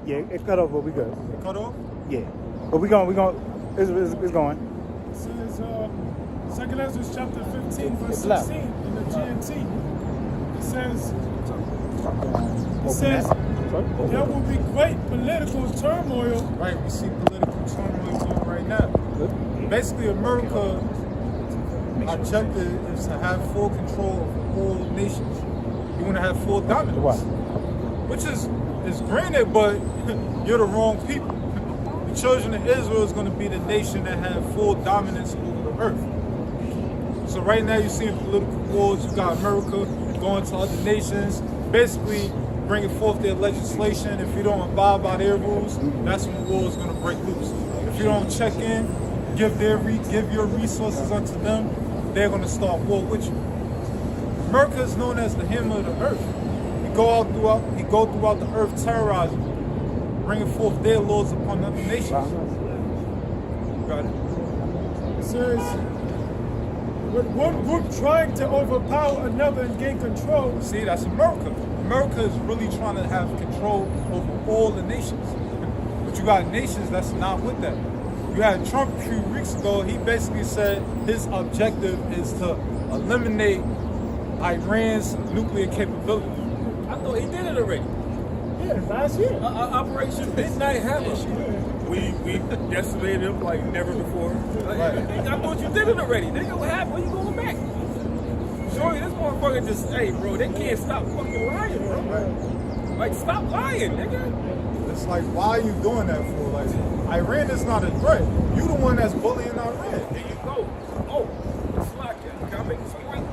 Yeah, it cut off, but we good. It cut off? Yeah. But we going, it's going. It says, 2 Ezra chapter 15, verse 16 in the GMT. It says, there will be great political turmoil. Right, we see political turmoil going right now. Basically, America, our objective is to have full control of all nations. You want to have full dominance. What? Which is granted, but you're the wrong people. The children of Israel is going to be the nation that have full dominance over the earth. So right now you're seeing political wars. You got America going to other nations, basically bringing forth their legislation. If you don't abide by their rules, that's when the war is going to break loose. If you don't check in, give your resources unto them, they're going to start war with you. America is known as the hammer of the earth. He go throughout the earth terrorizing, bringing forth their laws upon other nations. Got it? It says, with one group trying to overpower another and gain control. See, that's America. America is really trying to have control over all the nations. But you got nations that's not with that. You had Trump a few weeks ago, he basically said his objective is to eliminate Iran's nuclear capability. I thought he did it already. Yeah, last year. Operation Midnight Hammer. We decimated him like never before. Right. I thought you did it already. Nigga, what happened? When you going back? Shorty, this motherfucker just, hey, bro, they can't stop fucking lying, bro. Right. Like, stop lying, nigga. It's like, why are you doing that for? Like, Iran is not a threat. You the one that's bullying Iran. There you go. Oh, it's like that. Can I make this point?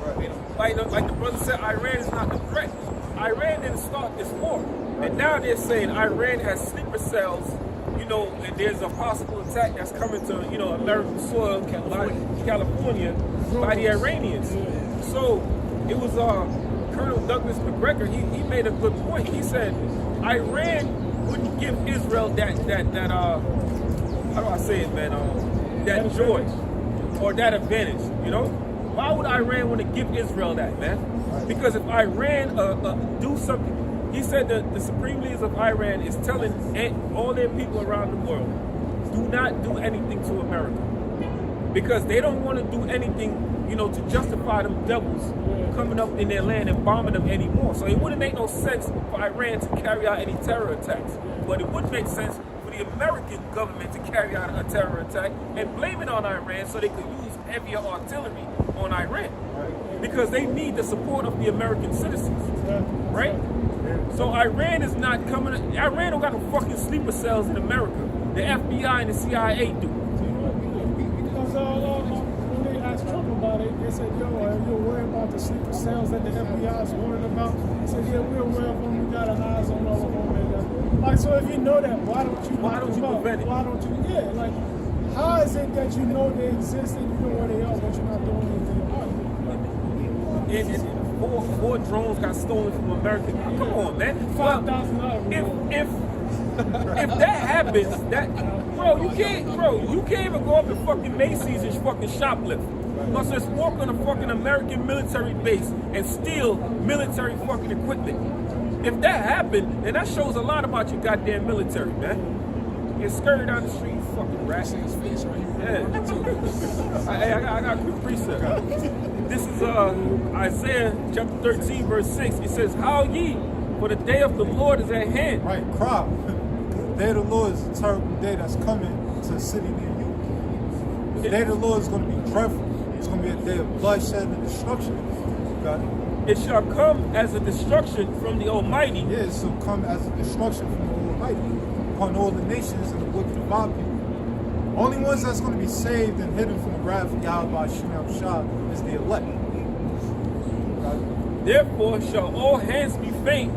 Right. Like the brother said, Iran is not the threat. Iran didn't start this war. Right. And now they're saying Iran has sleeper cells, you know, and there's a possible attack that's coming to, you know, American soil, California, by the Iranians. So it was Colonel Douglas McGregor, he made a good point. He said Iran wouldn't give Israel that how do I say it, man, that joy or that advantage, you know? Why would Iran want to give Israel that, man? Because if Iran do something, he said that the supreme leaders of Iran is telling all their people around the world, do not do anything to America. Because they don't want to do anything, you know, to justify them devils coming up in their land and bombing them anymore. So it wouldn't make no sense for Iran to carry out any terror attacks. But it would make sense for the American government to carry out a terror attack and blame it on Iran so they could use heavier artillery on Iran. Because they need the support of the American citizens, right? So Iran is not coming, Iran don't got no fucking sleeper cells in America. The FBI and the CIA do. Because when they asked Trump about it, they said, yo, are you worried about the sleeper cells that the FBI is worried about? He said, yeah, we're aware of them, we got our eyes on all of them. And, like, so if you know that, why don't you prevent it? Why don't you, yeah, like, how is it that you know they exist and you know where they are, but you're not doing anything about it? And four drones got stolen from America. Come on, man. $5,000. If that happens, you can't even go up to fucking Macy's and fucking shoplift. Must just walk on a fucking American military base and steal military fucking equipment. If that happened, then that shows a lot about your goddamn military, man. You scurry down the street, fucking rat. Yeah. I got a quick precept. This is Isaiah chapter 13, verse 6. It says, "How ye, for the day of the Lord is at hand." Right, cry. The day of the Lord is a terrible day that's coming to a city near you. The day of the Lord is going to be dreadful. It's going to be a day of bloodshed and destruction. Got it? It shall come as a destruction from the Almighty. Yeah, it shall come as a destruction from the Almighty upon all the nations and the wicked of our people. Only ones that's going to be saved and hidden from the wrath of Yahweh Shem Shah is the elect. Therefore shall all hands be faint,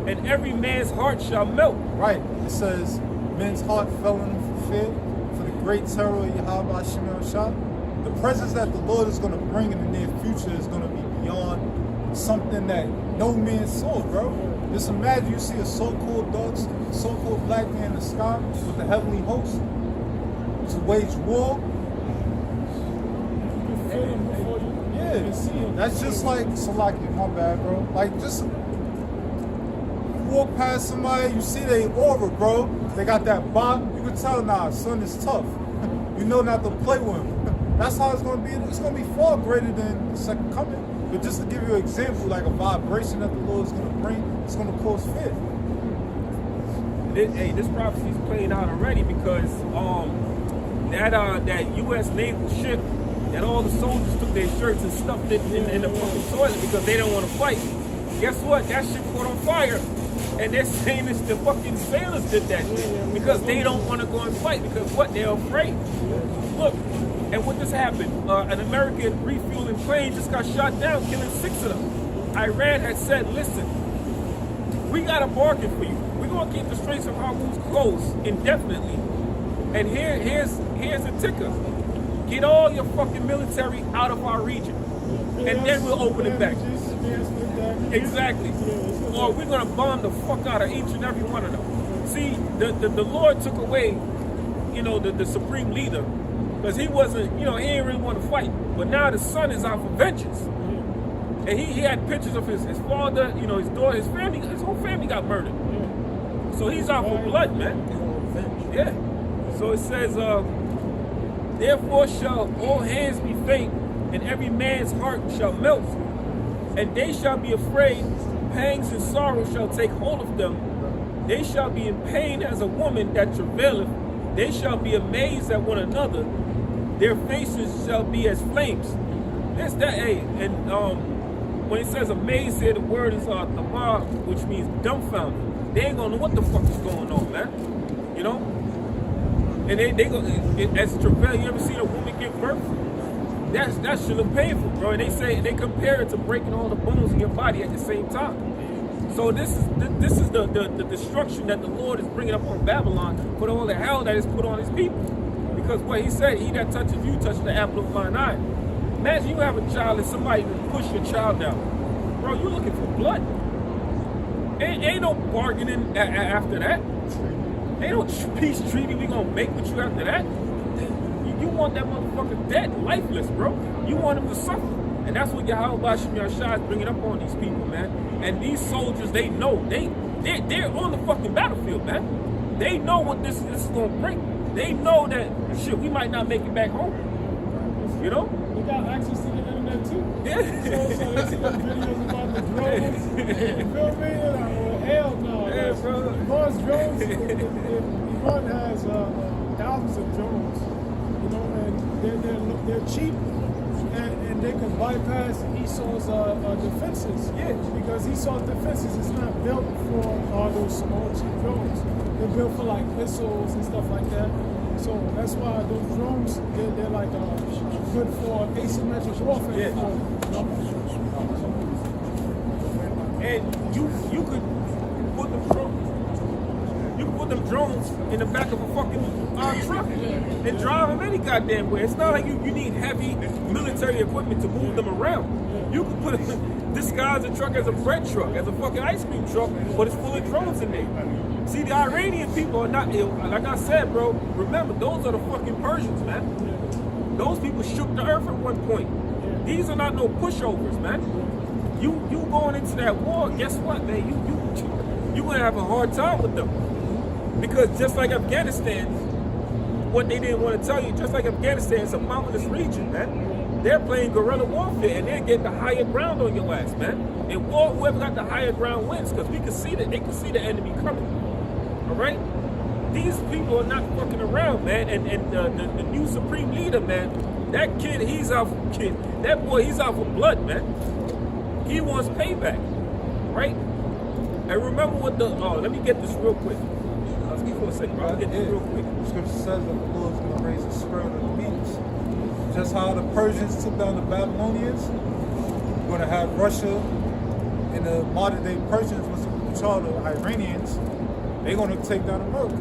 and every man's heart shall melt. Right. It says, men's heart fell in for fear, for the great terror of Yahweh Shem Shah. The presence that the Lord is going to bring in the near future is going to be beyond something that no man saw, bro. Just imagine you see a so-called black man in the sky with the heavenly host to wage war. Yeah, that's just like Salaki, my bad, bro. Like, just walk past somebody, you see they aura, bro. They got that bop. You can tell, nah, son is tough. You know not to play with him. That's how it's gonna be. It's gonna be far greater than the second coming. But just to give you an example, like a vibration that the Lord is gonna bring, it's gonna cause fear. Hey, this prophecy is playing out already because that U.S. naval ship, that all the soldiers took their shirts and stuffed it in the fucking toilet because they don't want to fight. Guess what? That shit caught on fire. And they're saying it's the fucking sailors did that shit because they don't want to go and fight because what? They're afraid. Look, and what just happened? An American refueling plane just got shot down, killing 6 of them. Iran had said, listen, we got a bargain for you. We're going to keep the Straits of Hormuz closed indefinitely. And here's the ticker. Get all your fucking military out of our region. And then we'll open it back. Exactly. Or we're going to bomb the fuck out of each and every one of them. See, the Lord took away, the supreme leader because he wasn't, he didn't really want to fight. But now the son is out for vengeance. And he had pictures of his father, his daughter, his family, his whole family got murdered. So he's out for blood, man. Yeah. So it says, therefore shall all hands be faint, and every man's heart shall melt. And they shall be afraid, pangs and sorrow shall take hold of them. They shall be in pain as a woman that travaileth. They shall be amazed at one another. Their faces shall be as flames. That's that, hey. And when it says amazed here, the word is tamar, which means dumbfounded. They ain't gonna know what the fuck is going on, man. And they go as travail. You ever seen a woman give birth? That shit look painful, bro. And they compare it to breaking all the bones in your body at the same time. So this is the destruction that the Lord is bringing up on Babylon for all the hell that is put on his people. Because what he said, he that touches you touches the apple of mine eye. Imagine you have a child and somebody push your child down. Bro, you looking for blood. Ain't no bargaining after that. Ain't no peace treaty we gonna make with you after that. You want that motherfucker dead, lifeless, bro. You want him to suffer. And that's what Yahweh Shem Yahshua is bringing up on these people, man. And these soldiers, they know. They're on the fucking battlefield, man. They know what this is gonna bring. They know that, shit, we might not make it back home. We got access to the internet, too. Yeah. So they see the videos about the drones. You feel me? Hell no. Yeah, bro. Because drones, Iran has thousands of drones, and they're cheap, and they can bypass Esau's defenses. Yeah. Because Esau's defenses is not built for all those small cheap drones. They're built for like missiles and stuff like that. So that's why those drones, they're like good for asymmetric warfare. Yeah. And you could put them drones in the back of a fucking truck and drive them any goddamn way. It's not like you need heavy military equipment to move them around. You could disguise a truck as a bread truck, as a fucking ice cream truck, but it's full of drones in there. See, the Iranian people are not, like I said, bro, remember, those are the fucking Persians, man. Those people shook the earth at one point. These are not no pushovers, man. You going into that war, guess what, man? You gonna have a hard time with them. Because just like Afghanistan, what they didn't want to tell you, just like Afghanistan, it's a mountainous region, man. They're playing guerrilla warfare and they're getting the higher ground on your ass, man. In war, whoever got the higher ground wins, because we can see that they can see the enemy coming. All right? These people are not fucking around, man. And the new supreme leader, man, that kid, that boy, he's out for blood, man. He wants payback, right? And remember what let me get this real quick. Let's give for a second, bro. I'll get this real quick. Scripture says that the Lord is going to raise the spirit of the Medes. Just how the Persians took down the Babylonians, we're going to have Russia and the modern day Persians, which are the Iranians, they're going to take down America.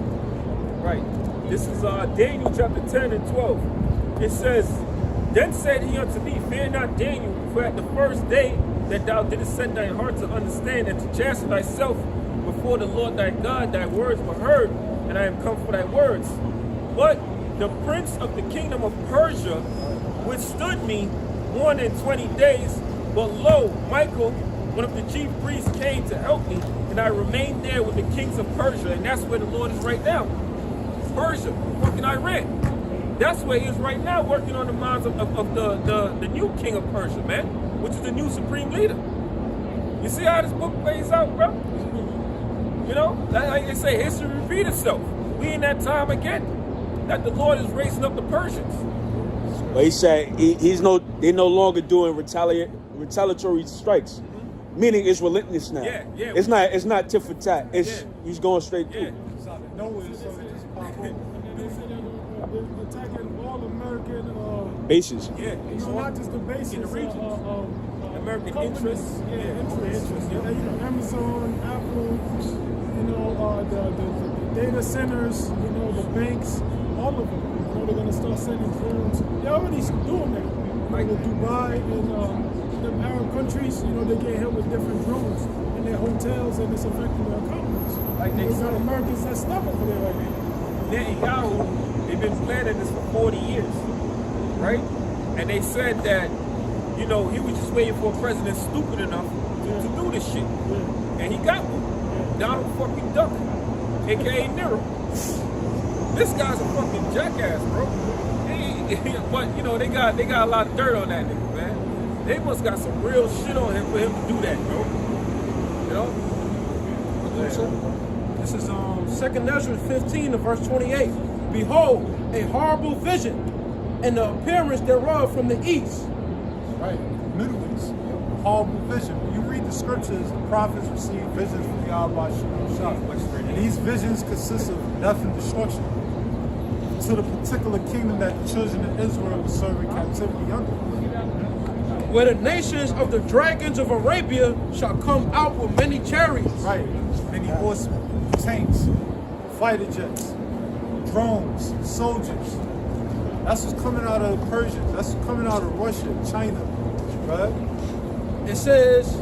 Right. This is Daniel chapter 10 and 12. It says, Then said he unto me, Fear not, Daniel, for at the first day that thou didst set thy heart to understand and to chasten thyself before the Lord thy God, thy words were heard, and I am come for thy words. But the prince of the kingdom of Persia withstood me 1 and 20 days, but lo, Michael, one of the chief priests came to help me, and I remained there with the kings of Persia, and that's where the Lord is right now. Persia, fucking Iran. That's where he is right now, working on the minds of the new king of Persia, man, which is the new supreme leader. You see how this book plays out, bro? You know, like they say, history repeat itself. We in that time again, that the Lord is raising up the Persians. But he said they're no longer doing retaliatory strikes, meaning it's relentless now. Yeah. It's not tit for tat. He's going straight through. It's out of nowhere, so it just pop up. They said they're attacking all American Bases. Yeah, not just the bases, in the regions. American companies. interests. Interests. Yeah. Amazon, Apple, the data centers, the banks, all of them. They're going to start sending drones. They're already doing that. Like Dubai and the Arab countries, they get hit with different drones in their hotels, and it's affecting their economies. Like they got Americans that stuck over there right now. Netanyahu, they've been planning this for 40 years, right? And they said that, he was just waiting for a president stupid enough to do this shit. Yeah. And he got one. Donald fucking Duck, aka Nero. This guy's a fucking jackass, bro. But they got a lot of dirt on that nigga, man. They must got some real shit on him for him to do that, bro. This is 2nd Ezra 15 and verse 28. Behold, a horrible vision, and the appearance thereof from the east. Right, Middle East, horrible vision. When you read the scriptures, the prophets receive visions from the Yahweh Shah. And these visions consist of death and destruction to the particular kingdom that the children of Israel were serving captivity under. Where the nations of the dragons of Arabia shall come out with many chariots. Right, many horsemen, tanks, fighter jets, drones, soldiers. That's what's coming out of the Persians. That's what's coming out of Russia, China, right? It says,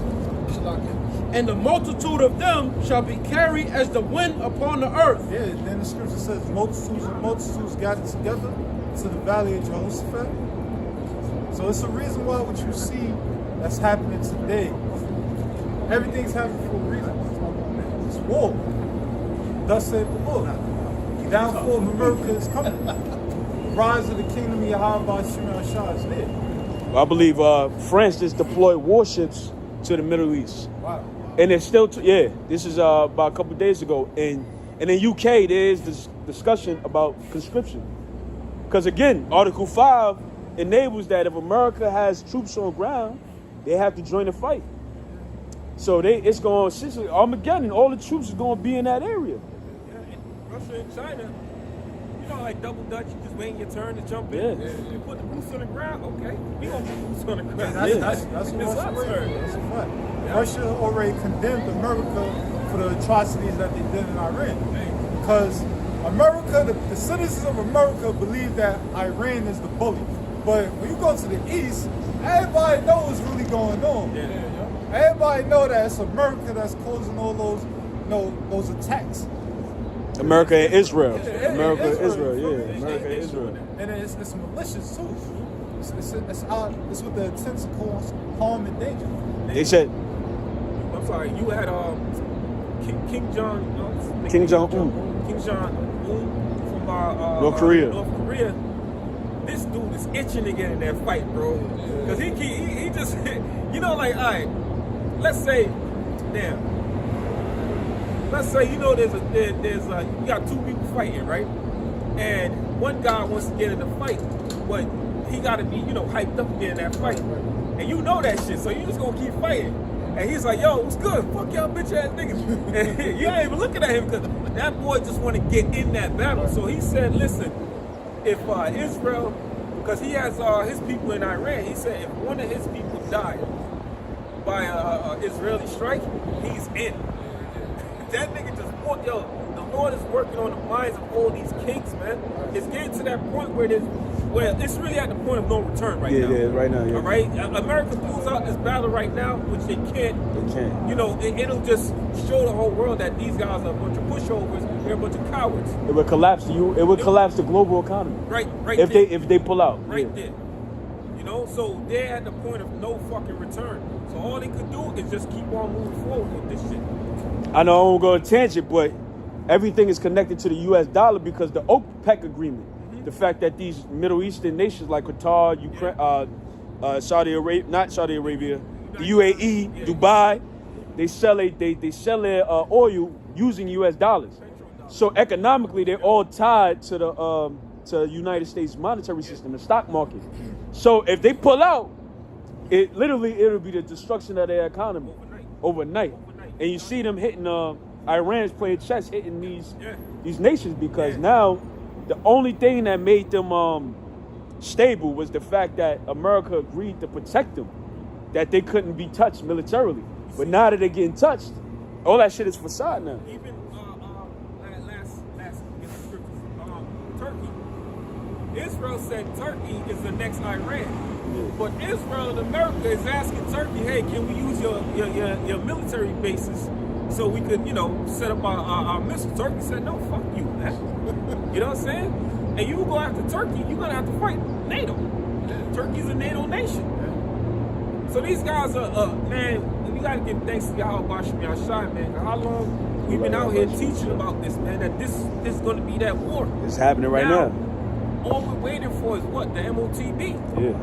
and the multitude of them shall be carried as the wind upon the earth. Yeah, then the scripture says multitudes and multitudes gathered together to the valley of Jehoshaphat. So it's a reason why what you see that's happening today, everything's happening for a reason. It's war. Thus said the Lord. The downfall of America is coming. The rise of the kingdom of Yahweh Shah is there. I believe France just deployed warships to the Middle East. Wow. And it's still, this is about a couple of days ago. And in the UK, there is this discussion about conscription. Because again, Article 5 enables that if America has troops on ground, they have to join the fight. So it's going, essentially, Armageddon, all the troops is going to be in that area. Yeah, in Russia and China, like double dutch, you just waiting your turn to jump in. Yeah. You put the boots on the ground, okay. We gonna put boots on the ground. That's what It's our Russia turn. is. That's a fact. Russia already condemned America for the atrocities that they did in Iran. Because America, the citizens of America believe that Iran is the bully. But when you go to the East, everybody knows what's really going on. Everybody know that it's America that's causing all those attacks. America and Israel. Yeah, America and Israel, Israel, you yeah. feel me? America and Israel. And it's malicious too. It's with the intent to cause harm and danger. They said I'm sorry, you had King Jong-un. King Jong-un. King Jong-un from North Korea. North Korea. This dude is itching to get in that fight, bro. Because he just, like, all right, let's say, there's you got two people fighting, right? And one guy wants to get in the fight, but he got to be, hyped up to get in that fight. And you know that shit, so you just gonna keep fighting. And he's like, yo, what's good? Fuck y'all bitch ass niggas. And you ain't even looking at him because that boy just want to get in that battle. So he said, listen, if Israel, because he has his people in Iran, he said if one of his people died by an Israeli strike, he's in. That nigga just want, the Lord is working on the minds of all these kings, man. It's getting to that point where it's really at the point of no return right now. Yeah, right now, yeah. All right? America pulls out this battle right now, which they can't. They can't. It'll just show the whole world that these guys are a bunch of pushovers, they're a bunch of cowards. It would collapse the global economy. Right if there. they pull out. Right yeah. there. You know, so they're at the point of no fucking return. So all they could do is just keep on moving forward with this shit. I know I won't go on a tangent, but everything is connected to the U.S. dollar because the OPEC agreement, the fact that these Middle Eastern nations like Qatar, Ukraine, Saudi Arabia, not Saudi Arabia, the UAE, Dubai, they sell their oil using U.S. dollars. So economically, they're all tied to the United States monetary system, the stock market. So if they pull out, it'll be the destruction of their economy overnight. And you see them hitting Iran's playing chess, hitting these nations because now the only thing that made them stable was the fact that America agreed to protect them, that they couldn't be touched militarily. But now that they're getting touched, all that shit is facade now. Even last Turkey. Israel said Turkey is the next Iran. But Israel and America is asking Turkey, hey, can we use your military bases so we could, set up our missiles? Turkey said, no, fuck you, man. You know what I'm saying? And you go after Turkey, you're going to have to fight NATO. Turkey's a NATO nation. So these guys are, man, we got to give thanks to Yahweh Bashim Yashai, man. How long we've been out here teaching about this, man, that this is going to be that war. It's happening right now. All we're waiting for is what? The MOTB. Yeah.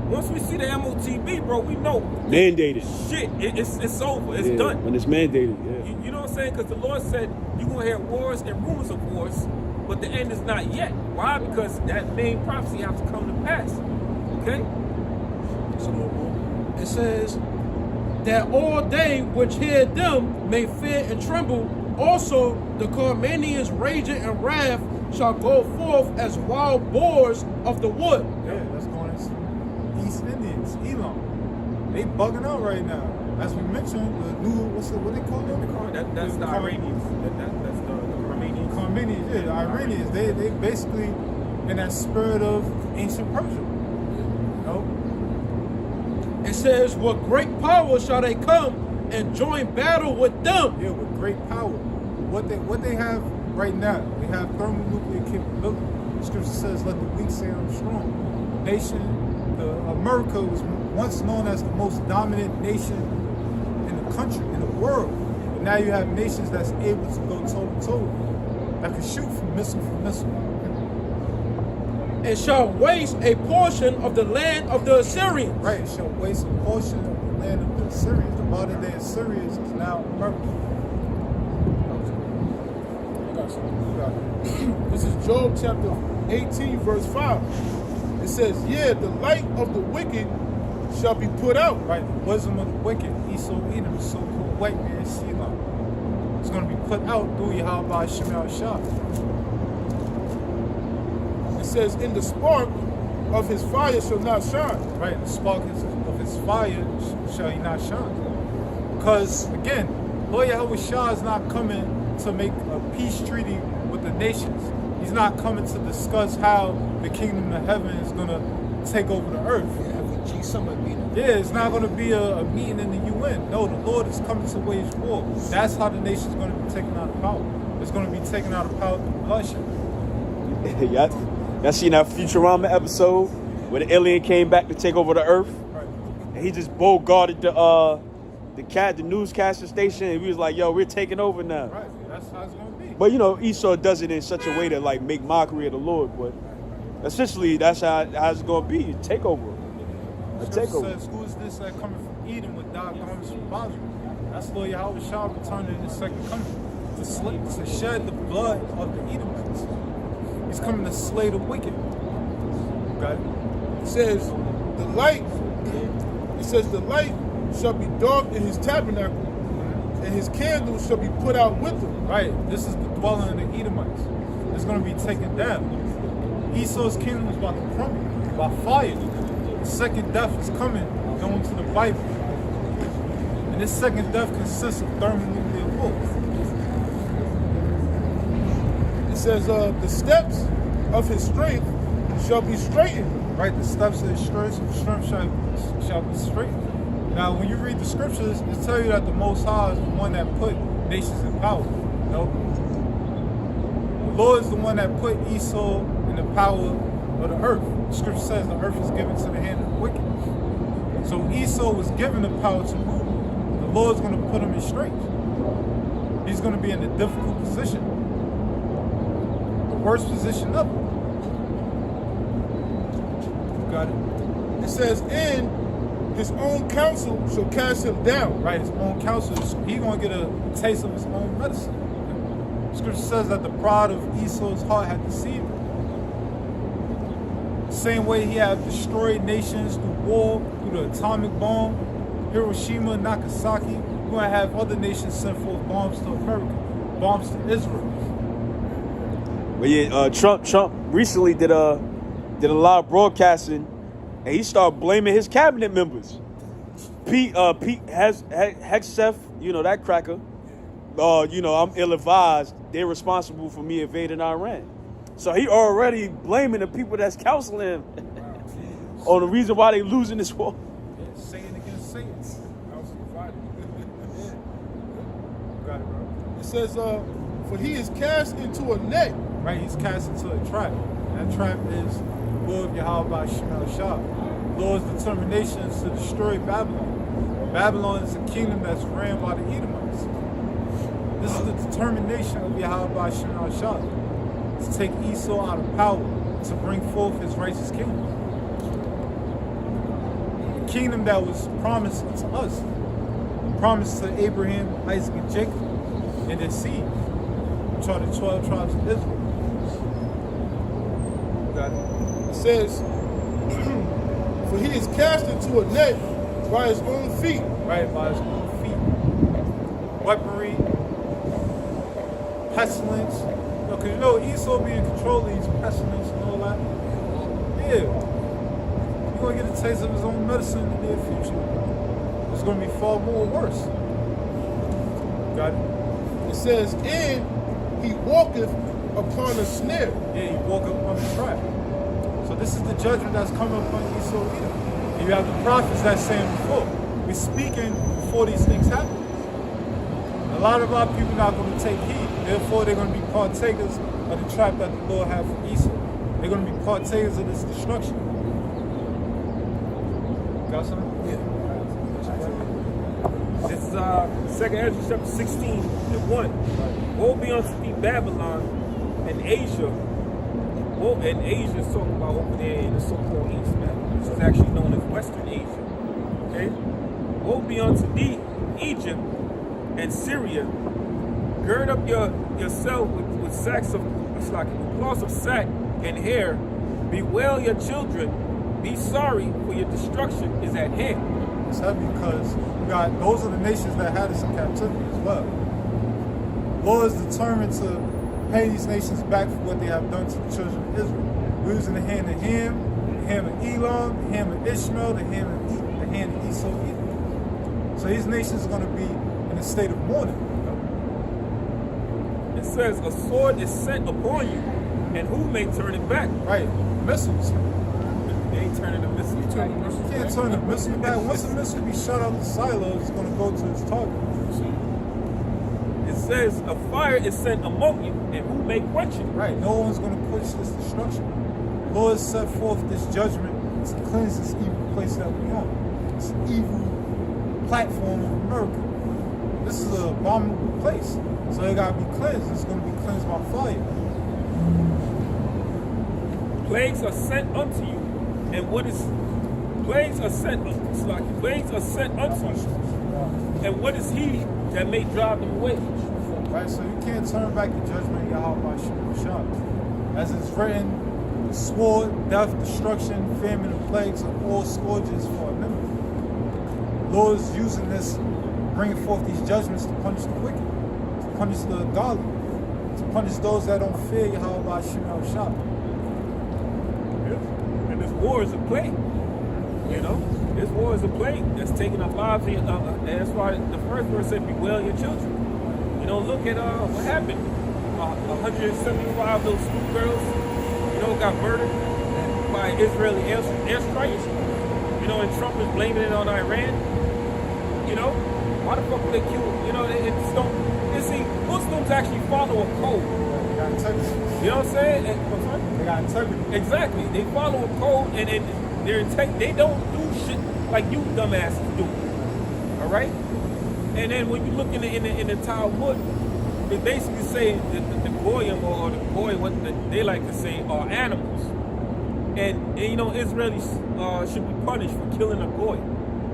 Once we see the MOTB, bro, we know. Mandated. Shit, it's over. It's done. When it's mandated, yeah. You know what I'm saying? Because the Lord said you're going to hear wars and rumors of wars, but the end is not yet. Why? Because that main prophecy has to come to pass. Okay? It says that all they which hear them may fear and tremble. Also, the Carmanians raging in wrath shall go forth as wild boars of the wood. Yeah, that's going to East Indians, Elam. They bugging out right now. As we mentioned, the new, what they call them? That's the Iranians. That's the Carmanians. Carmanians, yeah, the Iranians. They basically in that spirit of ancient Persia. You know? It says, with great power shall they come and join battle with them. Yeah, with great power. What they have right now, they have thermonuclear capability. The scripture says, let the weak say I'm strong. America was once known as the most dominant nation in the country, in the world. But now you have nations that's able to go toe-to-toe, that can shoot from missile for missile. And shall waste a portion of the land of the Assyrians. Right, it shall waste a portion of the land of the Assyrians. The modern day Assyrians is now America. This is Job chapter 18, verse 5. It says, yeah, the light of the wicked shall be put out. Right, the wisdom of the wicked, Esau, Edom, the so-called white man, Selah. It's going to be put out through Yahweh Shemel Shah. It says, in the spark of his fire shall not shine. Right, the spark of his fire shall he not shine. Because, again, Lord Yahweh Shah is not coming to make a peace treaty with the nations. He's not coming to discuss how the kingdom of heaven is going to take over the earth. Yeah, it's not going to be a meeting in the UN. No, the Lord is coming to wage war. That's how the nation is going to be taken out of power. It's going to be taken out of power through bloodshed. Y'all seen that Futurama episode where the alien came back to take over the earth? Right. And he just guarded the newscaster station, and we was like, yo, we're taking over now. Right, that's how it's going to be. But Esau does it in such a way to like make mockery of the Lord, but essentially that's how it's going to be, a takeover. A takeover. Says, who is this that coming from Edom with dark garments from Basra? That's Lord Yahweh Shah returning in the second coming to shed the blood of the Edomites. He's coming to slay the wicked. Got it? It says, the light shall be dark in his tabernacle, and his candles shall be put out with him. Right, this is the dwelling of the Edomites. It's going to be taken down. Esau's kingdom is about to crumble by fire. The second death is coming, going to the Bible. And this second death consists of thermonuclear war. It says, the steps of his strength shall be straightened. Right, the steps of his strength shall be straightened. Now, when you read the scriptures, it tells you that the Most High is the one that put nations in power. No, the Lord is the one that put Esau in the power of the earth. The scripture says the earth is given to the hand of the wicked. So Esau was given the power to rule. The Lord's going to put him in straits. He's going to be in a difficult position. The worst position ever. Got it. It says, and his own counsel shall cast him down. Right, his own counsel, he's going to get a taste of his own medicine. Scripture says that the pride of Esau's heart had deceived him. Same way he had destroyed nations through war, through the atomic bomb, Hiroshima, Nagasaki. We're going to have other nations send forth bombs to America, bombs to Israel. But yeah, Trump recently did a lot of broadcasting, and he started blaming his cabinet members. Pete Hegseth, you know, that cracker. You know, I'm ill-advised. They're responsible for me invading Iran. So he already blaming the people that's counseling him on the reason why they losing this war. Yeah, Satan against Satan. Counsel divided. You got it, bro. It says, for he is cast into a net. Right, he's cast into a trap. That trap is the will of Yahweh Shemel Shah. The Lord's determination is to destroy Babylon. Babylon is a kingdom that's ran by the Edomites. This is the determination of Yahweh Shemel Shah, to take Esau out of power, to bring forth his righteous kingdom. The kingdom that was promised to us, promised to Abraham, Isaac, and Jacob, and their seed, which are the 12 tribes of Israel. Got it. It says, for he is cast into a net by his own feet. Right, by his own feet. Weaponry, pestilence. Because you know, Esau be in control of these pestilence and all that. Yeah. You're going to get a taste of his own medicine in the near future. It's going to be far more worse. Got it? It says, and he walketh upon a snare. Yeah, you walk up on the trap. So this is the judgment that's coming upon Esau Edom. And you have the prophets that saying before. We're speaking before these things happen. A lot of our people not going to take heed. Therefore, they're going to be partakers of the trap that the Lord had for Esau. They're going to be partakers of this destruction. Got something? Yeah. This is 2nd Ezra chapter 16 and 1. Woe be unto thee, Babylon and Asia. Woe, and Asia is talking about over there in the so-called East now, which is actually known as Western Asia. Okay? Woe be unto thee, Egypt and Syria. Gird up yourself with sacks of cloths of sack and hair. Bewail your children. Be sorry, for your destruction is at hand. It's heavy because those are the nations that had us in captivity as well. The Lord is determined to pay these nations back for what they have done to the children of Israel. We're using the hand of Ham, the hand of Elam, the hand of Ishmael, the hand of Esau. So these nations are going to be in a state of mourning. It says, a sword is sent upon you, and who may turn it back? Right, missiles. They ain't turning the missile back. You can't turn the missile back. Once the missile be shot out the silo, it's going to go to its target. It says, a fire is sent among you, and who may quench it? Right, no one's going to quench this destruction. The Lord set forth this judgment to cleanse this evil place that we on. This evil platform of America. This is an abominable place. So it got to be cleansed. It's going to be cleansed by fire. Plagues are sent unto you, and plagues are sent unto you, and what is he that may drive them away? Right, so you can't turn back the judgment of Yahweh Shah. As it's written, the sword, death, destruction, famine, and plagues are all scourges for a memory. The Lord is using this, bringing forth these judgments to punish the wicked, to punish the ungodly, to punish those that don't fear Yahweh Shah. And this war is a plague. You know, this war is a plague that's taking our lives. And that's why the first verse said, bewail your children. You know, look at what happened. 175 of those schoolgirls, you know, got murdered by Israeli airstrikes. You know, and Trump is blaming it on Iran. You know, why the fuck would they kill? You know, they just don't. You see, Muslims actually follow a code. got integrity. You know what I'm saying? I'm sorry? They got integrity. Exactly. They follow a code and they don't do shit like you dumbasses do. All right. And then when you look in the Talmud, they basically say that the goyim or the goy, they like to say, are animals. And you know, Israelis should be punished for killing a goy.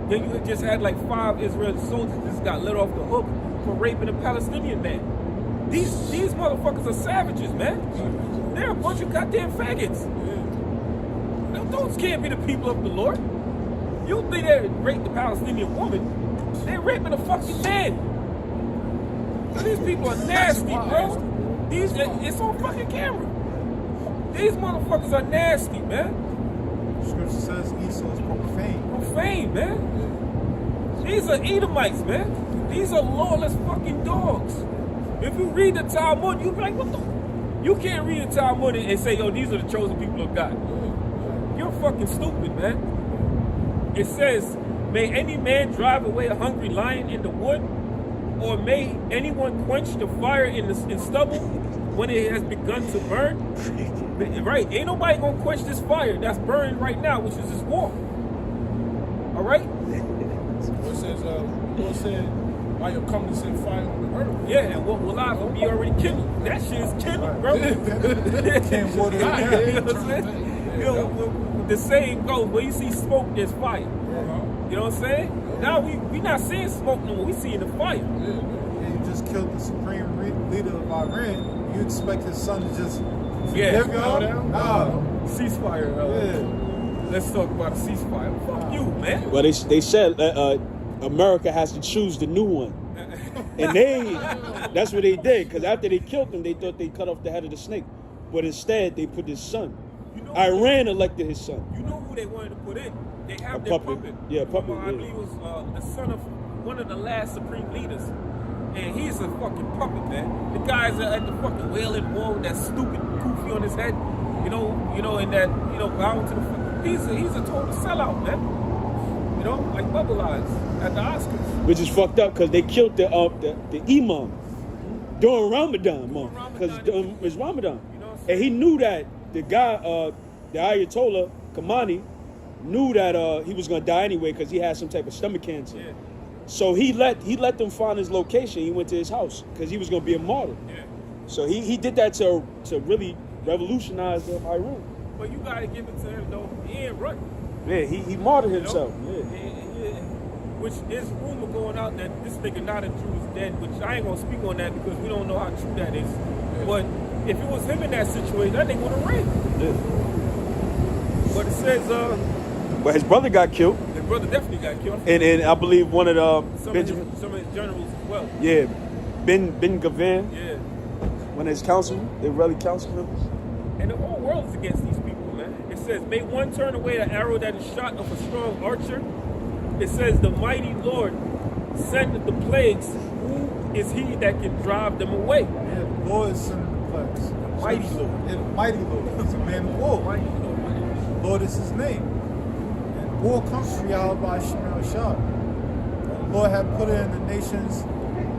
Then you just had like 5 Israeli soldiers just got let off the hook for raping a Palestinian man. These motherfuckers are savages, man. They're a bunch of goddamn faggots. Those can't be the people of the Lord. You think they raped the Palestinian woman? They're raping a fucking man. These people are nasty, bro. It's on fucking camera. These motherfuckers are nasty, man. Scripture says Esau is profane. Profane, man. These are Edomites, man. These are lawless fucking dogs. If you read the Talmud, you'll be like, what the? You can't read the Talmud and say, yo, these are the chosen people of God. You're fucking stupid, man. It says, may any man drive away a hungry lion in the wood, or may anyone quench the fire in stubble when it has begun to burn? Right? Ain't nobody gonna quench this fire that's burning right now, which is this war. All right? It says, Lord said, I am coming to send fire on the earth. Yeah, and what will I be already killing? That shit is killing, bro. Can't water it down. You know what I'm saying? You know, the saying goes, where you see smoke, there's fire. You know what I'm saying? Now we not seeing smoke no more, we seeing the fire. Yeah, you just killed the supreme leader of Iran. You expect his son to just forgive y'all? Ceasefire. Let's talk about a ceasefire. Fuck you, man. Well, they said America has to choose the new one. And that's what they did, because after they killed him, they thought they cut off the head of the snake. But instead, they put his son. Iran elected his son. You know who they wanted to put in? They have A their puppet. puppet. Yeah, puppet, I yeah. believe it was the son of one of the last supreme leaders. And he's a fucking puppet, man. The guy's at the fucking wailing wall with that stupid goofy on his head. You know, and that, bowing to the he's a total sellout, man. You know, like Bubble Eyes at the Oscars. Which is fucked up, because they killed the imam during Ramadan month, because it's Ramadan. You know what I'm And saying? he knew that the guy, the Ayatollah Khamenei, knew that he was gonna die anyway because he had some type of stomach cancer. Yeah. So he let them find his location. He went to his house because he was gonna be a martyr. Yeah. So he did that to really revolutionize Iran. But you gotta give it to him though. He ain't right. Yeah, he martyred You know? himself. Yeah. Which is rumor going out that this nigga not a Jew is dead, which I ain't gonna speak on that because we don't know how true that is. But if it was him in that situation, that nigga would have ran. Yeah. But it says But his brother got killed, his brother definitely got killed. and I believe one of the Some of his generals as well. yeah, Ben Gavin, Yeah. one of his councilmen, the Israeli councilmen. And the whole world is against these people, man. It says, may one turn away an arrow that is shot of a strong archer. It says, the mighty Lord sent the plagues. Who is he that can drive them away? Yeah, the Lord is sending the plagues. Mighty Lord. Yeah, the mighty Lord. He's a man of war. Mighty Lord. Lord is his name. And war comes from Yahweh Shemel Shah. The Lord had put it in the nations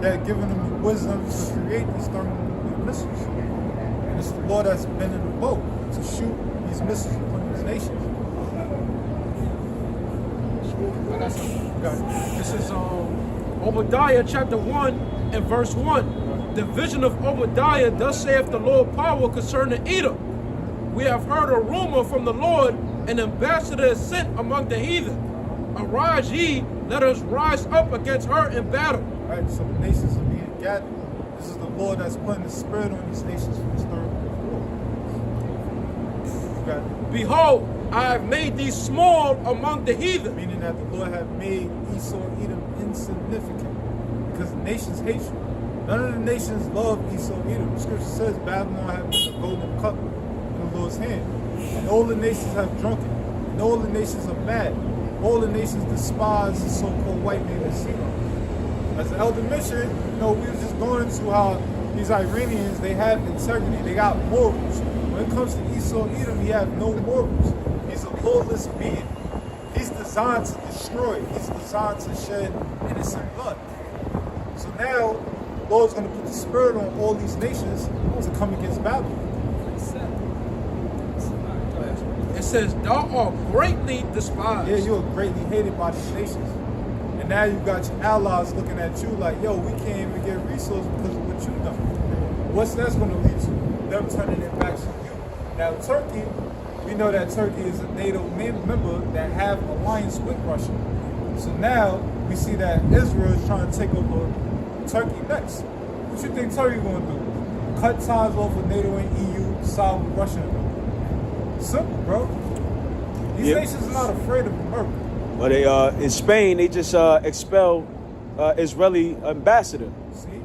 that had given them the wisdom to create these thermonuclear missiles. And it's the Lord that's been in the boat to shoot these missiles upon these nations. I got something. This is Obadiah chapter 1 and verse 1. The vision of Obadiah, thus saith the Lord power concerning Edom. We have heard a rumor from the Lord, an ambassador is sent among the heathen. Arise ye, let us rise up against her in battle. Right, so the nations are being gathered. This is the Lord that's putting the spirit on these nations for this third war. Behold, I have made thee small among the heathen. Meaning that the Lord had made Esau, Edom insignificant because the nations hate you. None of the nations love Esau, Edom. The scripture says Babylon has been a golden cup in the Lord's hand. And all the nations have drunk it. And all the nations are mad. All the nations despise the so-called white man and Esau. As the elder mentioned, we were just going into how these Iranians, they have integrity. They got morals. When it comes to Esau, Edom, he have no morals. He's a lawless being. He's designed to destroy. He's designed to shed innocent blood. So now, Lord's going to put the spirit on all these nations to come against Babylon. It says, thou art greatly despised. Yeah, you are greatly hated by these nations. And now you got your allies looking at you like, yo, we can't even get resources because of what you done. What's that's going to lead to? Them turning their backs on you. Now, Turkey, we know that Turkey is a NATO member that have alliance with Russia. So now we see that Israel is trying to take over Turkey next. What you think Turkey going to do? Cut ties off with NATO and EU, side with Russia? Simple, bro. These nations are not afraid of America. But they in Spain, they just expelled Israeli ambassador. See?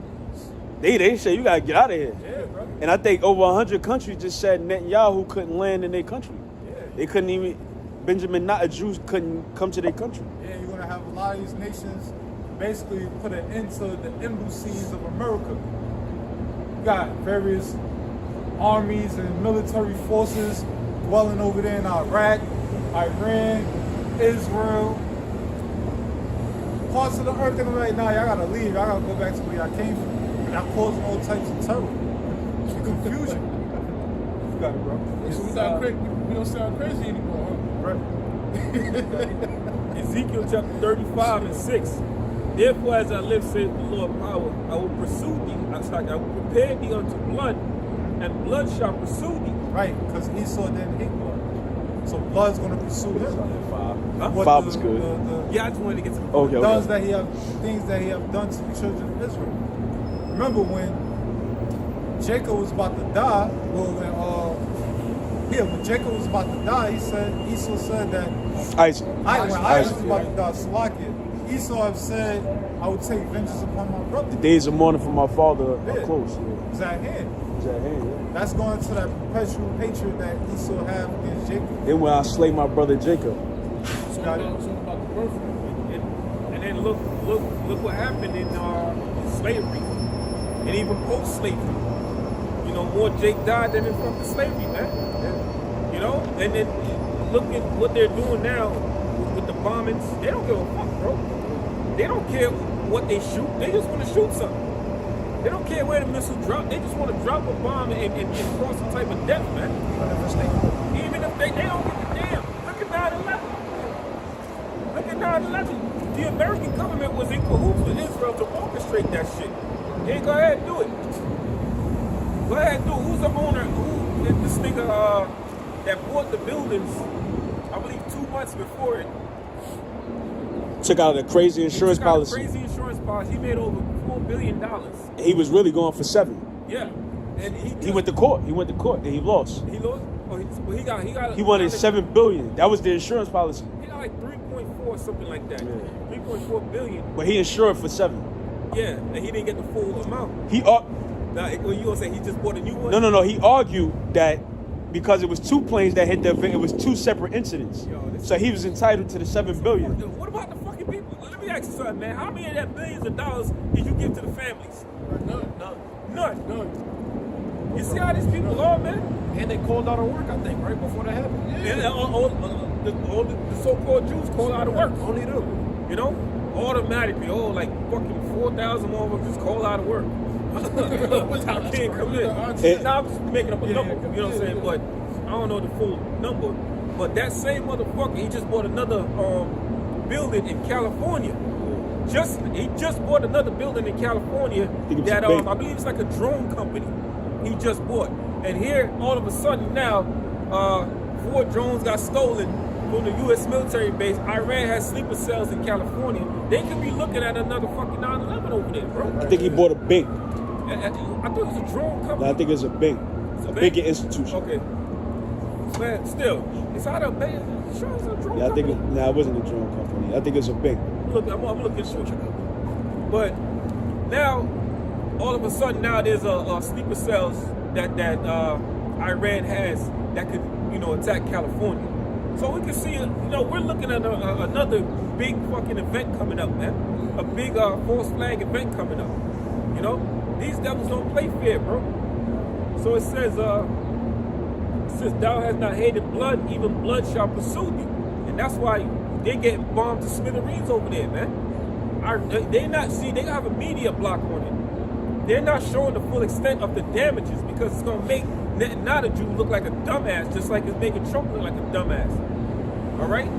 They say you gotta get out of here. Yeah, bro. And I think over 100 countries just said Netanyahu couldn't land in their country. Yeah. They couldn't even. Benjamin, not a Jew, couldn't come to their country. Yeah, you're gonna have a lot of these nations basically put an end to the embassies of America. You got various armies and military forces dwelling over there in Iraq, Iran, Israel, parts of the earth. And right now, y'all gotta leave. Y'all gotta go back to where y'all came from. Y'all causing all types of terror, confusion. You got it, bro. So we don't sound crazy anymore, huh? Right. Ezekiel chapter 35 and 6. Therefore, as I live, saith the Lord power, I will pursue thee. I will prepare thee unto blood, and blood shall pursue thee. Right, because Esau didn't hate blood. So blood's gonna pursue him. What Five was good. Yeah, I just wanted to get some. Okay. Things that he have done to the children of Israel. Remember when Jacob was about to die? Well, when Jacob was about to die, Esau said that Isaac. when Isaac was about to die, Salakia, Esau have said, I would take vengeance upon my brother. The days of mourning for my father are Yeah. close. Yeah. It's at hand. It's at hand, yeah. That's going to that perpetual hatred that Esau have against Jacob. Then when I slay my brother Jacob. So about the birthright. And then look what happened in slavery, and even post-slavery. You know, more Jake died than in from the slavery, man. You know, and then look at what they're doing now with the bombings. They don't give a fuck, bro. They don't care what they shoot. They just want to shoot something. They don't care where the missile drop. They just want to drop a bomb and cause some type of death, man. Even if they don't give a damn. Look at 9/11. Look at 9/11. The American government was in cahoots with Israel to orchestrate that shit. Hey, go ahead and do it. Go ahead and do it. Who's the owner? This nigga that bought the buildings, I believe 2 months before it. Took out a crazy insurance policy. Crazy insurance policy. He made over $4 billion. He was really going for 7. Yeah. And He went to court. He went to court and he lost. He lost? Oh, he got He wanted $7 billion. That was the insurance policy. He got like 3.4, something like that. 3.4 billion. But he insured for 7. Yeah, and he didn't get the full amount. Now, well, you gonna say he just bought a new one? No. He argued that because it was 2 planes that hit the event, it was 2 separate incidents. So he was entitled to the $7 billion. What about the fucking people? Let me ask you something, man. How many of that billions of dollars did you give to the families? None. You see how these people are, man? And they called out of work, I think, right before that happened. And all the so-called Jews called out of work. Only them. You know? Automatically, like fucking 4,000 more of them just called out of work. I can't come in. Now I'm just making up a number, you know what I'm saying? But I don't know the full number. But that same motherfucker, he just bought another building in California. He just bought another building in California that I believe it's like a drone company. He just bought. And here, all of a sudden now, 4 drones got stolen from the U.S. military base. Iran has sleeper cells in California. They could be looking at another fucking 9/11 over there, bro. I think he bought a bank. I thought it was a drone company. No, I think it's a bank. A bigger institution. Okay. Man, still, it's out of a bank. Sure, it's a drone Yeah, I think company. it wasn't a drone company. I think it's a bank. Look, I'm looking into it. But now, all of a sudden, now there's a sleeper cells that Iran has that could, attack California. So we can see, we're looking at another big fucking event coming up, man. A big false flag event coming up. These devils don't play fair, bro. So it says, thou hast not hated blood, even blood shall pursue thee. And that's why they getting bombed to smithereens over there, man. They have a media block on it. they're not showing the full extent of the damages because it's gonna make not a Jew look like a dumbass, just like it's making Trump look like a dumbass. All right,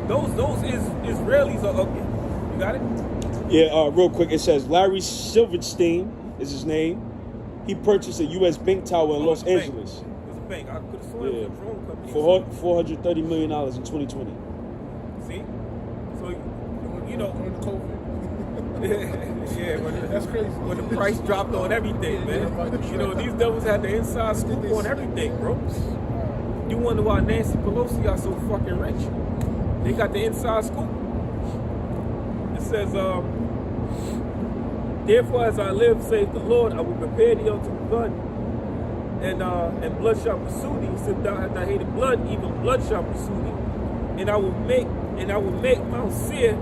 those Israelis are okay. You got it? Yeah, real quick. It says Larry Silverstein is his name. He purchased a U.S. bank tower in Los Angeles. It was a bank. I could have sworn it was a drone company. For $430 million in 2020. See? So, you know. During COVID. Yeah, That's crazy. when the price dropped on everything, man. You know, these devils had the inside scoop on everything, bro. You wonder why Nancy Pelosi got so fucking rich. They got the inside scoop. It says, therefore as I live, saith the Lord, I will prepare thee unto blood, and blood shall pursue thee. He said, thou hast not hated blood, even blood shall pursue thee. And I will make Mount Seir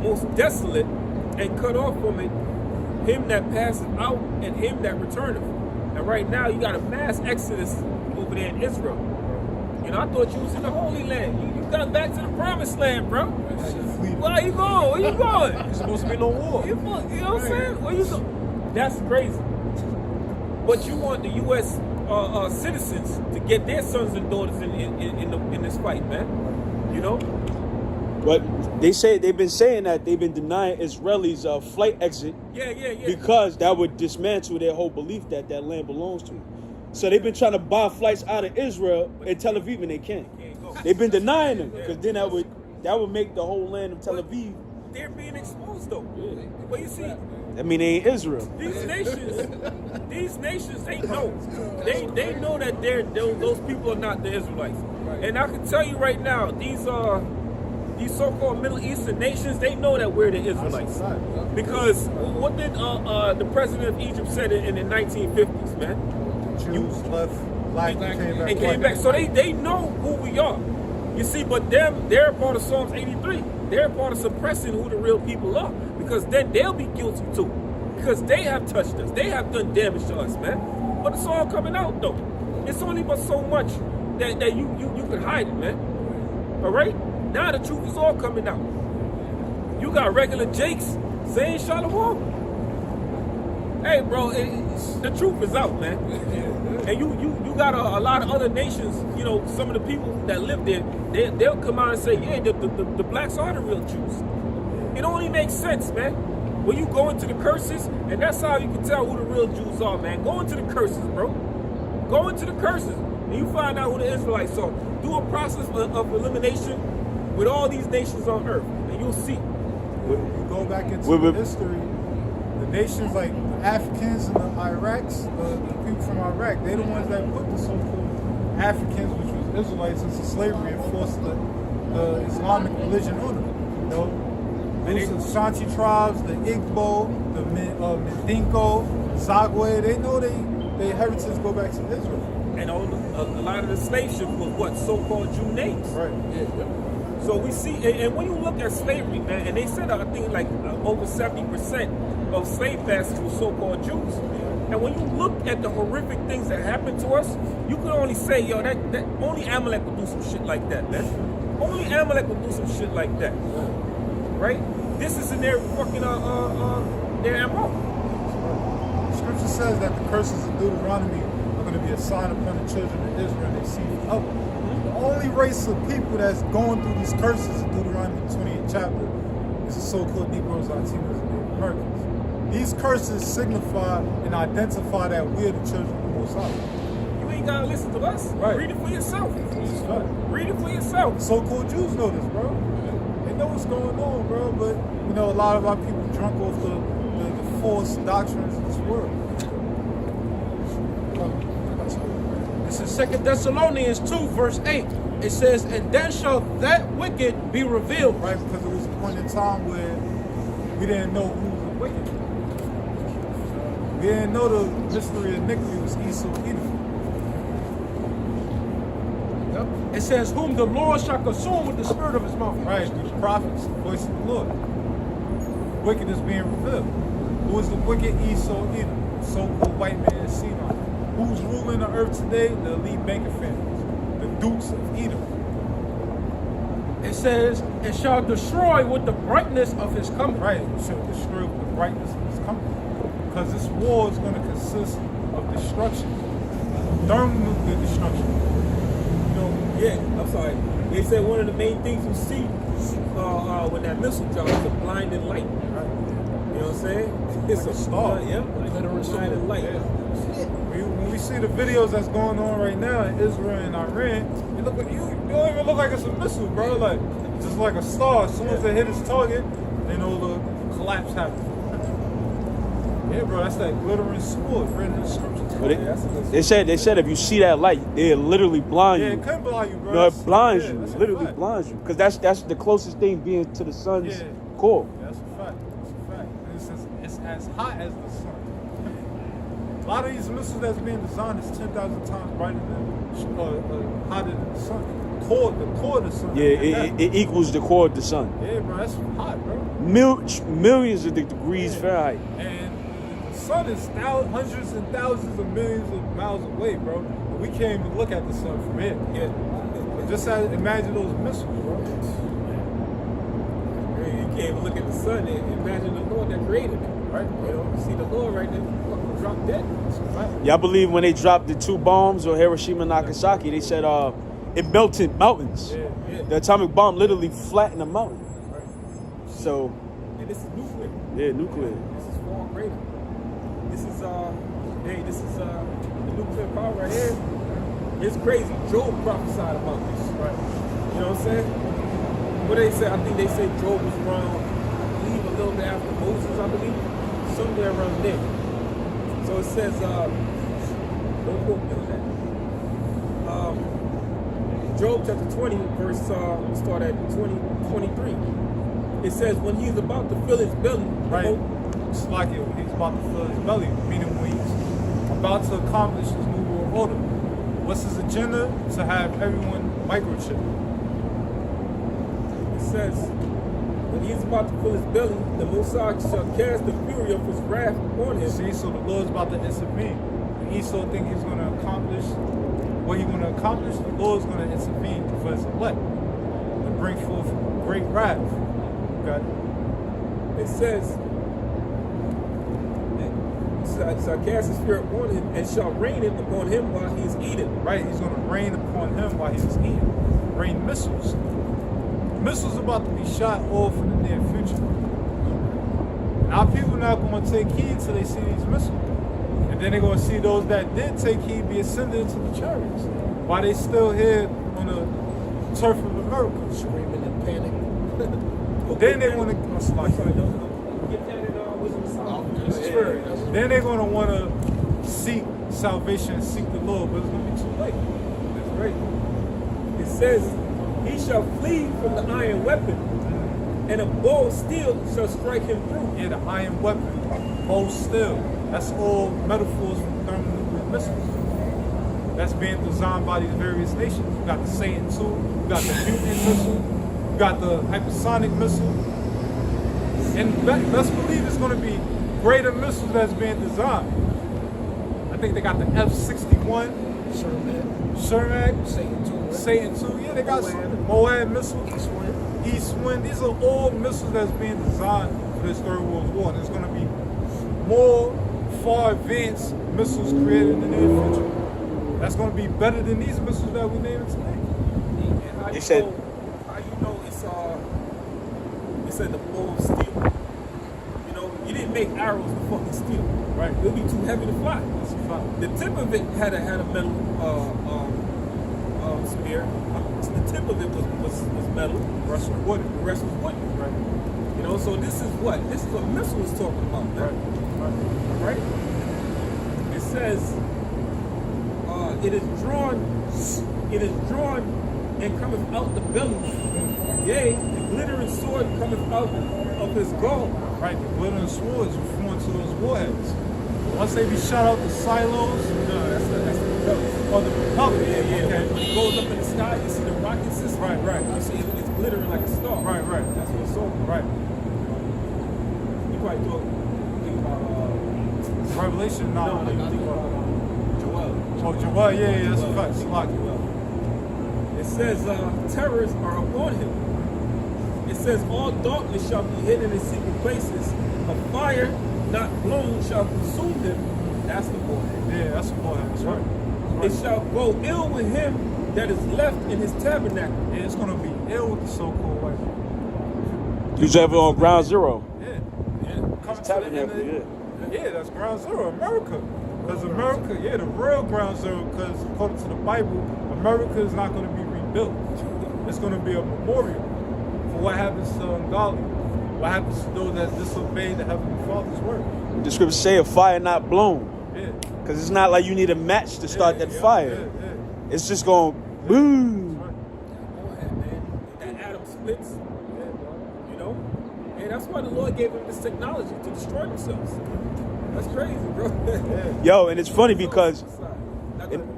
most desolate, and cut off from it him that passeth out and him that returneth. And right now you got a mass exodus over there in Israel. You know, I thought you was in the Holy Land. You got back to the Promised Land, bro. Where are you going? Where you going? There's supposed to be no war. You know what I'm saying? Where you go? That's crazy. But you want the U.S. Citizens to get their sons and daughters in this fight, man. You know? But they've been saying that they've been denying Israelis a flight exit. Yeah. Because that would dismantle their whole belief that that land belongs to them. So they've been trying to buy flights out of Israel and Tel Aviv, and they can't. They've been denying them because then that would make the whole land of Tel Aviv. They're being exposed though. But you see, I mean, they ain't Israel. these nations, they know. They know that those people are not the Israelites. And I can tell you right now, these so-called Middle Eastern nations, they know that we're the Israelites. Because what did the president of Egypt said in the 1950s, man? Jews left, black And came back. So they know who we are. You see, but they're part of Psalms 83. They're part of suppressing who the real people are. Because then they'll be guilty too. Because they have touched us. They have done damage to us, man. But it's all coming out though. It's only but so much that you can hide it, man. All right? Now the truth is all coming out. You got regular Jakes saying Shalom. Hey, bro, the truth is out, man. And you got a lot of other nations, you know, some of the people that live there, they'll come out and say, yeah, the blacks are the real Jews. It only makes sense, man. When you go into the curses, and that's how you can tell who the real Jews are, man. Go into the curses, bro. Go into the curses, and you find out who the Israelites are. Do a process of elimination with all these nations on earth, and you'll see. When you go back into history, the nations like the Africans and the Iraqs, the people from Iraq, they're the ones that put the so-called Africans, which was Israelites, into slavery and forced the Islamic religion on them. You know, those Ashanti tribes, the Igbo, the Mandingo, Zagwe, they know their heritage go back to Israel. And a lot of the slave ships was what so-called Jew names. Right. So we see, and when you look at slavery, man, and they said I think like over 70% of slave masters were so-called Jews. And when you look at the horrific things that happened to us, you can only say, yo, that only Amalek would do some shit like that, man. Only Amalek would do some shit like that, right? This is in their fucking their MO. Scripture says that the curses of Deuteronomy are going to be a sign upon the children of Israel and their seed forever. The only race of people that's going through these curses in Deuteronomy 28th chapter is the so-called Negroes, Latinos, and Native Americans. These curses signify and identify that we're the children of the Most High. You ain't gotta listen to us. Right. Read it for yourself. Right. Read it for yourself. So-called Jews know this, bro. They know what's going on, bro. But you know, a lot of our people drunk off the false doctrines of this world. This is 2 Thessalonians 2, verse 8. It says, and then shall that wicked be revealed. Right, because there was a point in time where we didn't know who was the wicked. We didn't know the mystery of iniquity was Esau Edom. Yep. It says, whom the Lord shall consume with the spirit of his mouth. Right, the prophets, the voice of the Lord. Wicked is being revealed. Who is the wicked? Esau Edom, so-called white man in Sinai. Who's ruling the earth today? The elite banker families, the dukes of Edom. It says, and shall destroy with the brightness of his coming. Right, it shall destroy with the brightness of his coming. Because this war is going to consist of destruction, thermonuclear destruction. You know, yeah, I'm sorry. They said one of the main things you see when that missile drops is a blinding light. Right? You know what I'm saying? It's Like a star. Yeah, like a blinding light. Yeah. When we see the videos that's going on right now in Israel and Iran, you look like you don't even look like it's a missile, bro. Like just like a star. As soon as they hit its target, they know the collapse happened. Yeah, bro, that's that glittering sword written in the scriptures. But they said if you see that light, it literally blind Yeah, you. it couldn't blind you, bro. No, it blinds Yeah, you. that's It a literally fact. blinds you. Because that's the closest thing being to the sun's Yeah. core. That's a fact. That's a fact. And it's as hot as the sun. A lot of these missiles that's being designed is 10,000 times brighter than hotter than the sun. The core of the sun. Yeah, it equals the core of the sun. Yeah, bro, that's hot, bro. Millions of degrees Yeah. Fahrenheit. And the sun is hundreds and thousands of millions of miles away, bro. And we can't even look at the sun from here. Yeah. Just imagine those missiles, bro. You can't even look at the sun and imagine the Lord that created it. Right? You know, you see the Lord right there, fucking drop dead. That's a fact. Y'all believe when they dropped the 2 bombs on Hiroshima and Nagasaki, they said it melted mountains. Yeah, yeah. The atomic bomb literally flattened a mountain. Right. So, And this is nuclear. yeah, nuclear. This is far greater. This is the nuclear power right here. It's crazy. Job prophesied about this. Right. You know what I'm saying? What they say? I think they say Job was around, I believe a little bit after Moses, I believe. Somewhere around there. So it says, don't quote me on that. Job chapter 20, verse, start at 23. It says, when he's about to fill his belly, Right. It's like he's about to fill his belly, meaning when he's about to accomplish his new world order. What's his agenda? To have everyone microchipped. it says, when he's about to fill his belly, the Messiah shall cast the fury of his wrath upon him. See, so the Lord's about to intervene. When Esau think he's going to accomplish what he's going to accomplish, the Lord's going to intervene for his elect and bring forth great wrath. Okay? It says, shall cast his spirit upon him and shall rain it upon him while he is eating. Right? He's going to rain upon him while he's eating. Rain missiles. Missiles about to be shot off in the near future. Our people not going to take heed till they see these missiles. And then they're going to see those that did take heed be ascended into the chariots. While they still here on the turf of America. Screaming in panic. Then they want to Get that in Wisdom of Solomon. spirit. Then they're going to want to seek salvation and seek the Lord, but it's going to be too late. That's right. It says, he shall flee from the iron weapon, and a bow of steel shall strike him through. Yeah, the iron weapon, bow steel. That's all metaphors from thermonuclear missiles. That's being designed by these various nations. You got the Satan II, you got the mutant missile, you got the hypersonic missile. And best believe it's going to be greater missiles that's being designed. I think they got the F-61, Sherman, Satan II. Yeah, they got Moab missiles, East Wind. These are all missiles that's being designed for this Third World War. And there's going to be more far advanced missiles created in the near future. That's going to be better than these missiles that we named today. And how They you said- know, how you know it said the bow of steel. You know, you didn't make arrows with fucking steel. Right. It'll be too heavy to fly. That's a fact. The tip of it had a metal spear. The tip of it was metal. The rest was wood. The rest was wood. Right. You know, so this is what missile is talking about. Right. Right? It says, it is drawn and cometh out the belly. Yea, the glittering sword cometh out of his gall. Right, the glittering swords referring to those warheads. Once they be shot out the silos, No, that's the propeller. or the propeller. Yeah. Okay. When it goes up in the sky, you see the rocket system. Right. You see it's glittering like a star. Right. That's what it's talking about. Right. You probably think about Revelation 9. no, you think about Joel. Oh, Joel, yeah, that's a fact. It's like It says, terrors are upon him. It says, all darkness shall be hidden in secret places. A fire not blown shall consume them. That's the boy. Yeah, that's what boy. That's right. It shall go ill with him that is left in his tabernacle. Yeah, it's gonna be ill with the so-called white man. You ever on ground zero? Yeah. Coming to the Tabernacle, end of yeah, that's ground zero, America. Because America, the real ground zero, because according to the Bible, America is not going to be rebuilt. It's going to be a memorial for what happens to ungodly, what happens to those that disobey the Heavenly Father's word. The scriptures say a fire not blown. Yeah. Because it's not like you need a match to start that fire. Yeah. It's just going boom. Go ahead, man. That atom splits. You know? And that's why the Lord gave them this technology to destroy themselves. That's crazy, bro. Yo, and it's funny because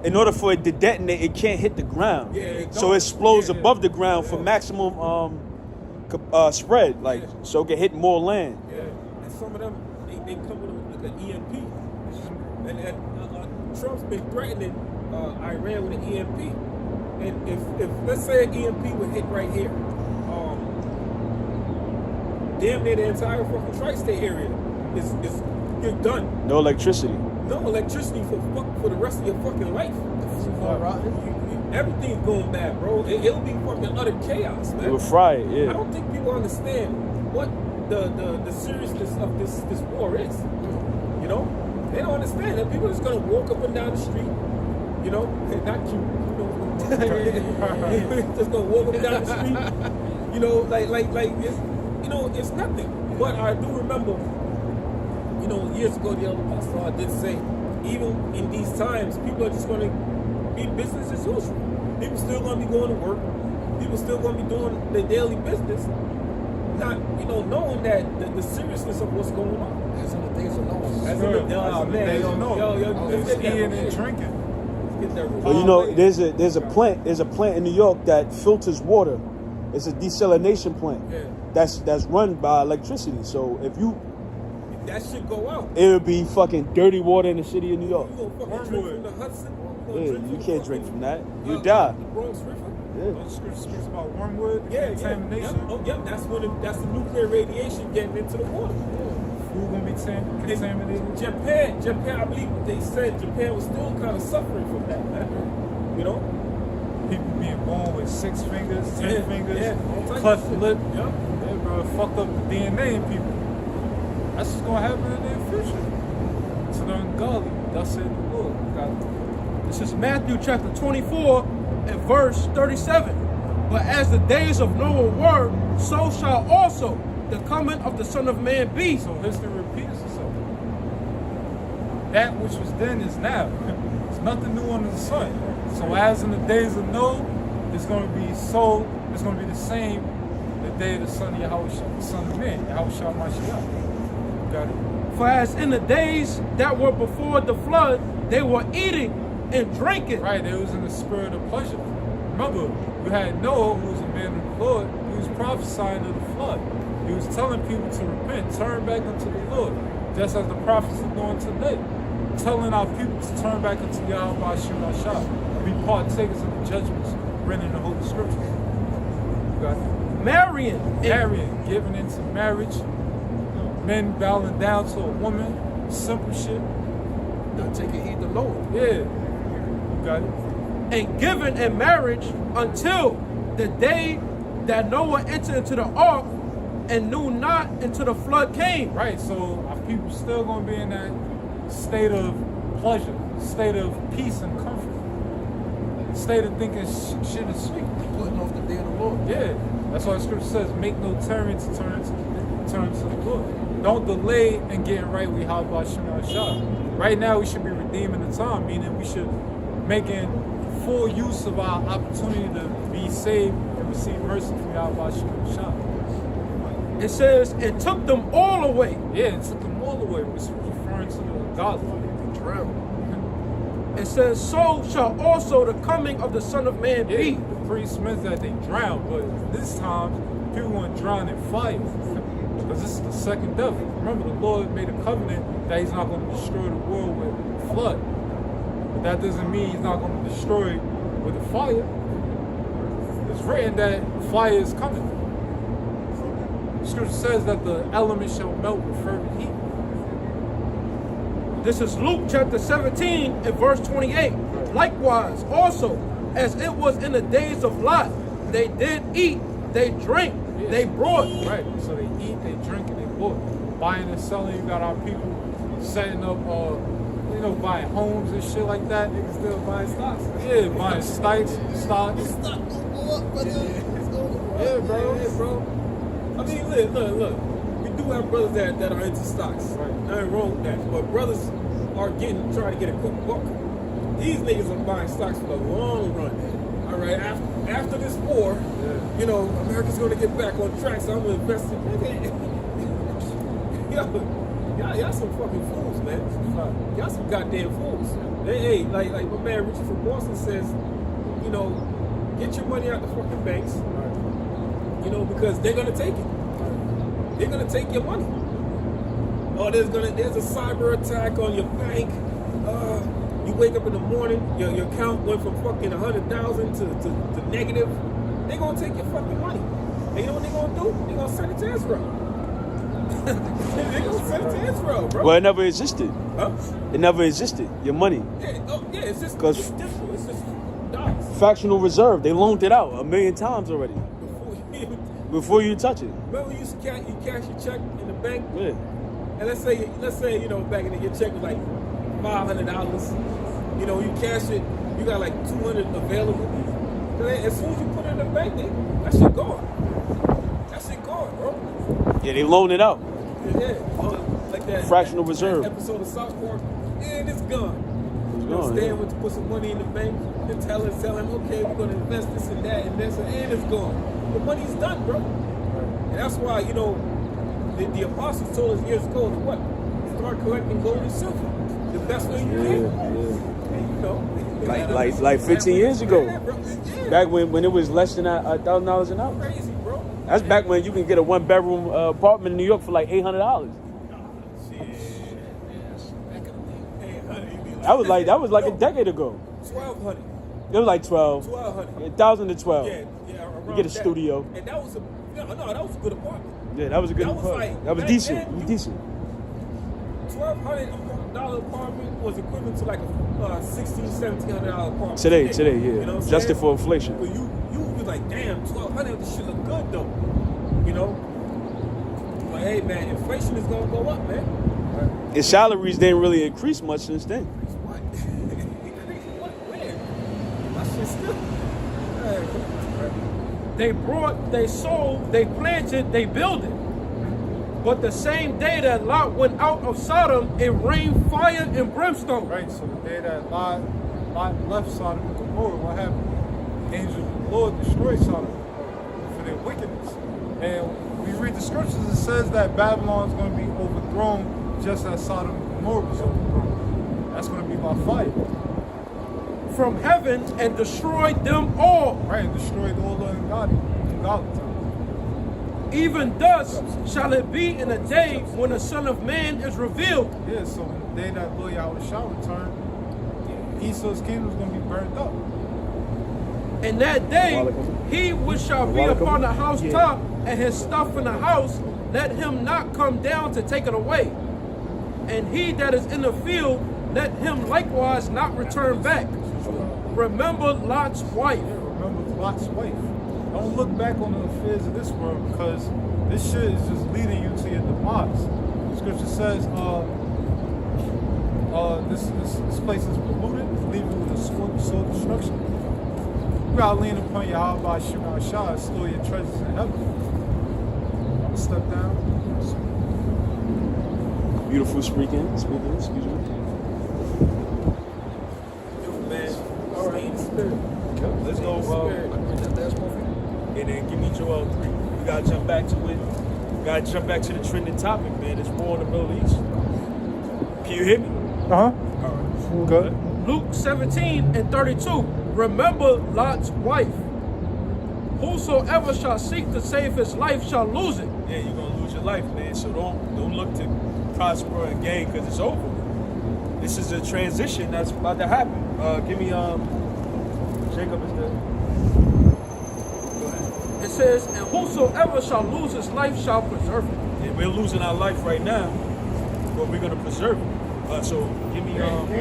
in order for it to detonate, it can't hit the ground. So it explodes above the ground for maximum spread, like so it can hit more land. Yeah, and some of them they come with like an EMP, and Trump's been threatening Iran with an EMP, and if let's say an EMP would hit right here, damn near the entire fucking tri-state area is you're done. No electricity. No electricity for the rest of your fucking life. Everything's going bad, bro. It'll be fucking utter chaos, man. It will fry it, I don't think people understand what the seriousness of this war is. You know? They don't understand that people are just gonna walk up and down the street, you know, not you know, just gonna walk up and down the street, you know, like it's, you know, it's nothing. But I do remember, you know, years ago the elder pastor I did say, even in these times, people are just gonna be business as usual. People still gonna be going to work. People still gonna be doing their daily business, not, you know, knowing that the seriousness of what's going on. As in the days of Noah. As in the They don't know. let's get that Eating real and shit. drinking. Let's get that real Well, you know, there's a plant in New York that filters water. It's a desalination plant. Yeah. That's run by electricity. So if you, That shit go out. it would be fucking dirty water in the city of New York. You gonna fucking drink from the Hudson? Yeah, you can't drink from that. You die. The Bronx River? Yeah. Those scriptures speaks about wormwood, Yeah, contamination. yeah. Oh, yeah. That's the nuclear radiation getting into the water. Food gonna be contaminated. Japan, I believe they said Japan was still kind of suffering from that, man. You know? People being born with 6 fingers, 10 Yeah, fingers, yeah, all types cleft of shit. lip. Yeah. Yeah, bro, fucked up the DNA in people. That's what's gonna happen in their future. To the ungodly. That's it, the Lord. God. This is Matthew chapter 24 and verse 37. But as the days of Noah were, so shall also the coming of the Son of Man be. So history repeats itself. That which was then is now. There's nothing new under the sun. So as in the days of Noah, it's gonna be the same the day of the Son of Yahweh, the Son of Man, Yahweh Shah Mashiach. Got it? For as in the days that were before the flood, they were eating and drinking. Right, it was in the spirit of pleasure. Remember, you had Noah, who was a man of the Lord, he was prophesying of the flood. He was telling people to repent, turn back unto the Lord, just as the prophets are doing today. Telling our people to turn back unto Yahweh Hashem Shah, and be partakers of the judgments written in the Holy Scriptures. You got it? Marrying. Marrying, giving into marriage, men bowing down to a woman, simple shit. Not taking heed to the Lord. Yeah, you got it. And given in marriage until the day that Noah entered into the ark and knew not until the flood came. Right, so our people still gonna be in that state of pleasure, state of peace and comfort, state of thinking shit is sweet. Putting off the day of the Lord. Yeah, that's why the scripture says, make no tarrying to turn to the Lord. Don't delay in getting right with Yahweh Shema Shah. Right now we should be redeeming the time, meaning we should making full use of our opportunity to be saved and receive mercy from Yahweh Shema Shah. It says, it took them all away. Yeah, it took them all away, which is referring to the godly. It says, so shall also the coming of the Son of Man Yeah, be. the priest meant that they drowned, but this time people weren't drowned in fire. Because this is the second death. Remember, the Lord made a covenant that he's not going to destroy the world with flood. But that doesn't mean he's not going to destroy it with a fire. It's written that fire is coming. Scripture says that the elements shall melt with fervent heat. This is Luke chapter 17 and verse 28. Likewise, also, as it was in the days of Lot, they did eat, they drank, they brought. Right. So they eat, they drink, and they bought. Buying and selling. You got our people setting up, buying homes and shit like that. Niggas still buying stocks. Yeah, buying stocks. Stock gonna go up, but it's gonna go up. Yeah, bro. Yeah, bro. I mean, look. We do have brothers that are into stocks. Right. Nothing wrong with that. But brothers are trying to get a quick buck. These niggas are buying stocks for the long run. All right, after this war, America's gonna get back on track, so I'm gonna invest in y'all some fucking fools, man. Y'all some goddamn fools. Hey, like my man Richard from Boston says, get your money out the fucking banks, because they're gonna take it. They're gonna take your money. Or there's a cyber attack on your bank. You wake up in the morning, your account went from fucking 100,000 to negative. They're gonna take your fucking money. And you know what they're gonna do? They're gonna send it to Israel. They're gonna send it to Israel, bro. Well, it never existed. Huh? It never existed. Your money. Yeah, it's just Because digital. It's just dollars. fractional reserve. They loaned it out 1,000,000 times already before you touch it. Remember you used to cash your check in the bank? Yeah. And let's say back in the your check was like $500. You cash it, you got like 200 available. As soon as you put it in the bank, that shit gone. That shit gone, bro. Yeah, they loaned it out. Yeah, like that Fractional reserve. that episode of South Park, and it's gone. gone, Stan yeah. went to put some money in the bank and tell him, okay, we're gonna invest this and that and this, and it's gone. The money's done, bro. And that's why, the apostles told us years ago to what? Start collecting gold and silver. The best way you can. And, Like 15 years ago. Yeah, bro. Yeah. Back when it was less than $1,000 an hour. Crazy, bro. That's back when you can get a 1-bedroom apartment in New York for like $800. That was like a decade ago. 1,200. It was like 12. 1,200. 1,000 to 12. Yeah. You get a studio. And that was that was a good apartment. Yeah, that was a good That was apartment. like- That was back decent. then, It was decent. $1,200 apartment was equivalent to like a $1,600, $1,700 apartment. Today, yeah. You know what I'm Adjusted saying? for inflation. Well, you was like, damn, $1,200, this shit look good though. But hey, man, inflation is gonna go up, man. His salaries didn't really increase much since then. What? What? Where? My shit still. They brought, they sold, they planted, they builded. But the same day that Lot went out of Sodom, it rained fire and brimstone. Right, so the day that Lot left Sodom and Gomorrah, what happened? Angels of the Lord destroyed Sodom for their wickedness. And we read the scriptures, it says that Babylon is going to be overthrown just as Sodom and Gomorrah was overthrown. That's going to be by fire. From heaven and destroyed them all. Right, and destroyed all the ungodly. Even thus shall it be in the day when the Son of Man is revealed. Yeah, so in the day that Lord Yahweh shall return, Esau's kingdom is going to be burnt up. In that day, he which shall be upon the housetop and his stuff in the house, let him not come down to take it away. And he that is in the field, let him likewise not return back. Remember Lot's wife. Yeah, remember Lot's wife. Don't look back on the affairs of this world, because this shit is just leading you to your demise. The scripture says, this place is polluted, it's leaving you with a soul destruction. You gotta lean upon Yahweh Shema Shah and store your treasures in heaven. I'm gonna step down. Beautiful speaking, excuse me. Man, stay in the spirit. Let's go, and then give me Joel 3. We gotta jump back to it. We gotta jump back to the trending topic, man. It's war in the Middle East. Can you hear me? Uh-huh. Good. Luke 17 and 32. Remember Lot's wife. Whosoever shall seek to save his life shall lose it. Yeah, you're gonna lose your life, man. So don't look to prosper and gain, because it's over. This is a transition that's about to happen. Give me Jacob is there. It says, and whosoever shall lose his life shall preserve it. Yeah, we're losing our life right now, but we're gonna preserve it. So give me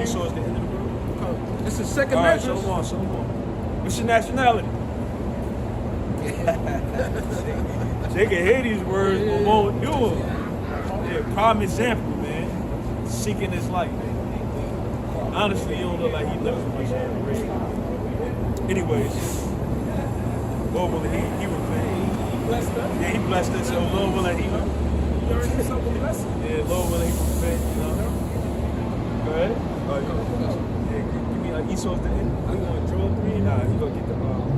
Esau is the end of the world. It's the second All right, measure. so come on. What's your nationality? They can hear these words, but won't do them. Yeah, prime example, man. Seeking his life. Honestly, he don't look like he living much longer. Anyways, Lord willing, he repent. Blessed us. Yeah, he blessed us, so Lord willing, he You earned yourself a blessing. yeah, Lord willing, he repent, you know. Go ahead. Yeah, give me Esau's the end. We want to draw 3. Nah, you gonna get the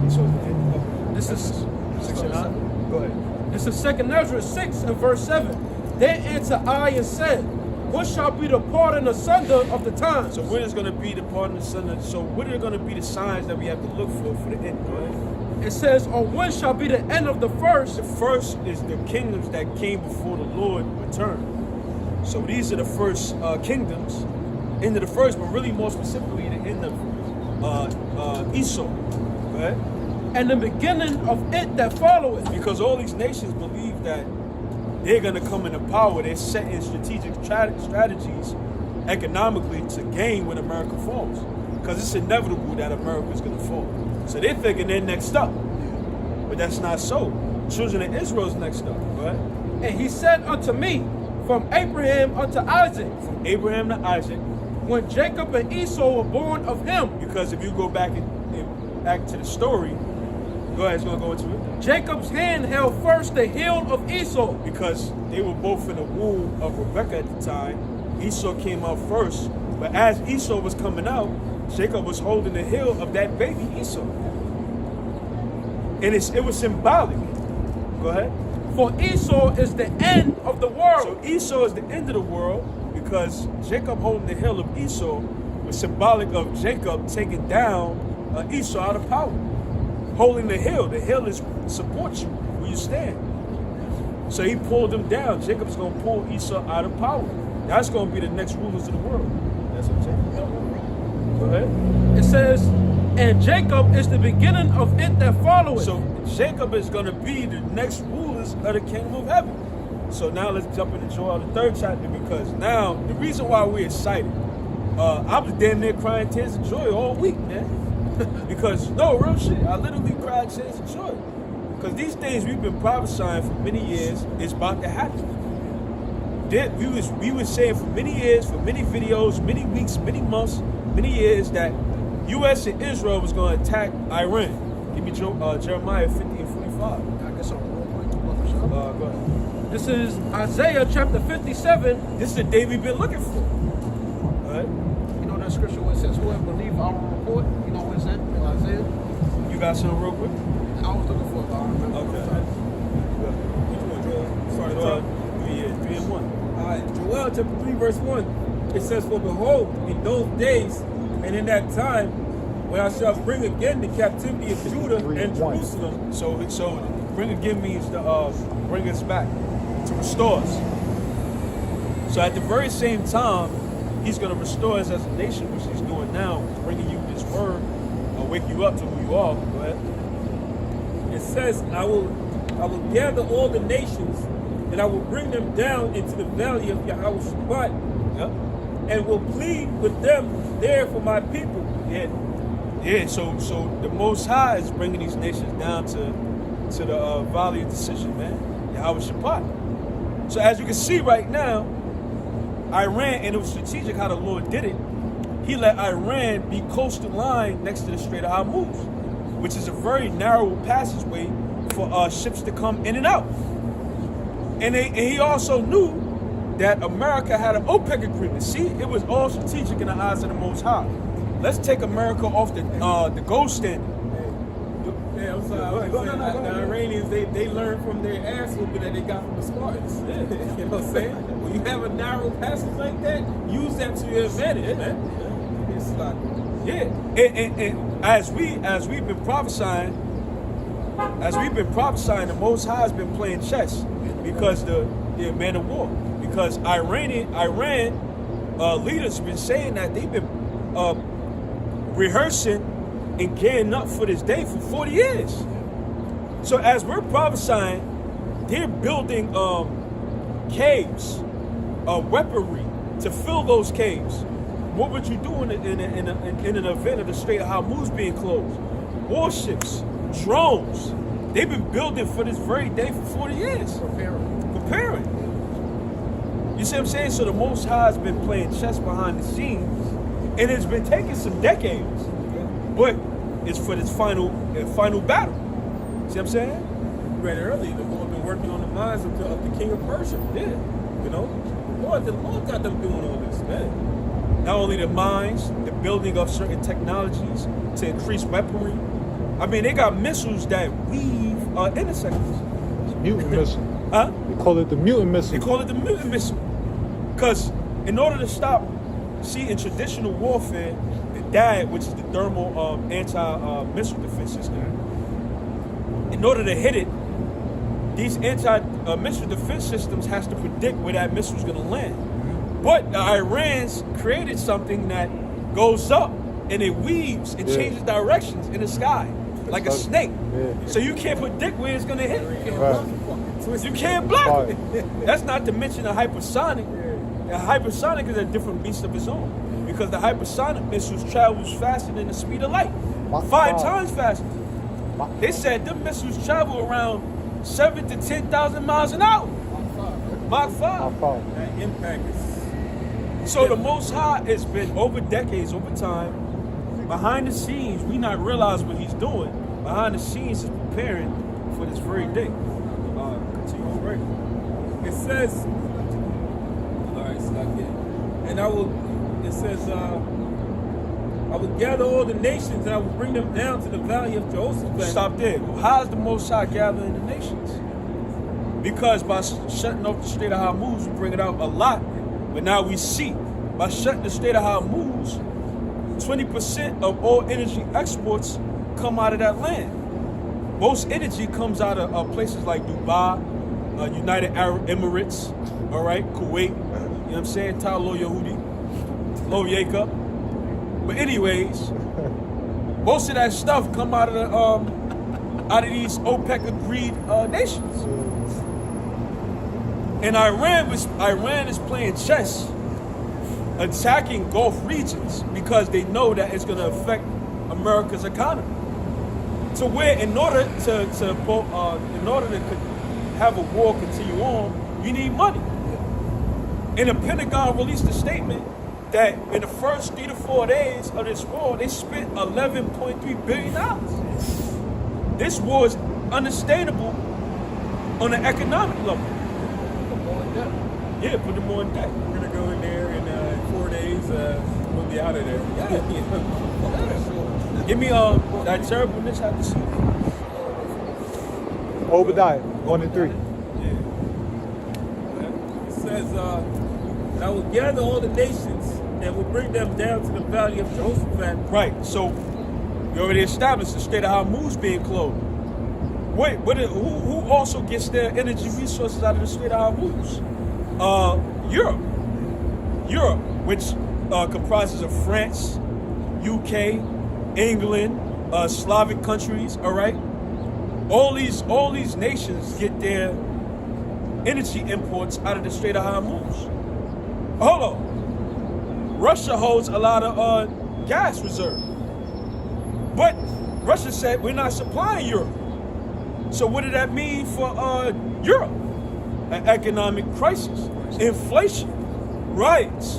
Esau's the end. Okay. This is 6 and 9. Go ahead. It's the second Ezra 6 and verse 7. Then answered I and said, what shall be the pardon asunder of the times? So when is going to be the pardon of the son? So what are going to be the signs that we have to look for the end? Go ahead. It says, or when shall be the end of the first? The first is the kingdoms that came before the Lord returned. So these are the first kingdoms, end of the first, but really more specifically the end of Esau. Go ahead. And the beginning of it that followeth. Because all these nations believe that they're going to come into power. They're setting strategic strategies economically to gain when America falls. Because it's inevitable that America is going to fall. So they're thinking they're next up. But that's not so. Children of Israel is next up. Right? And he said unto me, from Abraham unto Isaac. From Abraham to Isaac. When Jacob and Esau were born of him. Because if you go back to the story, go ahead, it's going to go into it. Jacob's hand held first the heel of Esau. Because they were both in the womb of Rebekah at the time. Esau came out first. But as Esau was coming out, Jacob was holding the heel of that baby Esau. And it was symbolic. Go ahead. For Esau is the end of the world. So Esau is the end of the world because Jacob holding the heel of Esau was symbolic of Jacob taking down Esau out of power. Holding the hill is support you where you stand. So he pulled him down. Jacob's going to pull Esau out of power. That's going to be the next rulers of the world. That's what Jacob. Go ahead. It says, and Jacob is the beginning of it that followeth. So Jacob is going to be the next rulers of the kingdom of heaven. So now let's jump into Joel, the 3rd chapter, because now the reason why we're excited, I was damn near crying tears of joy all week, man. Because, no, real shit, I literally cried tears of joy. Because these things we've been prophesying for many years is about to happen. We were saying for many years, for many videos, many weeks, many months, many years that U.S. and Israel was going to attack Iran. Give me Jeremiah 50 and 45. I guess I'm real quick. Go ahead. This is Isaiah chapter 57. This is the day we've been looking for. All right. You know that scripture where it says, whoever believe our report, you know what it's at in Isaiah? You got something real quick? I was looking for it, but I don't remember. Okay. Which one, Joel? Sorry to talk. 3 and 1. Joel chapter 3 verse 1. It says, for behold, in those days and in that time, when I shall bring again the captivity of Judah and Jerusalem. So bring again means to bring us back, to restore us. So at the very same time, he's going to restore us as a nation, which he's doing now, bringing you his word, wake you up to who you are. Go ahead. It says, I will gather all the nations, and I will bring them down into the valley of Yahweh Shabbat, and will plead with them there for my people. Yeah. So the Most High is bringing these nations down to the valley of decision, man. Yahweh Shabbat. So as you can see right now, Iran, and it was strategic how the Lord did it. He let Iran be coastal line next to the Strait of Hormuz, which is a very narrow passageway for ships to come in and out. And he also knew that America had an OPEC agreement. See, it was all strategic in the eyes of the Most High. Let's take America off the gold standard. Yeah, I'm sorry. The Iranians, they learned from their ass whooping that they got from the Spartans. You know what I'm saying? When you have a narrow passage like that, use that to your advantage, man. It's like, and as we've been prophesying, the Most High has been playing chess because the man of war. Because Iran leaders have been saying that they've been rehearsing and gearing up for this day for 40 years. So as we're prophesying, they're building caves, weaponry, to fill those caves. What would you do in an event of the Strait of Hormuz being closed? Warships, drones. They've been building for this very day for 40 years. Preparing. You see what I'm saying? So the Most High has been playing chess behind the scenes, and it's been taking some decades, but it's for this final battle. See what I'm saying? You read earlier, the Lord been working on the minds of the king of Persia. Yeah. You know, the Lord got them doing all this, man. Not only the mines, the building of certain technologies to increase weaponry. I mean, they got missiles that weave interceptors. Mutant missile. Huh? They call it the mutant missile. They call it the mutant missile. Because in order to stop, see, in traditional warfare, the DAD, which is the thermal anti-missile defense system, in order to hit it, these anti-missile defense systems has to predict where that missile is going to land. But the Iranians created something that goes up and it weaves and changes directions in the sky like a snake. Yeah. So you can't predict where it's going to hit. Right. You can't block it. That's not to mention the hypersonic. The hypersonic is a different beast of its own because the hypersonic missiles travels faster than the speed of light. Five times faster. They said them missiles travel around 7,000 to 10,000 miles an hour. Mach 5. That impact is... So the Most High has been over decades, over time, behind the scenes, we not realize what he's doing. Behind the scenes is preparing for this very day. Continue on right. It says, all right, so it says, I will gather all the nations and I will bring them down to the valley of Jehoshaphat. Stop there. How's the Most High gathering the nations? Because by shutting off the Strait of Hormuz, we bring it out a lot. But now we see, by shutting the Strait of Hormuz, 20% of all energy exports come out of that land. Most energy comes out of places like Dubai, United Arab Emirates, all right, Kuwait, you know what I'm saying? Lo Yehudi, Lo Yeka. But anyways, most of that stuff come out of these OPEC agreed nations. And Iran is playing chess, attacking Gulf regions because they know that it's going to affect America's economy. So where in order to have a war continue on, you need money. And the Pentagon released a statement that in the first 3 to 4 days of this war, they spent $11.3 billion. This war is unsustainable on an economic level. Yeah, put them on deck. We're going to go in there in 4 days, we'll be out of there. Give me that terribleness I have to see. Obadiah 1 and 3. It says, I will gather all the nations and will bring them down to the valley of Jehoshaphat. Right, so you already established the Strait of Hormuz being closed. Wait, who also gets their energy resources out of the Strait of Hormuz? Europe, which comprises of France, UK, England, Slavic countries. All right, all these nations get their energy imports out of the Strait of Hormuz. Hold on, Russia holds a lot of gas reserve, but Russia said we're not supplying Europe. So what did that mean for Europe? An economic crisis, inflation, riots,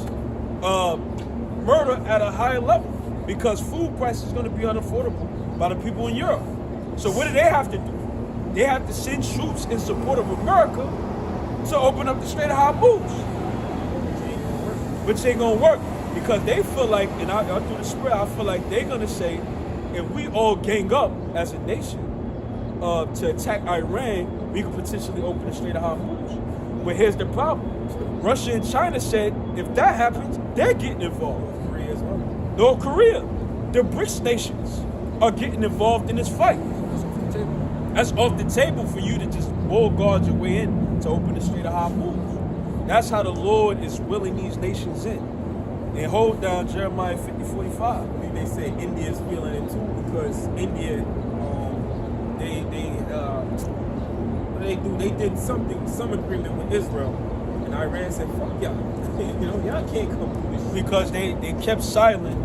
murder at a higher level because food prices is going to be unaffordable by the people in Europe. So what do they have to do? They have to send troops in support of America to open up the Strait of Hormuz. Which ain't going to work because they feel like, and I through the spread, I feel like they're going to say, if we all gang up as a nation to attack Iran, we could potentially open the Strait of Hormuz. But here's the problem. Russia and China said if that happens, they're getting involved. Korea as well. North Korea, the BRICS nations are getting involved in this fight. That's off the table for you to just bull guard your way in to open the Strait of Hormuz. That's how the Lord is willing these nations in. And hold down Jeremiah 50:45. I mean, they say India's feeling it too because India, they did some agreement with Israel, and And Iran said, fuck y'all. You know, y'all can't come through this shit. Because they kept silent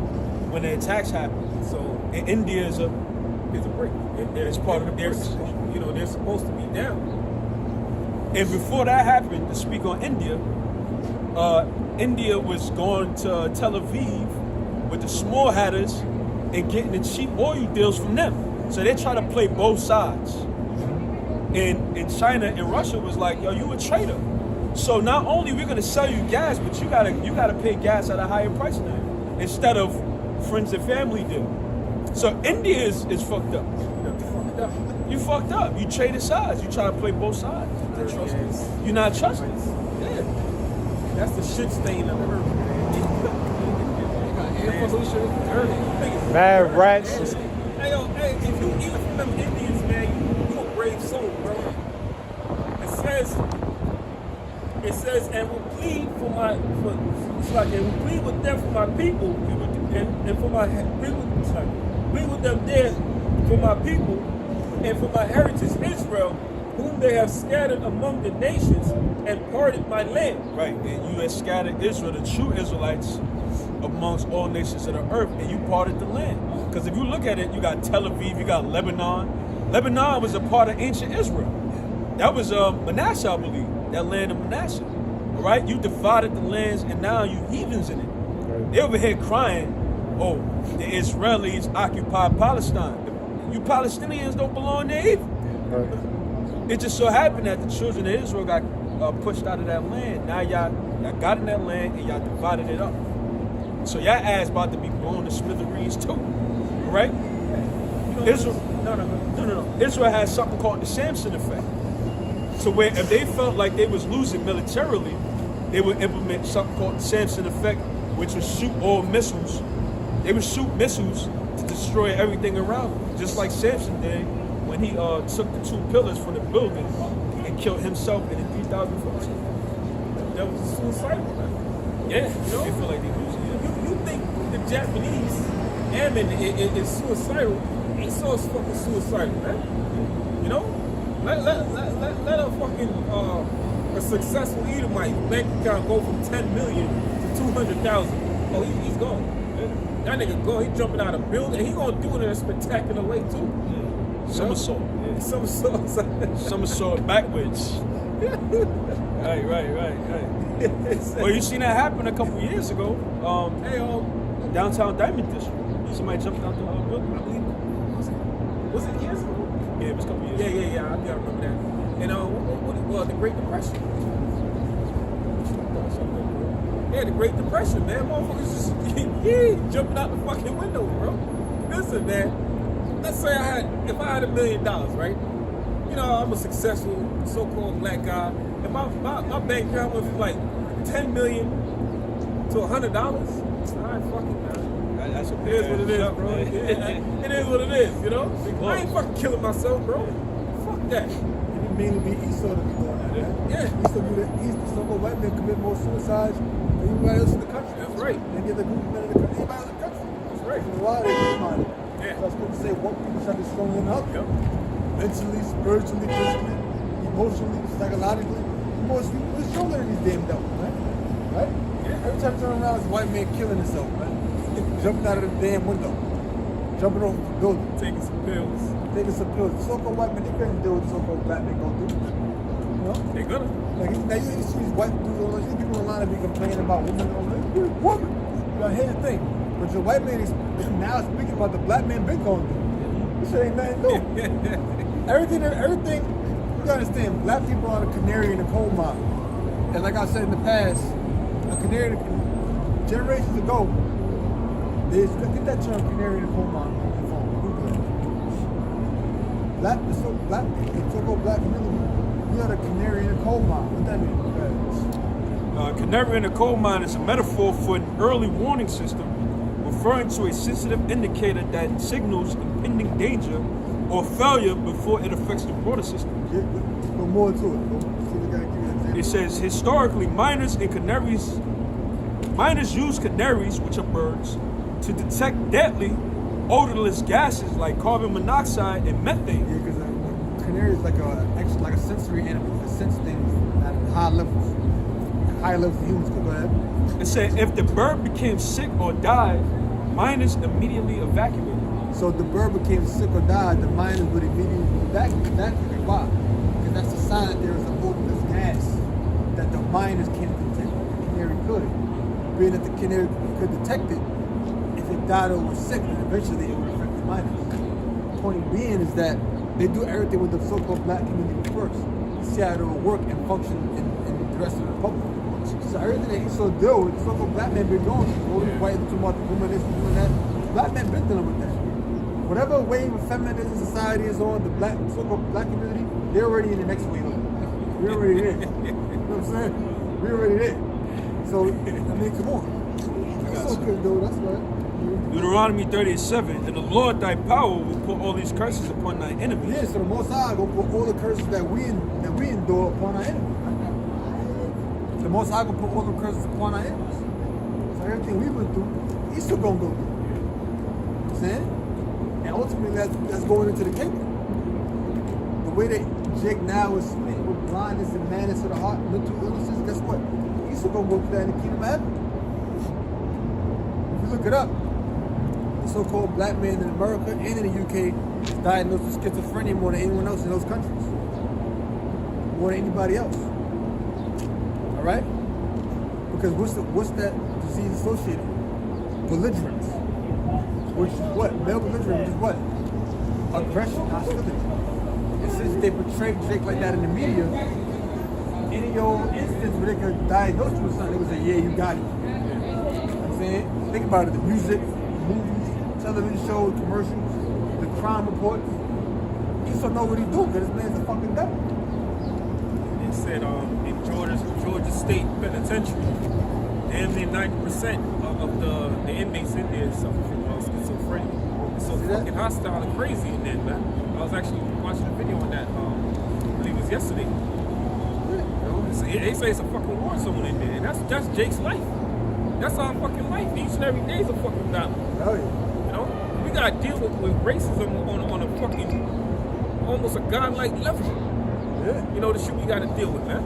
when the attacks happened. So And India is a it's a break. It's part of the they're, bricks. you know, they're supposed to be down. And before that happened, to speak on India, India was going to Tel Aviv with the small hatters and getting the cheap oil deals from them. So they try to play both sides. And China and Russia was like, yo, you a traitor. So not only we're gonna sell you gas, but you gotta pay gas at a higher price now, instead of friends and family deal. So India is fucked up. You fucked up. You traded sides. You try to play both sides. You're not trusting. Yeah. That's the shit stain of the earth. Air pollution, earth. Mad rats. Hey, yo, hey, if you even from them Indians, man, you a brave soul, bro. It says, and will plead it's like, and will plead with them for my people, and for my, plead with them there for my people, and for my heritage Israel, whom they have scattered among the nations, and parted my land. Right, and you had scattered Israel, the true Israelites, amongst all nations of the earth, and you parted the land. Because if you look at it, you got Tel Aviv, you got Lebanon. Lebanon was a part of ancient Israel. That was Manasseh, I believe, that land of Manasseh. All right, you divided the lands, and now you heathens in it. They over here crying, oh, the Israelis occupy Palestine. You Palestinians don't belong there either. It just so happened that the children of Israel got pushed out of that land. Now y'all got in that land and y'all divided it up. So y'all ass about to be blown to smithereens too, all right? Israel, no. Israel has something called the Samson effect. So where if they felt like they was losing militarily, they would implement something called the Samson effect, which would shoot all missiles. They would shoot missiles to destroy everything around them, just like Samson did when he took the 2 pillars from the building and killed himself in 2014. That was suicidal, man. Yeah, they feel like they losing. You think the Japanese airmen is suicidal? Esau's fucking suicidal, man. You know? Let a fucking a successful Edomite bank account go from 10 million to 200,000. Oh, he's gone. That nigga go. He jumping out of building. He gonna do it in a spectacular way too. Somersault. Yeah. Somersault backwards. Right. Well, you seen that happen a couple years ago. Downtown Diamond District. Somebody jumped out the building. I believe. Was it years ago? Yeah, it was a couple years ago. Yeah. I remember that. And the Great Depression. Yeah, the Great Depression, man. Motherfuckers just jumping out the fucking window, bro. Listen, man. Let's say if I had $1 million, right? You know, I'm a successful so-called black guy, and my bank account went from like 10 million to $100. Alright, fuck it, man. That's It is what it is, bro. It is what it is, you know? I ain't fucking killing myself, bro. Fuck that. It mainly be Esau to be doing that, man. Yeah. Esau, the so-called white men commit more suicides than anybody else in the country. That's right. Any other group of men in the country, anybody else in the country. That's right. And why they get minded. Yeah. So I was going to say, woke people try to be stronger than others. Yep. Mentally, spiritually, physically, emotionally, psychologically. We're stronger than these damn devils, man. Right? Yeah. Every time you turn around, it's a white man killing himself, man. Jumping out of the damn window. Jumping off the building. Taking some pills. Taking some pills. The so-called white men, they couldn't deal with the so-called black men go through. You know? They gonna. Like, now you see these white dudes, you see people online that be complaining about women. You're a woman. Now here's the thing. But the white man is now speaking about the black man been going through. This shit ain't nothing new. Everything, you gotta understand, black people are the canary in the coal mine. And like I said in the past, a canary, generations ago, get that term canary in the coal mine on your phone. Google it. The so-called black community, we are the canary in the coal mine. What that mean? Canary in the coal mine is a metaphor for an early warning system referring to a sensitive indicator that signals impending danger or failure before it affects the broader system. Go more to it. It says historically miners use canaries, which are birds, to detect deadly odorless gases like carbon monoxide and methane. Yeah, because canary is like a sensory animal. It senses things at high levels. higher levels of humans. Go ahead. It said if the bird became sick or died, miners immediately evacuated. So if the bird became sick or died, the miners would immediately evacuate. Why? Because that's a sign that there is a odorless gas that the miners can't detect. The canary could. Being that the canary could detect it, if it died or was sick, then eventually it would affect the miners. The point being is that they do everything with the so-called black community first. See how it will work and function in the rest of the public. So everything that he so deal with, so-called black men been doing, all these white to about the women, this and doing that. Black men been dealing with that. Whatever wave of feminism society is on, the black so-called black community, they're already in the next wave. We're already there. You know what I'm saying? We're already there. So I mean, come on. That's so good, though. That's right. Deuteronomy 30:7, and the Lord thy power will put all these curses upon thy enemies. Yeah, so the Most High will put all the curses that we endure upon our enemies. The Most High will put all the curses upon our enemies. So everything we went through, he's still gonna go through. You know what I'm saying? And ultimately, that's going into the kingdom. The way that Jake now is smitten with blindness and madness of the heart, mental illnesses, guess what? He's still gonna go through that in the kingdom of heaven. If you look it up, the so-called black man in America and in the UK is diagnosed with schizophrenia more than anyone else in those countries. More than anybody else. All right? Because what's that disease associated? Belligerence. Which is what? Male belligerence is what? Aggression, hostility. And since they portray Jake like that in the media, any old instance where they could diagnose you with something, they would say, yeah, you got it. You know what I'm saying? Think about it, the music, movies, television shows, commercials, the crime reports. You still know what he do, because this man's a fucking devil. It said in Georgia State Penitentiary, damn near 90% of the inmates in there suffer from schizophrenia. It's so fucking hostile and crazy in there, man. I was actually watching a video on that, I believe it was yesterday. They say it's a fucking war zone in there, and that's Jake's life. That's our fucking life. Each and every day is a fucking battle. Oh yeah. You know? We gotta deal with racism on a fucking, almost a godlike level. Yeah. You know, the shit we gotta deal with, man.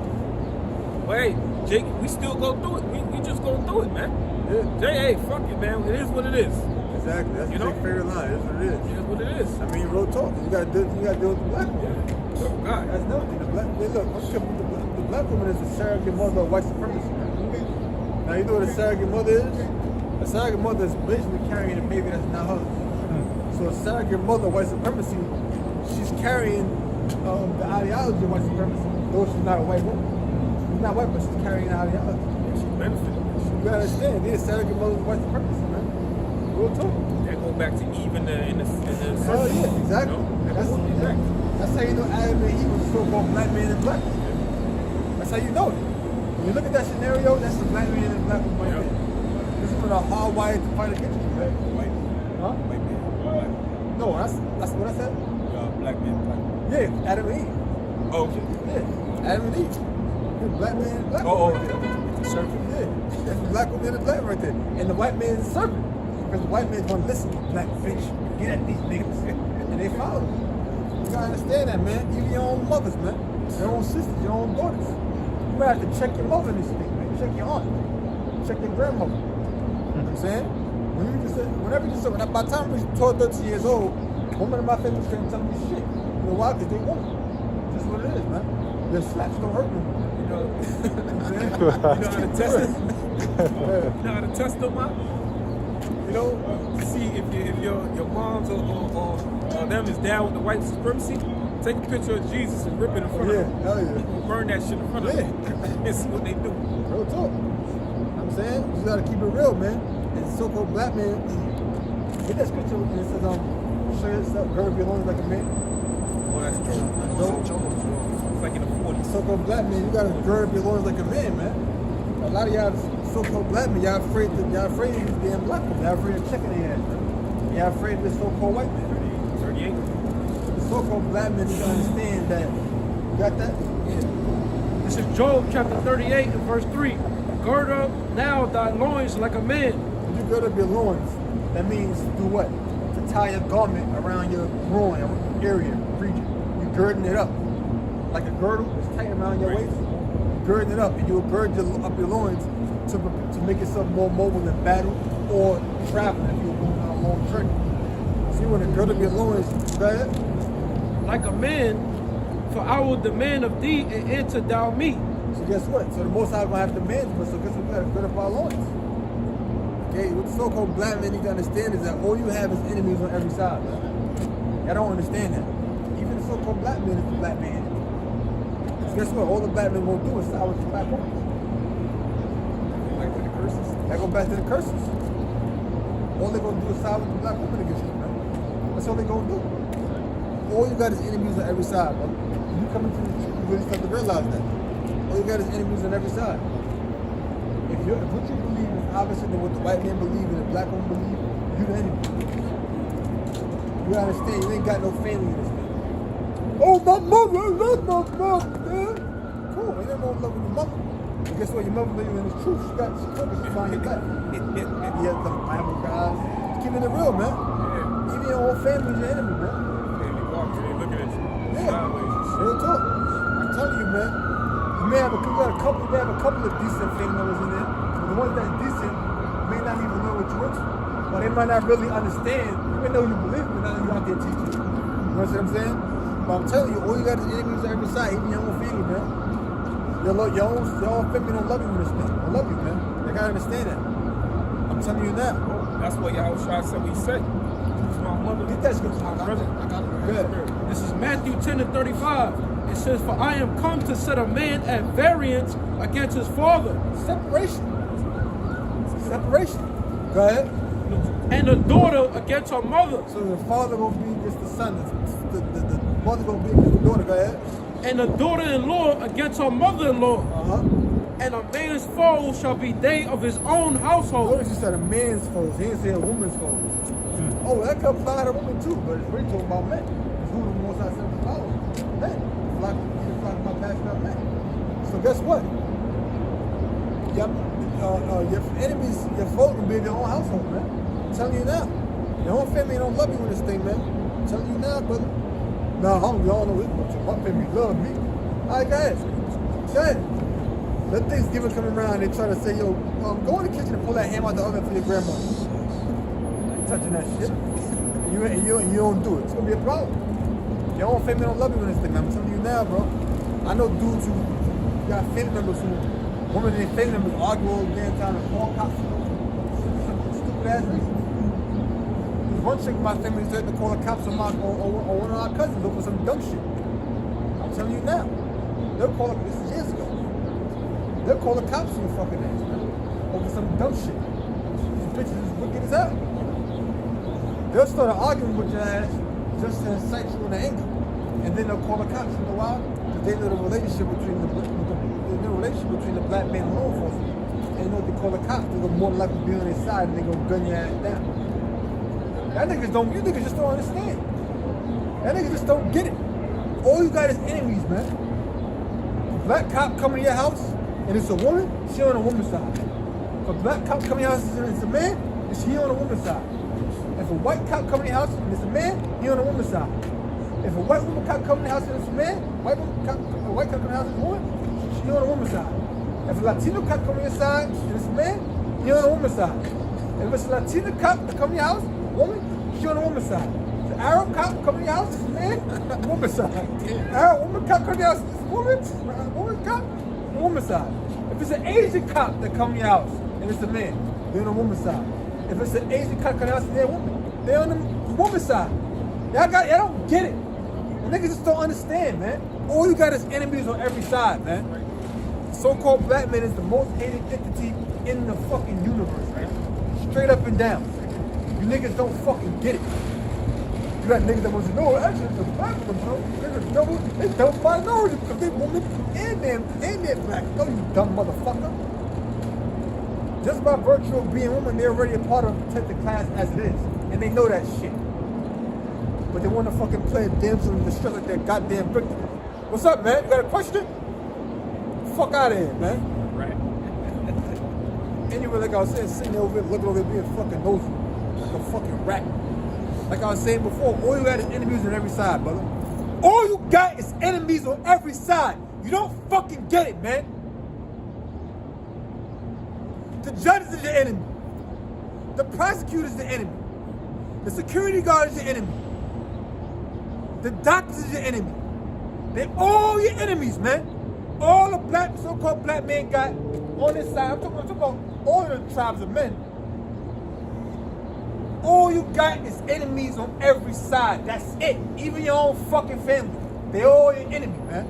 But hey, Jake, we still go through it. We just go through it, man. Yeah. Jay, hey, fuck it, man. It is what it is. Exactly. That's You the know? big favorite line. That's what it is. It is what it is. I mean, real talk. You gotta deal with the black woman. Oh, God. That's another thing. The black, look, the black woman is a surrogate mother of white supremacy. Now you know what a surrogate mother is? A surrogate mother is basically carrying a baby that's not hers. So a surrogate mother of white supremacy, she's carrying the ideology of white supremacy, though she's not a white woman. She's not white, but she's carrying the ideology. She benefited. You gotta understand, they're surrogate mothers of white supremacy, man. Real talk. That go back to Eve in the Oh yeah, exactly. You know? That's how you know Adam and Eve was a so-called black man and black woman. That's how you know it. When you look at that scenario, that's the black man and black woman right there. This is when they're hardwired to fight against you, right? White man. Huh? White man. Black. No, that's what I said. Black man. Black man. Yeah, Adam and Eve. Oh, okay. Yeah, Adam and Eve. Yeah, black man and black Oh, woman. okay. The serpent. Yeah, that's the black woman and the black right there. And the white man is the serpent. Because the white man's gonna listen to black bitch, get at these niggas. And they follow. You gotta understand that, man. Even your own mothers, man. Your own sisters, your own daughters. You might have to check your mother in this thing, man. Check your aunt. Check your grandmother. You know what I'm saying? Whenever you just by the time we was 12, 13 years old, women in my family couldn't tell me shit. You know why? Because they won't. That's what it is, man. Their slaps don't hurt no more. You know, You know you know how to test it? Yeah. You know how to test them out? You know, to see if your moms or them is down with the white supremacy, take a picture of Jesus and rip it in front Yeah, of them. hell yeah. Burn that shit in front of them. And see what they do. Real talk. I'm saying, you gotta keep it real, man. And so-called black man, get that scripture and it says, show yourself, gird your loins like a man. Oh, that's true. It's like in the 40s. So-called black man, you gotta gird your loins like a man, man. A lot of y'all so-called black men, y'all afraid of these damn black men. Y'all afraid of checking their ass. Y'all afraid of this so-called white man. 38. The so-called black men need to understand that. You got that? Yeah. This is Job chapter 38 and verse 3. Gird up now thy loins like a man. When you gird up your loins, that means do what? To tie a garment around your groin area, region. You're girding it up. Like a girdle is tight around your waist. girding it up, and you will gird up your loins to make yourself more mobile in battle or traveling if you're going on a long journey. So you want to gird up your loins, go ahead. Like a man, for I will demand of thee and enter thou me. So guess what? So the Most High gonna have demands, but so guess what? We gotta gird up our loins. Okay, what the so-called black man you gotta understand is that all you have is enemies on every side, man. I don't understand that. Even the so-called black man is the black man. Because guess what? All the black men gonna do is side with the black woman. Like with the curses. That go back to the curses. All they gonna do is side with the black woman against you, man. That's all they gonna do. All you got is enemies on every side, bro. You come into the truth, you really start to realize that. All you got is enemies on every side. If what you believe is opposite than what the white man believe and the black woman believe, you the enemy. You understand? You ain't got no family in this thing. Oh, my mother, I love my mother, man. Cool, ain't nothing wrong with loving your mother. But guess what? Your mother believing in the truth. She told me she find your back. Yeah, the Bible guys. Keeping it real, man. Even your own family is your enemy, man. They walking, they looking at you. Yeah, Sideways. real talk. I'm telling you, man. You may have a couple of decent family members in there. But the ones that are decent may not even know what you're into. Or they might not really understand, even though you believe it, but not you out there teaching. You know what I'm saying? But I'm telling you, all you got is enemies on every side, even your own family, man. Your own family don't love you in this thing. Don't love you, man. They gotta understand that. I'm telling you now. That's what Yahushua said we said. It's my mother. Get that scripture. I got it. Good. This is Matthew 10 and 35. It says, for I am come to set a man at variance against his father. Separation. Go ahead. And a daughter against her mother. So the father gonna be against the son. The mother gonna be against the daughter. Go ahead. And a daughter-in-law against her mother-in-law. And a man's foe shall be they of his own household. Notice you said a man's foes. He didn't say a woman's foes. Oh, that could apply to women too, but it's really talking about men. It's who the most I said to follow. Men. It's like my pastor men. So guess what? Your enemies, your foes will be in your own household, man. I'm telling you now. Your own family don't love you in this thing, man. I'm telling you now, brother. Nah, we all know this, but my family love me. All right, guys. Let Thanksgiving come around, they try to say, yo, go in the kitchen and pull that ham out the oven for your grandma. I ain't touching that shit. You don't do it. It's gonna be a problem. Your own family don't love you in this thing, man. I'm telling you now, bro. I know dudes who got family members who, women and their family members argue all the damn time and call cops. Stupid ass reasons. There's one chick in my family who said to call the cops on one of our cousins over some dumb shit. I'm telling you now. They'll call this is years ago. They'll call the cops on your fucking ass, man. Over some dumb shit. These bitches is wicked as hell. They'll start arguing with your ass just to incite you in anger. And then they'll call the cops. You know why? Because they know the relationship between the black man and law enforcement. And they know if they call the cops, they're more likely to be on their side and they're gonna gun your ass down. You niggas just don't understand. That niggas just don't get it. All you got is enemies, man. A black cop coming to your house and it's a woman, she on the woman's side. If a black cop coming to your house and it's a man, it's he on the woman's side. If a white cop coming to your house and it's a man, he on the woman's side. If a white woman cop coming to the house and it's a man, a white cop coming to the house and it's a woman, she on the woman's side. If a Latino cop coming to your side and it's a man, he on the woman's side. If it's a Latino cop that come to your house, woman, she on the woman's side. The Arab cop coming to your house, it's a man, woman's side. Arab woman cop coming to your house, it's a woman cop, woman's side. If it's an Asian cop that come to your house and it's a man, they're on the woman's side. If it's an Asian cop coming to your house and they're a woman, they're on the woman's side. Y'all don't get it. The niggas just don't understand, man. All you got is enemies on every side, man. So-called black man is the most hated entity in the fucking universe, man. Straight up and down. You niggas don't fucking get it. You got niggas that want to know, actually, it's a black one, bro. They double minority because they women and they're black. No, you dumb motherfucker. Just by virtue of being women, they're already a part of the protected class as it is. And they know that shit. But they want to fucking play a damsel in distress like their goddamn victim. What's up, man? You got a question? Fuck out of here, man. Right. Anyway, like I was saying, sitting there over there, looking over there being fucking nosy. Like a fucking rat. Like I was saying before, all you got is enemies on every side, brother. All you got is enemies on every side. You don't fucking get it, man. The judge is your enemy. The prosecutor is the enemy. The security guard is your enemy. The doctors is your enemy. They're all your enemies, man. All the black, so-called black men got on this side. I'm talking about all of the tribes of men. All you got is enemies on every side. That's it. Even your own fucking family. They all your enemy, man.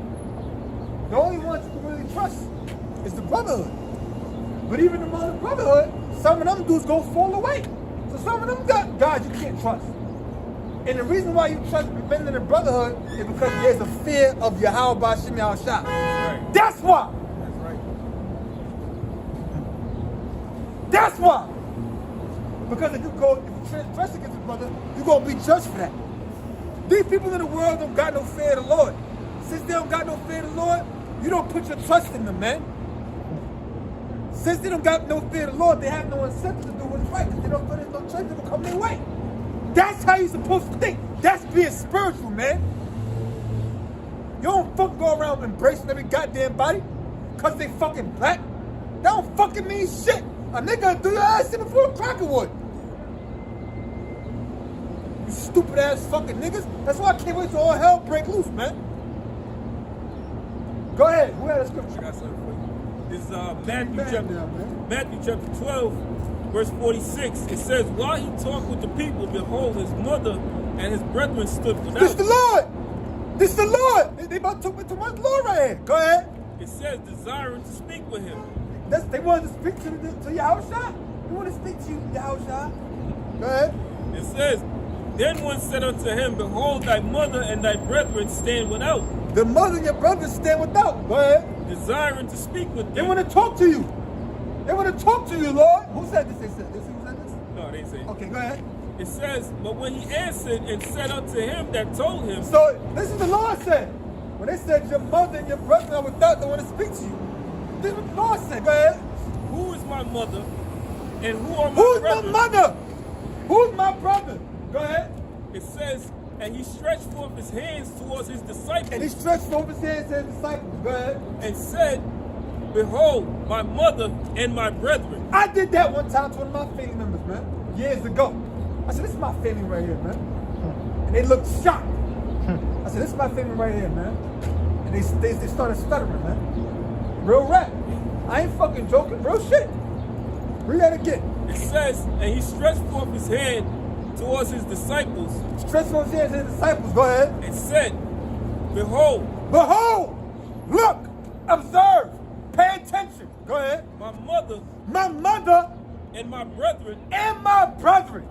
The only ones you can really trust is the brotherhood. But even among the brotherhood, some of them dudes go fall away. So some of them got guys you can't trust. And the reason why you trust men in the brotherhood is because there's a fear of Yahweh Bashim Yahushua. Right. That's why. That's right. That's why. Because if you transgress against a brother, you're going to be judged for that. These people in the world don't got no fear of the Lord. Since they don't got no fear of the Lord, you don't put your trust in them, man. Since they don't got no fear of the Lord, they have no incentive to do what's right because they don't feel there's no church that will come their way. That's how you're supposed to think. That's being spiritual, man. You don't fucking go around embracing every goddamn body because they fucking black. That don't fucking mean shit. A nigga do your ass in before a cracker would. You stupid ass fucking niggas. That's why I can't wait till all hell break loose, man. Go ahead. Who had a scripture? I got something for you. This is Man. Matthew chapter 12, verse 46. It says, while he talked with the people, behold, his mother and his brethren stood without. This the Lord. This the Lord. They about to talk to my Lord right here. Go ahead. It says, desiring to speak with him. They wanted to speak to Yahushua. They want to speak to you, Yahushua. Go ahead. It says, then one said unto him, behold, thy mother and thy brethren stand without, The mother and your brothers stand without. Go ahead. desiring to speak with They thee. want to talk to you. They want to talk to you, Lord. Who said this? They said this. Who said this? No, they say. Okay, go ahead. It says, but when he answered and said unto him that told him, So this is the Lord said. When they said your mother and your brother are without, they want to speak to you. This is what the Lord said. Go ahead. who is my mother and who are my Who's brethren? my mother? Who's my brother? Go ahead. It says, and he stretched forth his hands towards his disciples And he stretched forth his hands to his disciples. Go ahead. and said, behold, my mother and my brethren. I did that one time to one of my family members, man, years ago. I said, this is my family right here, man. And they looked shocked. I said, this is my family right here, man. And they started stuttering, man. Real rap. I ain't fucking joking. Real shit. Read that again. It says, and he stretched forth his hand towards his disciples Stretched forth his hands to his disciples. Go ahead. and said, behold, Behold, look, observe, pay attention. Go ahead. my mother My mother and my brethren, and my brethren.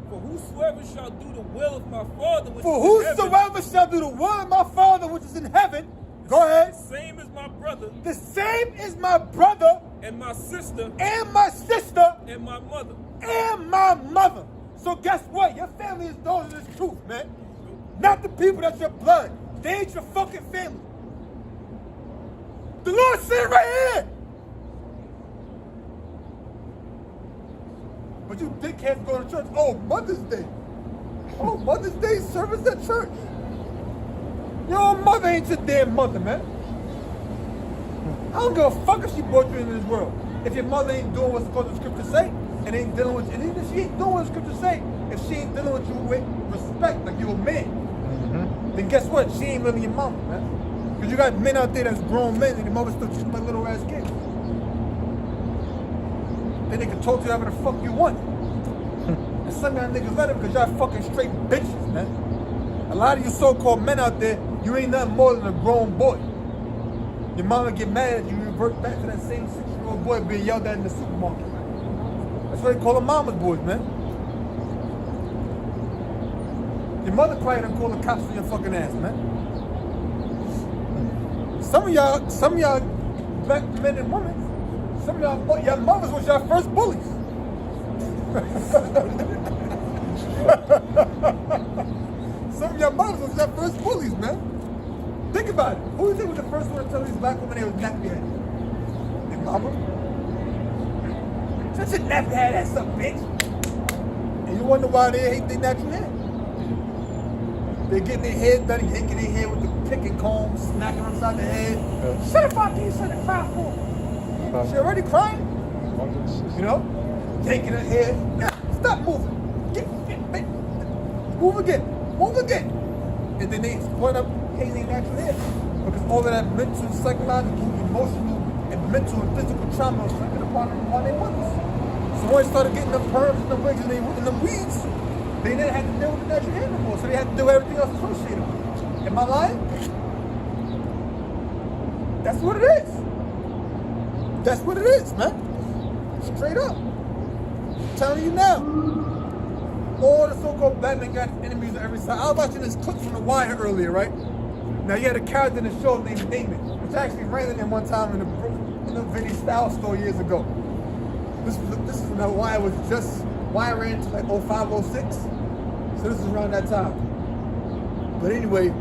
for whosoever shall do the will of my Father which For is in heaven, whosoever shall do the will of my Father which is in heaven. Go ahead. the same as my brother The same is my brother and my sister and my sister and my mother. and my mother. So guess what? Your family is those of this truth, man. Not the people that's your blood. They ain't your fucking family. The Lord said it right here. But you dickheads go to church. Oh, Mother's Day. Oh, Mother's Day service at church. Your mother ain't your damn mother, man. I don't give a fuck if she brought you into this world. If your mother ain't doing what's supposed to scripture say, and ain't dealing with you, and even if she ain't doing what the scripture say, if she ain't dealing with you with respect, like you a man, then guess what? She ain't really your mama, man. Because you got men out there that's grown men, and your mother still treats them like little ass kids. Then they can talk to you however the fuck you want. And some of y'all niggas let it because y'all fucking straight bitches, man. A lot of you so-called men out there, you ain't nothing more than a grown boy. Your mama get mad at you, you revert back to that same 6-year-old boy being yelled at in the supermarket. That's why they call them mama's boys, man. Your mother probably done call the cops on your fucking ass, man. Some of y'all black men and women, some of y'all mothers was your first bullies. Some of your mothers was your first bullies, man. Think about it. Who do you think was the first one to tell these black women they was nappy head? Their mama? Shut your nappy head ass up, bitch. And you wonder why they hate their nappy head. They're getting their head done, yanking their head with the picking comb, smacking them upside the head. Shut up, fuck you, shut up, 5'4". She already crying? You know? Taking her hair. Yeah, stop moving. Move again. Move again. And then they point up hazing natural hair. Because all of that mental, psychological, emotional, and mental and physical trauma was inflicted upon their mothers. So when they started getting them perms and the wigs and them weeds, they didn't have to deal with the natural hair no more. So they had to do everything else associated with it. Am I lying? That's what it is. That's what it is, man. Straight up. I'm telling you now. All the so-called black men got enemies on every side. I was watching this clip from The Wire earlier, right? Now you had a character in the show named Damon, which actually ran in one time in the Vinny Style store years ago. This is when The Wire was just Wire ran to like 05, 06. So this is around that time. But anyway,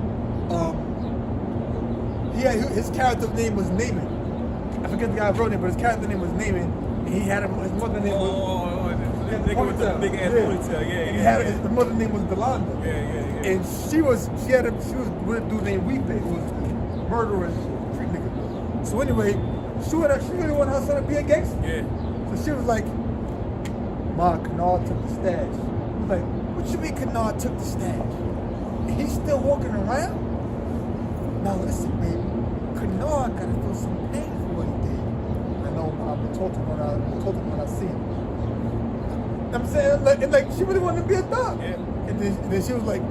his character's name was Naaman. I forget the guy's real name, but his character name was Naaman. And he had his mother name was nigga with the big ass ponytail, yeah. His mother name was Delonda. Yeah. And she was with a dude named Weepe, who was a murderer and street nigga. So anyway, she really wanted her son to be a gangster. Yeah. So she was like, Ma, Kennard took the stash. I was like, what you mean Kennard took the stash? And he's still walking around? Now listen, baby, Kennard gotta feel some pain for what he did. I know, I've been told him when I see him. I'm saying, like she really wanted to be a thug. Yeah. And then she was like,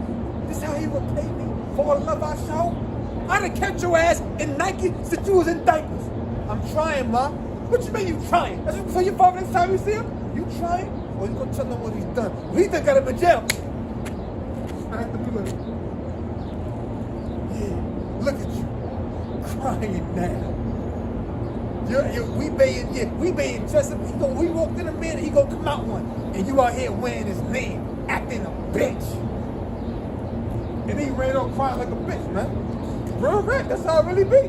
this how he would pay me for all the love I show? I'd have kept your ass in Nike since you was in diapers. I'm trying, Ma. What you mean you trying? That's what you tell your father next time you see him? You trying? Or you gonna tell him what he's done? Well, he done got him in jail. I have to be like, yeah, look at you. Crying now. We being just we walked in a minute, he gonna come out one. And you out here wearing his name, acting a bitch. And he ran off crying like a bitch, man. Real rap, that's how it really be.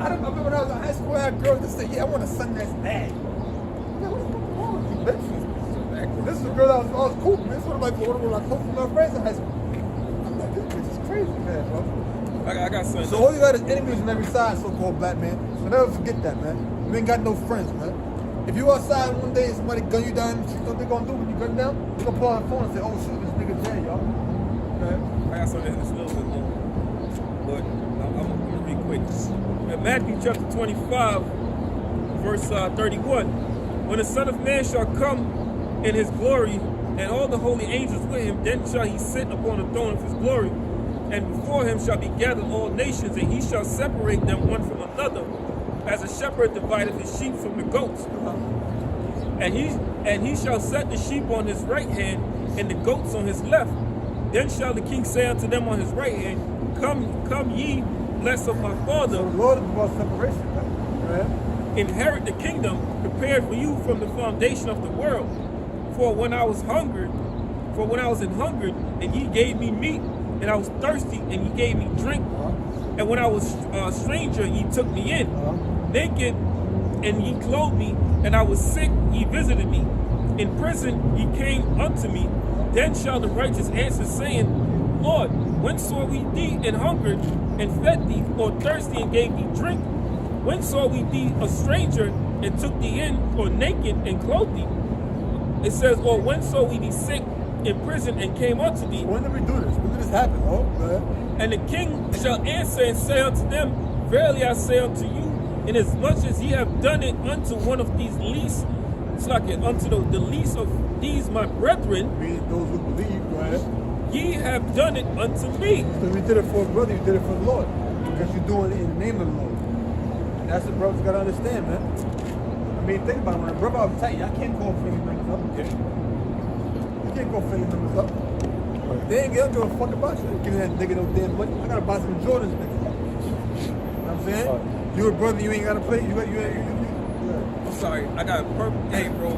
I remember when I was in high school, I had girls that said, yeah, I want a son that's bad. Yeah, what's wrong with you, bitch? This is a girl that was cool, man. This was like one of my close friends in high school. I'm like, this bitch is crazy, man, bro. I got something. So all you got is enemies on every side, so-called black man. So never forget that, man. You ain't got no friends, man. If you outside one day and somebody gun you down, you know what they gonna do when you gun down? They gonna pull out the phone and say, oh shit, this nigga dead, y'all. Okay? I got something that's a little bit long, but I'm gonna be quick. In Matthew chapter 25, verse 31, when the Son of Man shall come in his glory, and all the holy angels with him, then shall he sit upon the throne of his glory, and before him shall be gathered all nations, and he shall separate them one from another, as a shepherd divideth his sheep from the goats. And he shall set the sheep on his right hand, and the goats on his left. Then shall the king say unto them on his right hand, Come ye, blessed of my Father. So the Lord is about separation, right? Inherit the kingdom prepared for you from the foundation of the world. For when I was in hunger, and ye gave me meat, and I was thirsty, and ye gave me drink. And when I was a stranger, ye took me in. Naked, and ye clothed me, and I was sick, ye visited me. In prison, ye came unto me. Then shall the righteous answer, saying, Lord, when saw we thee and hungered, and fed thee, or thirsty, and gave thee drink? When saw we thee a stranger, and took thee in, or naked, and clothed thee? It says, or when saw we thee sick, in prison, and came unto thee? When did we do this? When did this happen? Oh, man. And the king shall answer and say unto them, Verily I say unto you, inasmuch as ye have done it unto one of these least, it's like it, unto the least of these my brethren, Meaning those who believe, right? ye have done it unto me. So we did it for a brother, you did it for the Lord. Because you're doing it in the name of the Lord. And that's what brothers gotta understand, man. I mean, think about it. When a brother I'll tell you, I can't call family members up. Okay? You can't call family members up. They ain't gonna give a fuck about you. They giving that nigga no damn money. I gotta buy some Jordans next time. You know what I'm saying? You a brother, you ain't gotta play. You I'm sorry, I got a perfect day, bro.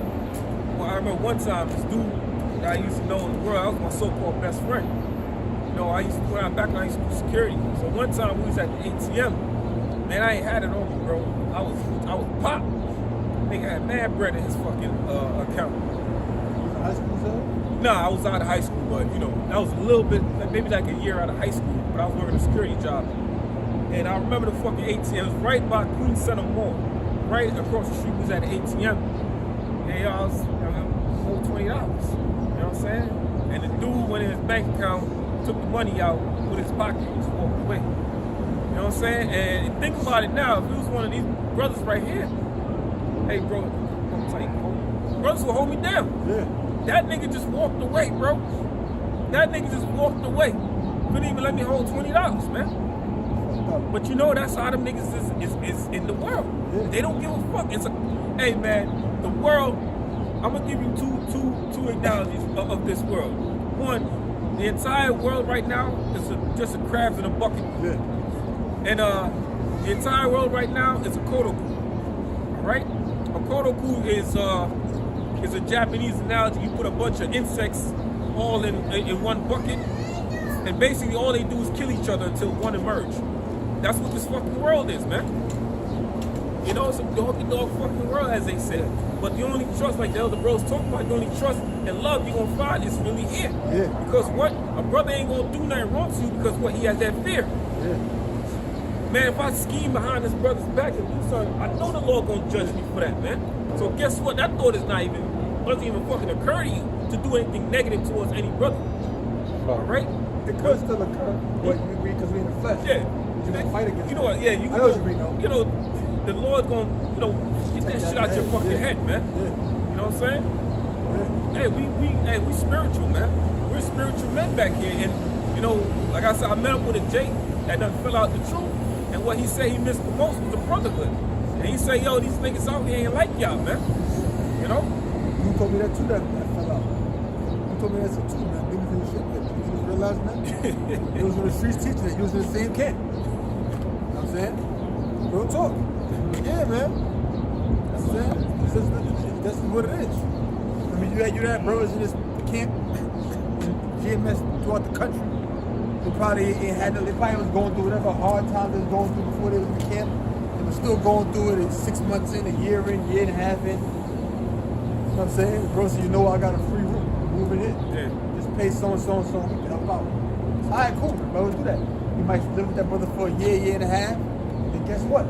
Well, I remember one time this dude that I used to know in the world, I was my so-called best friend. You know, I used to, when I back when I used to do security. So one time we was at the ATM. Man, I ain't had it on me, bro. I was popped. Nigga had mad bread in his fucking account. high school, sir? Nah, I was out of high school, but you know, that was a little bit, maybe like a year out of high school, but I was working a security job. And I remember the fucking ATM, it was right by Queen Center Mall. right across the street was at an ATM. Hey, y'all, hold $20. You know what I'm saying? And the dude went in his bank account, took the money out, put his pocket, and just walked away. You know what I'm saying? And think about it now. If it was one of these brothers right here, hey, bro, I'm telling you, brothers will hold me down. Yeah. That nigga just walked away, bro. That nigga just walked away. Couldn't even let me hold $20, man. But you know that's how them niggas is in the world. Yeah. They don't give a fuck. Hey man, the world. I'm gonna give you two analogies of this world. One, the entire world right now is just a crabs in a bucket. Yeah. And the entire world right now is a kodoku. All right? A kodoku is a Japanese analogy. You put a bunch of insects all in one bucket, and basically all they do is kill each other until one emerge. That's what this fucking world is, man. You know, it's a dog-eat-dog fucking world, as they said. But the only trust, like the elder bros talk about, the only trust and love you're gonna find is really here. Yeah. Because what? A brother ain't gonna do nothing wrong to you because what? He has that fear. Yeah. Man, if I scheme behind this brother's back and do something, I know the Lord gonna judge me for that, man. So guess what? That thought doesn't even fucking occur to you to do anything negative towards any brother. All right? It could still occur, but because we're in the flesh. Yeah. You're gonna fight against You know what? Yeah, you I know what you mean, though. You know, the Lord's gonna, get that shit out your fucking head, man. Yeah. You know what I'm saying? Yeah. Hey, we spiritual, man. We're spiritual men back here, and you know, like I said, I met up with a Jake that done fill out the truth, and what he said he missed the most was the brotherhood. And he said, yo, these niggas out here ain't like y'all, man. You know? You told me that too, that fell out. You told me that too, man. Niggas in the shit, man. You just realizing that? It was in the streets teaching it. You was in the same camp. You know what I'm saying? Real talk. Yeah, man. That's what I'm saying. That's what it is. I mean, you had brothers in this camp, GMS throughout the country. They probably was going through whatever hard times they was going through before they was in the camp. They were still going through it 6 months in, a year and a half in. You know what I'm saying? Bro, so you know I got a free room. Moving in. Yeah. Just pay so and so and so. We can help out. All right, cool. Brothers do that. You might live with that brother for a year and a half. And guess what?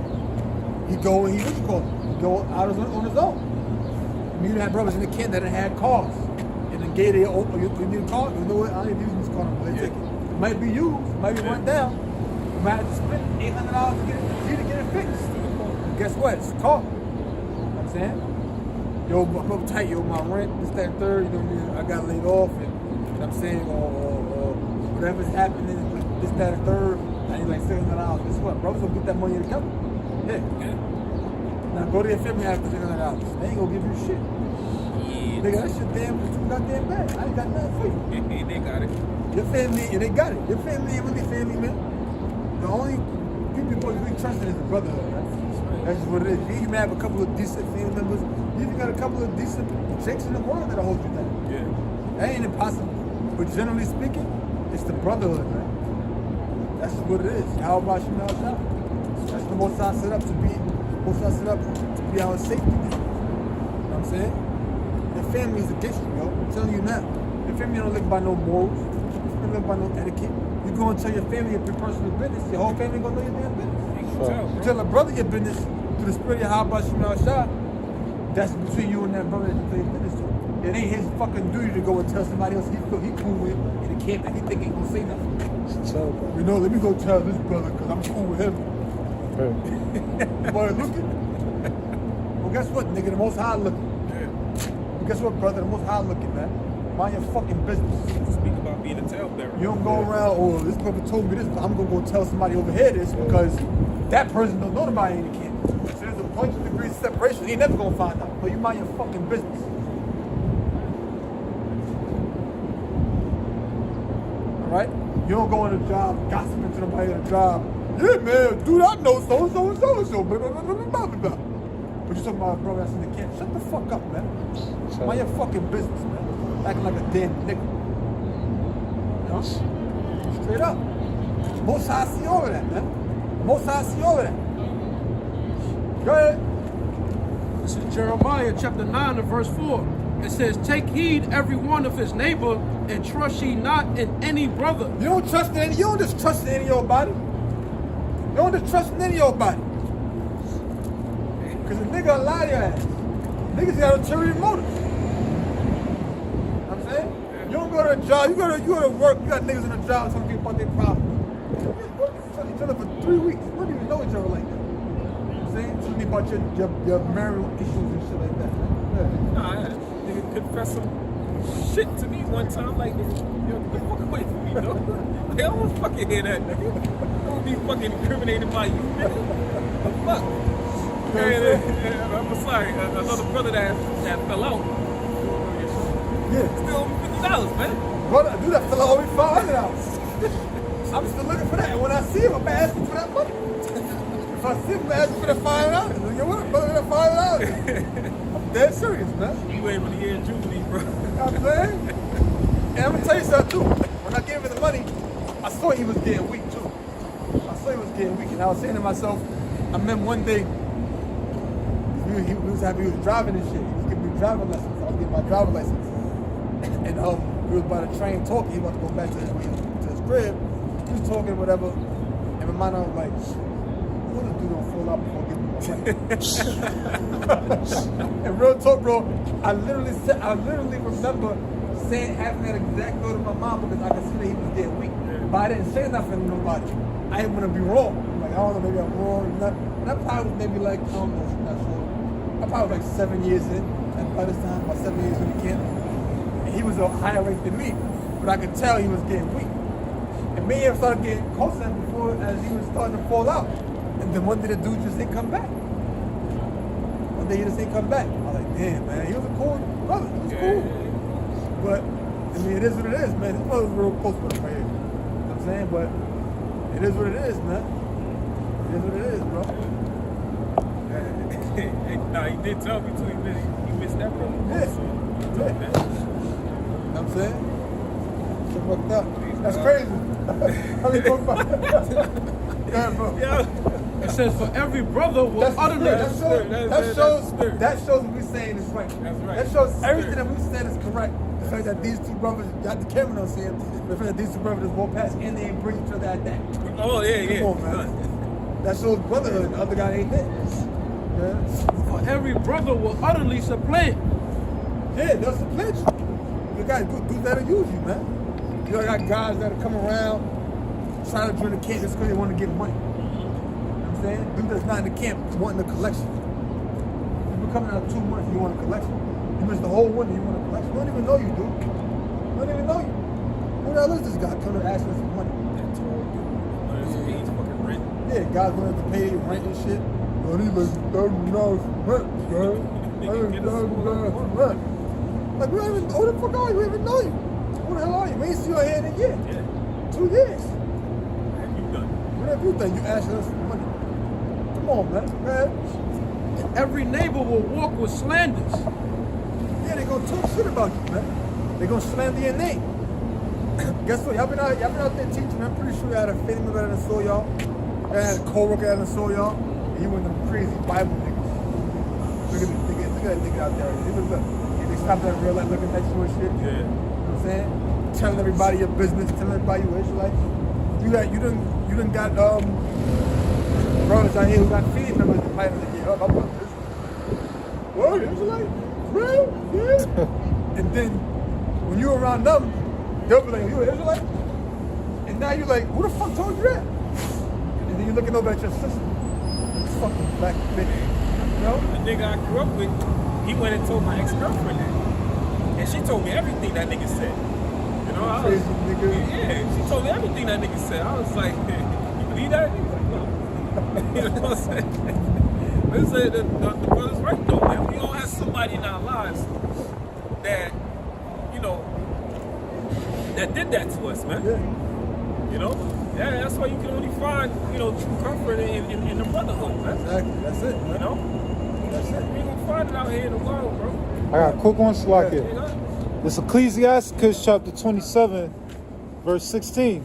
He go and he go out on his own. I mean, you had brothers in the camp that had cars. And then gave you need a car? You know what? I ain't using this car no more. They take it. It might be used. It might be run down. You might have to spend $800 to get it fixed. And guess what? It's a car. You know what I'm saying? Yo, I'm uptight, yo, my rent, this, that, and third, you know what I mean? I got laid off, and you know what I'm saying, or whatever's happening, this, that, and third, I need like $600. Guess what? Brothers will get that money together. Yeah. Now go to your family after $600. They ain't gonna give you shit. Yeah. Nigga, that shit too goddamn bad. I ain't got nothing for you. They got it. Your family, and they got it. Your family ain't really family, man. The only people you're really trusting is the brotherhood, right? That's just what it is. You may have a couple of decent family members. You even got a couple of decent chicks in the world that'll hold you down. Yeah. That ain't impossible. But generally speaking, it's the brotherhood, man. That's just what it is. How about you now? That's the most I set up to be. Most I set up to be our safety. You know what I'm saying? Your family is against you, yo. I'm telling you now. Your family don't live by no morals. You don't live by no etiquette. You go and tell your family your personal business. Your whole family gonna know your damn business. You tell a brother your business through the spirit of how about you now, shot. That's between you and that brother that you tell your business to. It ain't his fucking duty to go and tell somebody else he feel he cool with in the camp and he think ain't gonna say nothing. You know, let me go tell this brother because I'm cool with him. Boy, looking. Well, guess what, nigga? The Most High looking. Yeah. Well, guess what, brother? The Most High looking, man. Mind your fucking business. Speak about being a talebearer. You don't go around, oh, this brother told me this, but I'm gonna go tell somebody over here this because that person don't know nobody in the camp. So there's a bunch of degrees of separation. He ain't never gonna find out. But you mind your fucking business. Right? You don't go on a job gossiping to nobody on a job. Yeah, man, dude, I know so-and-so and so-and-so. Blah, blah, blah, blah, blah, blah, blah. But you're talking about a brother that's in the camp. Shut the fuck up, man. Mind your fucking business, man. Acting like a damn nigga. You know? Straight up. Most High see over that, man. Most High see over that. Go ahead. This is Jeremiah chapter 9 and verse 4. It says, take heed every one of his neighbor, and trust ye not in any brother. You don't trust in any, you don't just trust in any of your body. You don't just trust in any of your body. Because a nigga will lie to your ass. Niggas got ulterior motives. You know what I'm saying? You don't go to a job, you go to work, you got niggas in a job talking about their problems. You're working for each other for 3 weeks. You don't even know each other like that. You know what I'm saying? Tell me about your marital issues and shit like that. Yeah. Nah, I had a nigga confess some shit to me one time, like, yo, get the fuck away from me, though. Like, I don't want to fucking hear that, nigga. I don't want to be fucking incriminated by you, nigga. The fuck? And I'm sorry, another brother that fell out. Yeah. Still owe me $50, man. Brother, do that fella owe me $500. I'm still looking for that. And when I see him, I'm gonna ask him for that money. If I see him, I'm gonna ask him for that $500. Yo, what, brother, that $500? I'm dead serious, man. You ain't really here in Jubilee, bro. You know what I'm saying? And I'm gonna tell you something too. When I gave him the money, I saw he was getting weak too. I saw he was getting weak, and I was saying to myself, I remember one day, he was happy he was driving and shit. He was giving me driving lessons. I was getting my driver's license. And we was by the train talking. He wanted to go back to his crib. He was talking whatever. And my mind, I was like, what if dude don't fall out before giving me my money? And real talk, bro, I literally remember having that exact thought in my mind because I could see that he was getting weak. But I didn't say nothing to nobody. I didn't want to be wrong. Like, I don't know, maybe I'm wrong. And I probably was maybe like, I don't know, not sure. I probably was like 7 years in. And by this time, about 7 years in the camp. And he was a higher rate than me. But I could tell he was getting weak. And me and him started getting closer to him before as he was starting to fall out. And then one day the dude just didn't come back. One day he just didn't come back. I was like, damn, man, he was a cool brother. He was cool. But, I mean, it is what it is, man. This brother's real close with him right here. You know what I'm saying? But it is what it is, man. It is what it is, bro. Nah, he did tell me too. He missed that, bro. Yeah. So, You know what I'm saying? Shit fucked up. That's crazy. How many talk about that, bro? yeah. It says for every brother will That's the utterly. spirit. That shows what we're saying is right. That's right. That shows everything that we said is correct. The fact that these two brothers, got the camera don't see it, the fact that these two brothers just walk past and they ain't bring each other at that. Oh, yeah. Come on, man. That shows brotherhood. The other guy ain't there. Yeah. For every brother will utterly supplant. Yeah, that's the pledge. You got dudes that'll use you, man. You got guys that'll come around trying to join the camp just because they want to get money. You know what I'm saying? Dude that's not in the camp wanting a collection. You've been coming out 2 months, you want a collection. You missed the whole winter, you want a collection. Don't even know you, dude. Don't even know you. Who the hell is this guy coming to ask us for money? Yeah, guys wanting to pay rent and shit. Oh, these like $1,000 for rent, man. $1,000 for rent. Like, we don't even, who the fuck are you? We don't even know you. Who the hell are you? We ain't see your hand in a year. 2 years. What have you done? You asking us for money. Come on, man. Every neighbor will walk with slanders. Yeah, they gonna talk shit about you, man. They gonna slander your name. Guess what? Y'all been out there teaching. I'm pretty sure you had a family member that saw y'all. You had a co-worker that saw y'all. And he one of them crazy Bible niggas. Look at that nigga out there. They stopped at real life looking at you and shit. Yeah. You know what I'm saying? Telling everybody your business, telling everybody you Israelite. You done got brothers out here who got feed members to fight like, yeah, I'm Israelite. What? Israelite? Real? Yeah. And then when you around them, they'll be like, you an Israelite? And now you're like, who the fuck told you that? And then you're looking over at your sister. This fucking black bitch. You know? The nigga I grew up with, he went and told my ex-girlfriend that. And she told me everything that nigga said. You know, I was, Crazy nigga. yeah, she told me everything that nigga said. I was like, you believe that? He was like, no. You know what I'm saying? But it's like, the brother's right though, man. We all have somebody in our lives that, you know, that did that to us, man. Yeah. You know? Yeah, that's why you can only find, you know, true comfort in the brotherhood, man. Exactly. That's it, man. You know? That's it. You ain't gonna find it out here in the world, bro. I got a quick one, Slack You it. know? It's Ecclesiasticus chapter 27, verse 16.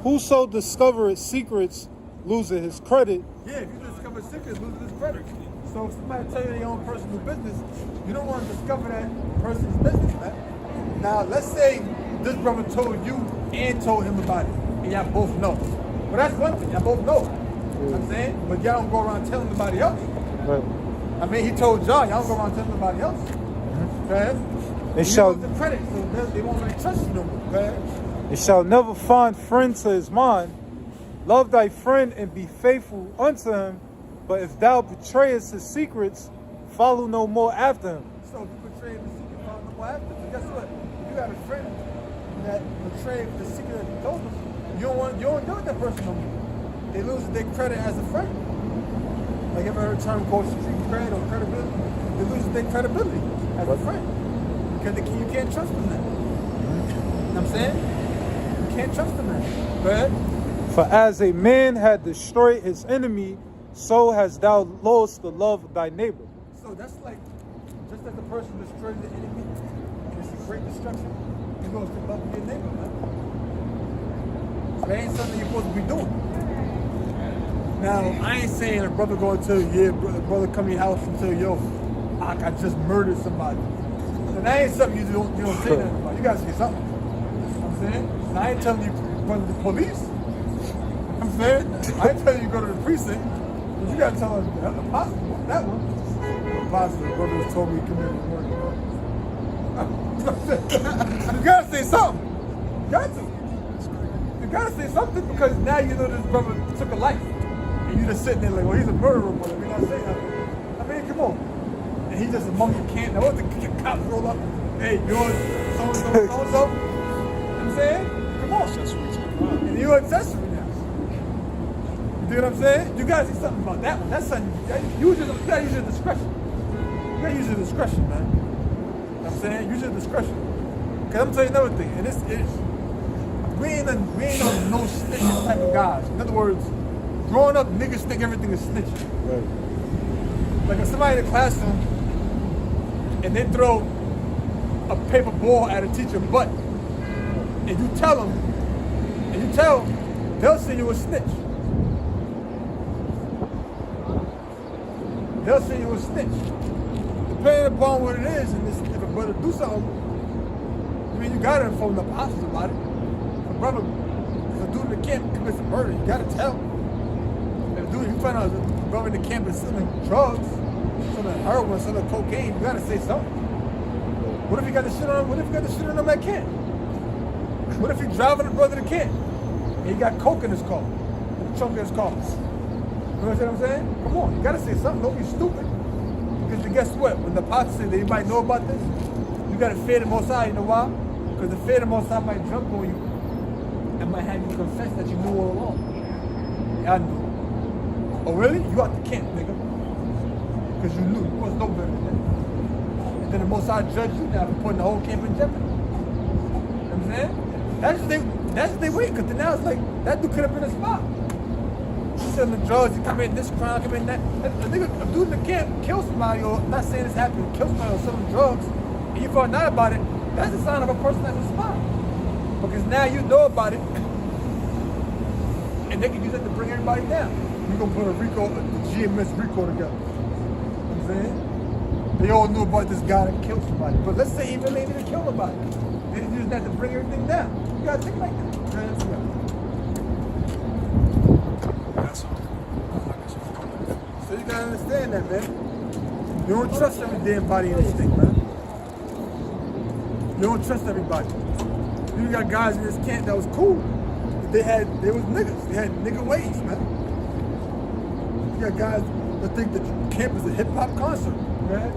Whoso discovereth secrets loseth his credit. Yeah, if you discover secrets, lose this credit. So if somebody tell you their own personal business, you don't want to discover that person's business, man. Now, let's say this brother told you and told him about it, and y'all both know. Well, that's one thing, y'all both know. You know what I'm saying? But y'all don't go around telling nobody else. Right. I mean, he told y'all don't go around telling nobody else. Right? They You shall, lose the credit, so they won't really trust you no more. Right? They shall never find friend to his mind. Love thy friend and be faithful unto him. But if thou betrayest his secrets, follow no more after him. So if you betray the secret, follow no more after. So guess what? If you got a friend that betrayed the secret that you told them, you don't deal with that person no more. They lose their credit as a friend. Like, ever heard a term called street cred or credibility? They lose their credibility as a friend. Because you can't trust them now. You know what I'm saying? You can't trust them now. Go ahead. For as a man had destroyed his enemy, so hast thou lost the love of thy neighbor. So that's like, just as the person destroyed the enemy, and it's a great destruction, you lost the love of your neighbor, man. So that ain't something you're supposed to be doing. Now, I ain't saying a brother going to brother come to your house and tell you, yo, I just murdered somebody. So that ain't something you don't say nothing about. You gotta say something. You know what I'm saying? And I ain't telling you run to the police. I'm saying? I ain't telling you go to the precinct. But you gotta tell us the possible, that one. The possible, brother told me he committed murder. You gotta say something. You got to. You gotta say something because now you know this brother took a life. And you just sitting there like, well, he's a murderer, but we're not saying nothing. I mean, come on. And he just among your camp. Now, what the cops roll up? Hey, you're so-and-so, so-and-so. You know what I'm saying? Come on. And you're accessory now. You dig what I'm saying? You gotta say something about that one. That's something, you gotta use your discretion. You gotta use your discretion, man. You know what I'm saying? Use your discretion. Because I'm telling you another thing, and we ain't on no snitching type of guys. In other words, growing up, niggas think everything is snitching. right. Like if somebody in the classroom and they throw a paper ball at a teacher's butt, and you tell them, they'll say you a snitch. They'll say you a snitch. Depending upon what it is, and if a brother do something, I mean, you gotta inform the apostles about it. If a dude in the camp commits a murder, you gotta tell. Dude, you find out the brother in the camp is selling drugs, selling heroin, selling cocaine, you gotta say something. What if he got the shit on him? What if he got the shit on him at camp? What if he driving a brother to camp and he got coke in his car, in the trunk of his car? You know what I'm saying? Come on, you gotta say something. Don't be stupid. Because guess what? When the apostle said that you might know about this, you gotta fear the Most High. You know why? Because the fear of the Most High might jump on you and might have you confess that you knew all along. Yeah, I knew. Oh really? You out the camp, nigga. Because you knew. You was no better than that. And then the Most High judge you now for putting the whole camp in jeopardy. You know what I'm saying? That's what they wait, because now it's like, that dude could have been a spot. He's selling drugs, he commit this crime, commit that. A nigga, a dude in the camp kill somebody, or not saying this happened, kill somebody or selling drugs, and you find out about it, that's a sign of a person that's a spot. Because now you know about it, and they can use that to bring everybody down. We're gonna put the GMS RICO together. You know what I'm saying? They all knew about this guy that killed somebody. But let's say he really didn't kill nobody. They use that to bring everything down. You gotta think like that. That's all. So you gotta understand that, man. You don't trust every damn body in this thing, man. You don't trust everybody. You got guys in this camp that was cool. They was niggas. They had nigga ways, man. You got guys that think that camp is a hip hop concert, man.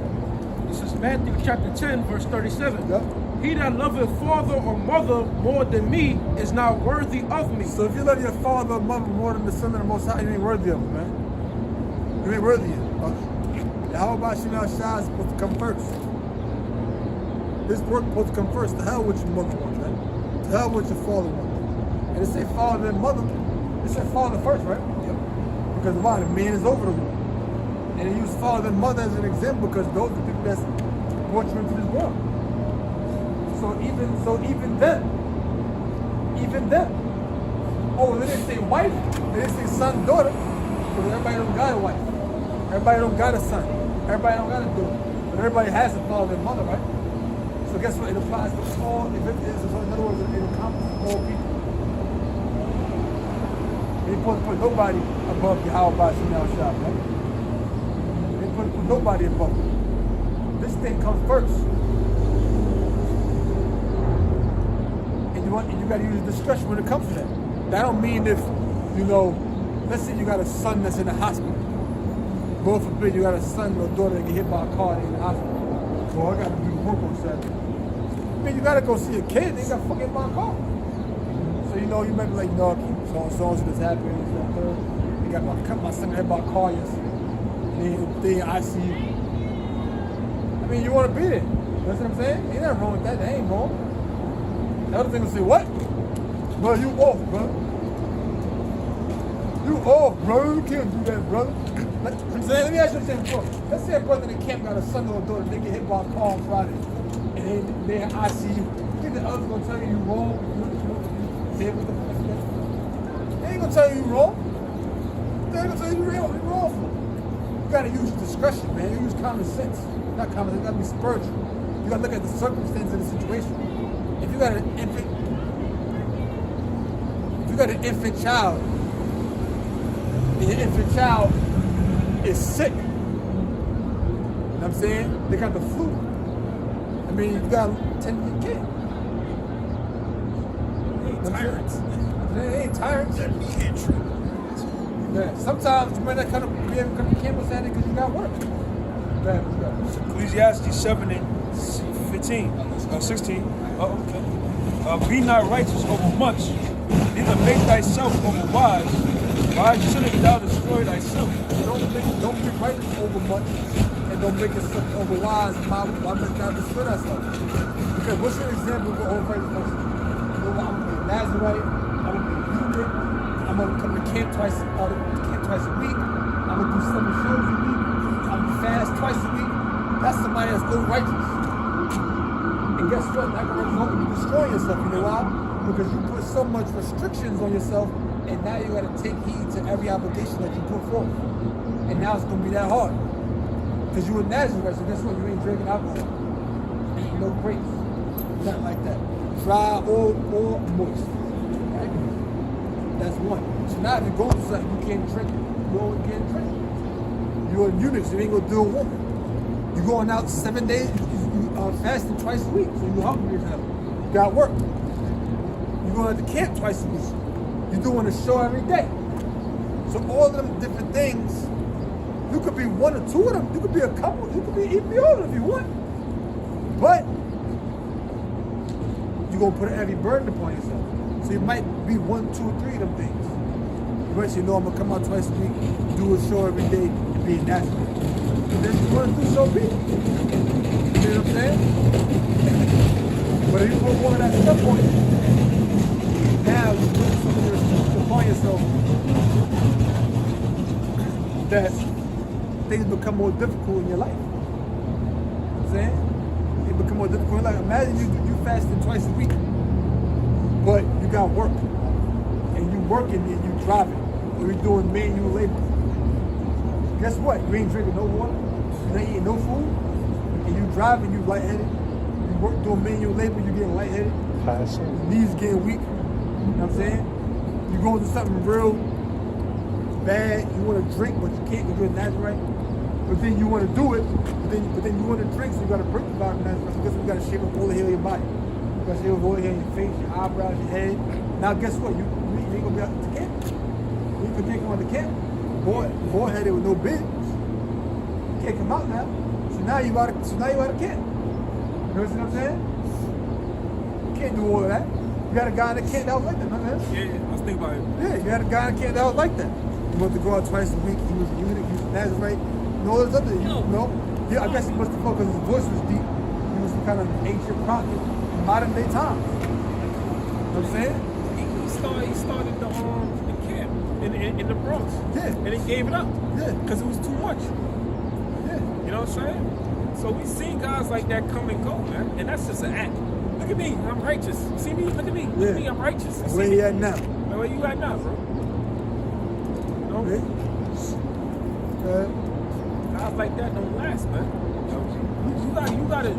This is Matthew chapter 10, verse 37. Yep. He that loveth father or mother more than me is not worthy of me. So if you love your father or mother more than the son of the Most High, you ain't worthy of him, man. You ain't worthy of him. How about Shema Shah is supposed to come first? This work supposed to come first. The hell with your mother want, man. The hell with your father want. And it say father and mother. It said father first, right? Yep. Because why? The man is over the woman. And they use father and mother as an example because those are the people that's brought you into this world. So even them. Oh, they didn't say wife, they didn't say son, daughter. Because everybody don't got a wife. Everybody don't got a son. Everybody don't got a daughter. But everybody has a father and mother, right? So guess what? It applies to all, in other words, it encompasses all people. You ain't supposed to put nobody above your how about you now shop, right? You ain't want to put nobody above it. This thing comes first. And you got to use discretion when it comes to that. That don't mean if, let's say you got a son that's in the hospital. God forbid you got a son or daughter that get hit by a car and in the hospital. Well, I got to do work on Saturday. I mean, you got to go see a kid. They got fucking hit by a car. So, you might be like, so this happened. They got my son hit by a car yesterday. They in ICU. I mean, you want to be there. That's what I'm saying? Ain't nothing wrong with that. That ain't wrong. The other thing will say, what? Bro, you off, bro. You off, bro. You can't do that, brother. Let me ask you something before. Let's say a brother in the camp got a son or a daughter, they get hit by a car on Friday, and they're in ICU. You think the other's gonna tell you wrong? They ain't gonna tell you wrong. They ain't gonna tell you you're wrong for. You gotta use discretion, man. You use common sense. Not common sense, you gotta be spiritual. You gotta look at the circumstances of the situation. If you got an infant child, and your infant child is sick, you know what I'm saying? They got the flu. I mean, you got to tend to your kid. They ain't tyrants. They ain't tyrants. Yeah. Sometimes you might not be able to come to campus at it because you got work. Ecclesiastes 7:15, 16. Oh, okay. Be not righteous over much, neither make thyself over wise. Why shouldst thou destroy thyself? Don't be righteous over much, and don't make yourself over wise. Why must thou destroy thyself? Because what's your example of an old righteous person? I'm gonna be a Nazarite. I'm gonna be a Hebrew. I'm gonna come to camp twice a week. I'm gonna do 7 shows a week. I'm gonna fast twice a week. That's somebody that's old righteous. And guess what? That can result in you destroying yourself. You know why? Because you put so much restrictions on yourself, and now you got to take heed to every obligation that you put forth. And now it's going to be that hard. Because you a Nazarite, so guess what? You ain't drinking alcohol. Ain't no grapes. Nothing like that. Dry or moist. Right? That's one. So now if you go to something, you can't drink it. You can't drink it. You're a eunuch, so you ain't going to do a woman. You're going out 7 days, you fasting twice a week, so you're helping yourself. You got work. You're going to the camp twice a week. You're doing a show every day. So all of them different things, you could be one or two of them. You could be a couple. You could be even all of them if you want. But you're going to put a heavy burden upon yourself. So you might be 1, 2, or 3 of them things. You might say, no, I'm going to come out twice a week, do a show every day, be a natural. And then you want to do so be it. You know what I'm saying? But if you put one of that stuff on you, now you put something upon yourself that things become more difficult in your life. You know what I'm saying? They become more difficult in your life. Imagine you fasting twice a week, but you got work, and you working and you driving, or you doing manual labor. Guess what? You ain't drinking no water, you ain't eating no food, and you driving, you lightheaded. You work doing manual labor, you getting lightheaded. Your knees getting weak. You know what I'm saying? You going through something real bad, you want to drink, but you can't because you're a Nazarite. But then you want to do it, but then you want to drink, so you got to break the body of Nazarite. So guess what? You got to shave up all the hair of your body. You got to shave up all the hair in your face, your eyebrows, your head. Now guess what? You ain't going to be out to camp. You can't come out to camp. Boy headed with no beard. You can't come out now. So now you out of camp. You know what I'm saying? You can't do all of that. You got a guy in the camp that was like that, man. Yeah, I was thinking about it. Yeah, you had a guy in the camp that was like that. He wanted to go out twice a week. He was a eunuch, he was a Nazarite. And all this other, I guess he must have felt because his voice was deep. He was some kind of ancient prophet in modern day times. You know what I'm saying? He started the camp in the Bronx. Yeah. And he gave it up. Yeah. Because it was too much. Yeah. You know what I'm saying? So we seen guys like that come and go, man. And that's just an act. Look at me, I'm righteous. See me? Look at me. Look at me, I'm righteous. You see Where me? you at now? Where you at now, bro? You know? Guys like that don't last, man. You gotta,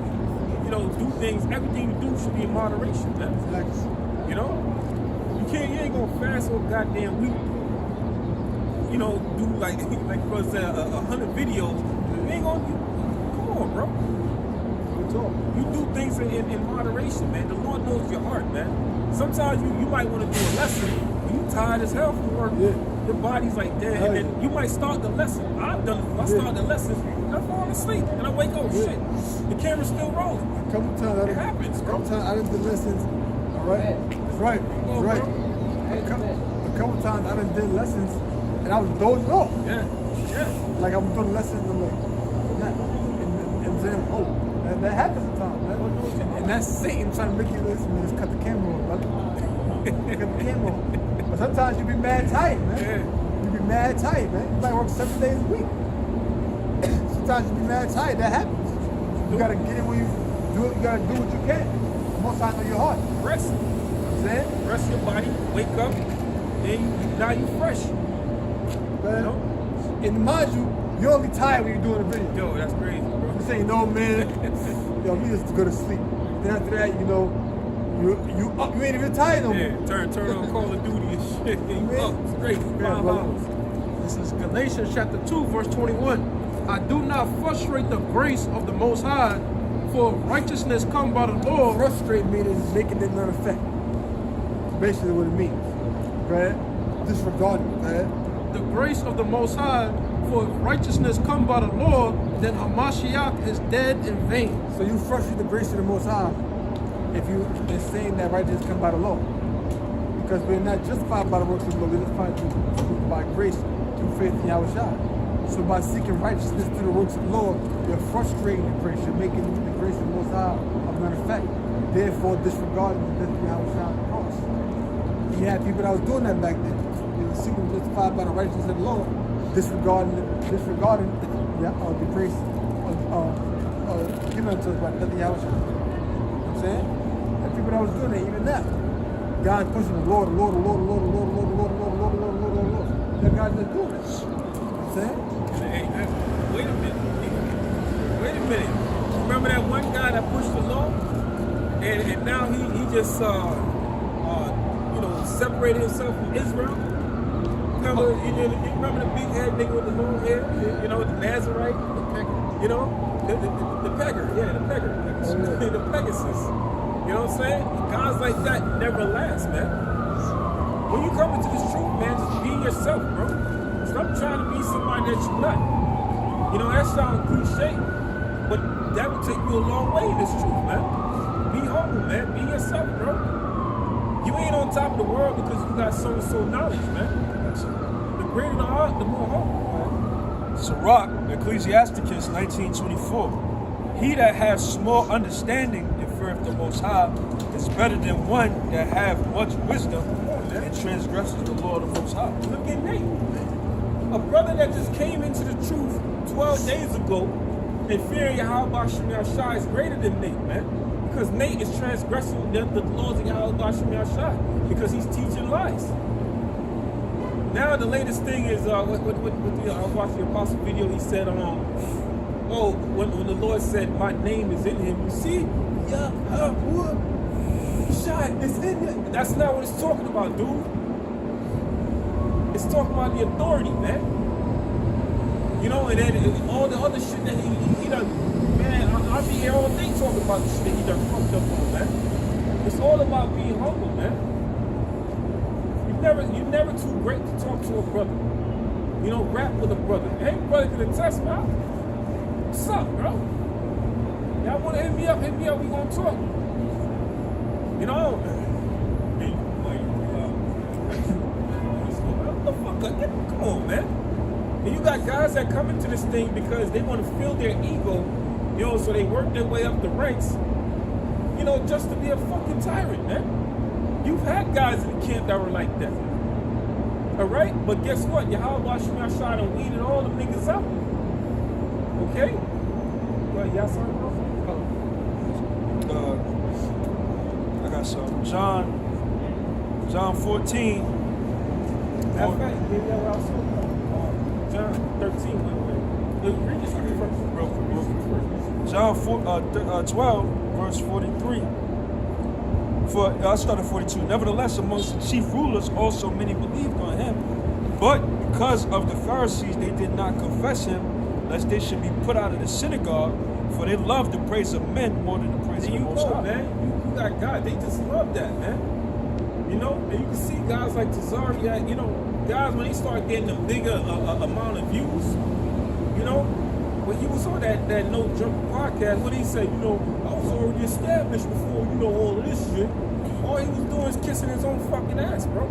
do things. Everything you do should be in moderation, man. You know? You ain't gonna fast all goddamn week. Do like for say 100 videos You ain't gonna. Come on, bro. Good talk. You do things in moderation, man. The Lord knows your heart, man. Sometimes you might want to do a lesson when you tired as hell from work. Yeah. Your body's like dead, and then you might start the lesson. I've done it. I start the lesson, I fall asleep, and I wake up. Shit, the camera's still rolling. A couple times It happens, bro. I done did lessons. All right. That's right. That's right. A couple times I done did lessons and I was dozing off. Yeah, yeah. Like I was doing lessons and like, and then, that happens sometimes, man. And that's Satan trying to make you listen, man. Just cut the camera on, brother. Cut the camera on. But sometimes you be mad tight, man. Yeah. You be mad tight, man. You might work 7 days a week. Sometimes you be mad tight. That happens. You gotta get in when you do it. You gotta do what you can. Most times on your heart. Rest. You know what I'm saying? Rest your body. Wake up. Then now you fresh. Man, know? and mind you, you're only tired when you're doing a video. Yo, that's crazy, bro. You say, no, man. Yo, we just go to sleep. Then after that, you know, you up. You ain't even tired no more. Yeah, turn on Call of Duty and shit. And you up straight for 5 hours. This is Galatians chapter 2, verse 21. I do not frustrate the grace of the Most High, for righteousness come by the law. Frustrate meaning making it none effect. Basically what it means. Right? Disregarding it, right? The grace of the Most High, for if righteousness come by the law, then Hamashiach is dead in vain. So you frustrate the grace of the Most High if you are saying that righteousness come by the law. Because we're not justified by the works of the law, we're justified by grace through faith in Yahushua. So by seeking righteousness through the works of the law, you're frustrating the grace, you're making the grace of the Most High of none effect. Therefore disregarding the death of Yahushua on the cross. You had people that was doing that back then. They were seeking justified by the righteousness of the law, disregarding the grace given unto us by the death of Yahushua. You know what I'm saying? And people that was doing it even now. God pushing the Lord. That God just doing it. You know what I'm saying? Hey, wait a minute. Remember that one guy that pushed the law? And now he just separated himself from Israel? Remember the big head nigga with the long hair? You know, the Nazarite? You know? The beggar, yeah, the beggar. The Pegasus. You know what I'm saying? Guys like that never last, man. When you come into this truth, man, just be yourself, bro. Stop trying to be somebody that you're not. You know, that sounds cliche, but that will take you a long way in this truth, man. Be humble, man. Be yourself, bro. You ain't on top of the world because you got so knowledge, man. The greater the heart, the more hope. Sirach, Ecclesiasticus 19:24. He that has small understanding and feareth the Most High is better than one that hath much wisdom and transgresses the law of the Most High. Look at Nate. A brother that just came into the truth 12 days ago and fearing Yahweh Shem Yahshai is greater than Nate, man. Because Nate is transgressing the laws of Yahweh Shem Yahshai because he's teaching lies. Now the latest thing is I watched the Apostle video. He said, when the Lord said, "My name is in him," you see, Shai, it's in you. That's not what it's talking about, dude. It's talking about the authority, man. You know, and then all the other shit that he done, man. I'll be here all day talking about the shit he done fucked up on, man. It's all about being humble, man. You're never too great to talk to a brother. You know, rap with a brother. Hey, brother can attest, man. What's up, bro? Y'all want to hit me up, we gonna talk. You know, what the fuck? Come on, man. And you got guys that come into this thing because they want to fill their ego, you know, so they work their way up the ranks, you know, just to be a fucking tyrant, man. You've had guys in the camp that were like that. Alright? But guess what? Yahweh Shem Yahshai done weeded all the niggas out. Okay? Well, y'all sorry, bro? I got some. John 14. Matter of fact, maybe that's what I was talking about. John 13, read this first. Real quick. John 12, verse 43. I started 42. Nevertheless, amongst the chief rulers also many believed on him. But because of the Pharisees, they did not confess him, lest they should be put out of the synagogue, for they love the praise of men more than the praise There of you the Most go, High. man. You got God. They just love that, man. You know, and you can see guys like Tazariak, you know, guys when they start getting a bigger amount of views, you know, when he was on that No Jump podcast, what did he say? You know, I was already established before, you know, all of this shit. All he was doing is kissing his own fucking ass, bro.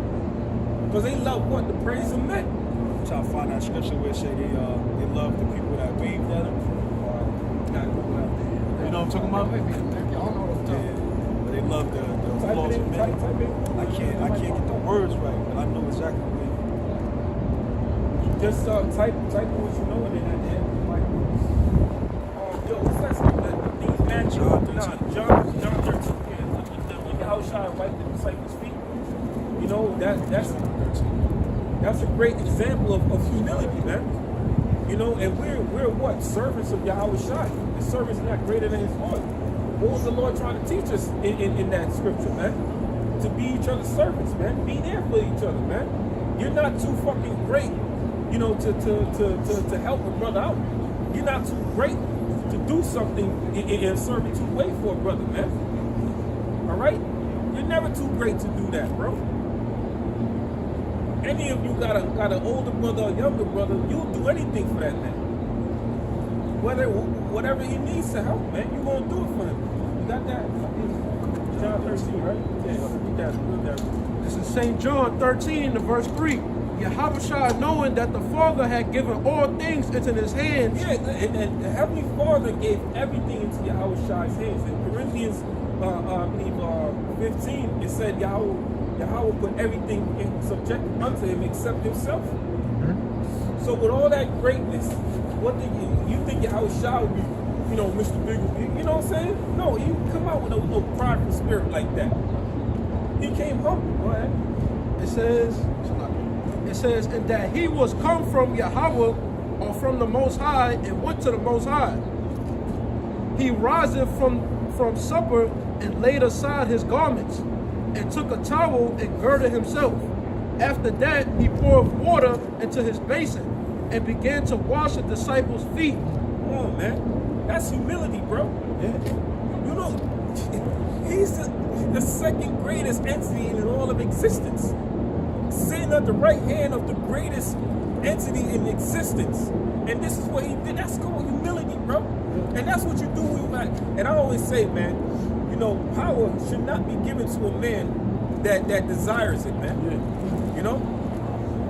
Because they love what? The praise of men. I'm trying to find that scripture where it say they love the people that waved at them. You know what I'm talking about? But they love the flaws of men. I can't get the words right, but I know exactly what. Just type what you know and then at the end, like, yo, what's that scripture? These men, John 13, when Yahushua wiped the disciples' feet, you know, that's a great example of humility, man. You know, and we're what? Servants of Yahushua. The servant's not greater than his Lord. What was the Lord trying to teach us in that scripture, man? To be each other's servants, man. Be there for each other, man. You're not too fucking great, you know, to help a brother out. You're not too great to do something in a servitude way for a brother, man. All right? You're never too great to do that, bro. Any of you got an older brother or younger brother, you'll do anything for that man. Whatever he needs to help, man, you're gonna do it for him. You got that? John 13, right? Yeah, read that. This is St. John 13, the verse 3. Yahushua, knowing that the Father had given all things into his hands. Yeah, and the Heavenly Father gave everything into Yahushua's hands. In Corinthians, I believe, 15, it said Yahweh put everything in subject unto him except himself. So with all that greatness, what did you think Yahushua would be, you know, Mr. Big, you know what I'm saying? No, he would come out with no prideful spirit like that. He came humble. Go ahead. It says, and that he was come from Yahweh or from the Most High and went to the Most High. He riseth from supper and laid aside his garments and took a towel and girded himself. After that, he poured water into his basin and began to wash the disciples' feet. Come on, man. That's humility, bro. Yeah. You know, he's the second greatest entity in all of existence. Sitting at the right hand of the greatest entity in existence. And this is what he did. That's called humility, bro. And that's what you do when you act. And I always say, man, you know, power should not be given to a man that desires it, man. Yeah. You know?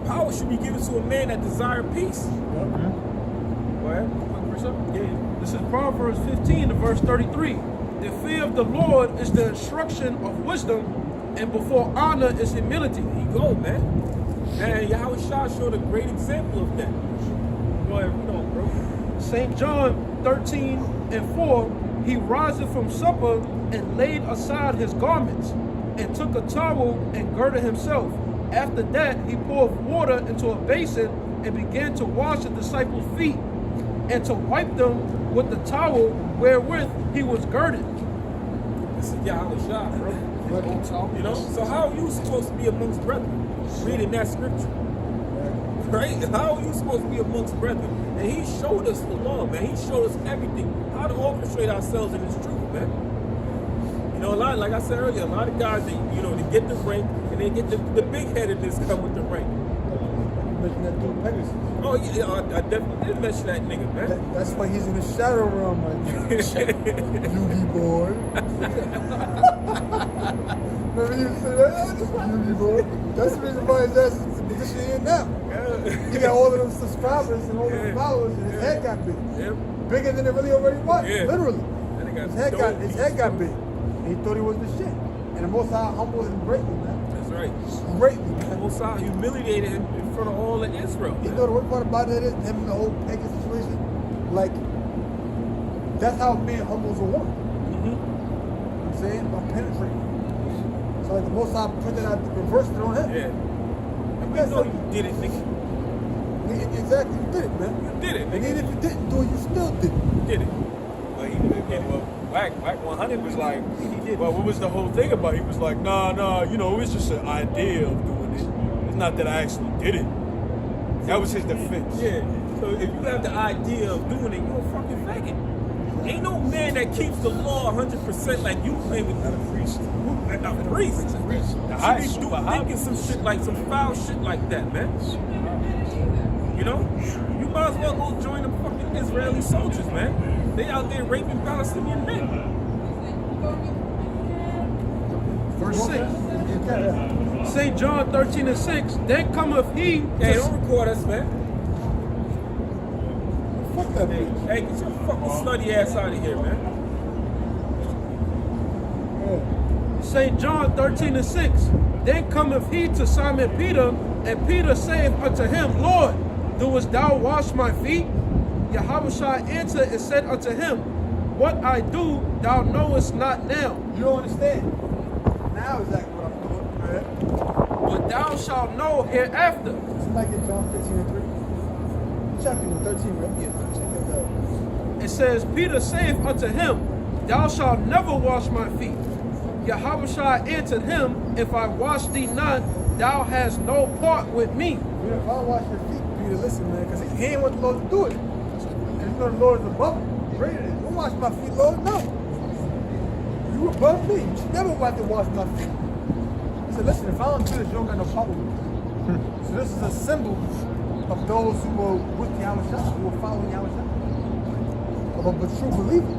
Power should be given to a man that desires peace. Go ahead. Yeah. This is Proverbs 15, verse 33. The fear of the Lord is the instruction of wisdom, and before honor is humility. There you go, man. And Yahushua showed a great example of that. Go ahead, read on, bro. St. John 13 and 4, he riseth from supper and laid aside his garments, and took a towel and girded himself. After that, he poured water into a basin and began to wash the disciples' feet and to wipe them with the towel wherewith he was girded. This is Yahushua, bro. You know, so how are you supposed to be amongst brethren? Reading that scripture. Right? How are you supposed to be amongst brethren? And he showed us the law, man. He showed us everything. How to orchestrate ourselves in this truth, man. You know, a lot, like I said earlier, a lot of guys, they get the rank, and they get the big-headedness come with the rank. You mentioned that dude Pegasus. Oh, yeah, I definitely did mention that nigga, man. That's why he's in the shadow realm right now. Yugi boy. Remember you said that? Yugi boy. That's the reason why his ass is in the position he in now. He got all of them subscribers and all of them followers, and his head got big. Bigger than it really already was, literally. His head got big. And he thought he was the shit. And the Most High humbled him greatly, man. That's right. Greatly, The man. Most High humiliated him in front of all of Israel. You know the worst part about it is him and the whole pagan situation? Like, that's how being humble is a woman. You know what I'm saying? By penetrating. So like the Most High put that out, reversed it on him. Yeah. And we know you did it, nigga. Exactly, you did it, man. You did it, And nigga. even if you didn't do it, you still did it. You did it. But he did it. Whack 100 was like, well, what was the whole thing about? He was like, nah, you know, it was just an idea of doing it. It's not that I actually did it. That was his defense. Yeah. So if you have the idea of doing it, you're a fucking faggot. Ain't no man that keeps the law 100% like you claim it. Not a priest. A priest. The Should be thinking some shit like some foul shit like that, man. You know? You might as well go join the fucking Israeli soldiers, man. They out there raping Palestinian men. Verse 6. St. John 13:6. Then cometh he. Hey, don't record us, man. Fuck that Hey, bitch. hey, get your fucking slutty ass out of here, man. St. John 13:6. Then cometh he to Simon Peter, and Peter saith unto him, Lord, doest thou wash my feet? Yahushua answered and said unto him, What I do thou knowest not now, You don't understand. Now exactly what I'm doing, right? but thou shalt know hereafter. Somebody get John 15:3. Chapter 13, right? Yeah, check that out. It says, Peter saith unto him, Thou shalt never wash my feet. Yahushua answered him, If I wash thee not, thou hast no part with me. If I wash your feet, Peter, listen, man, because he ain't want the Lord to do it. Because you know the Lord is above him. Greater than. Don't wash my feet, Lord. No. You above me. You should never want to wash my feet. He said, listen, if I don't do this, you don't got no power with me. So this is a symbol of those who were with Yahushua, who were following Yahushua. Of a true believer.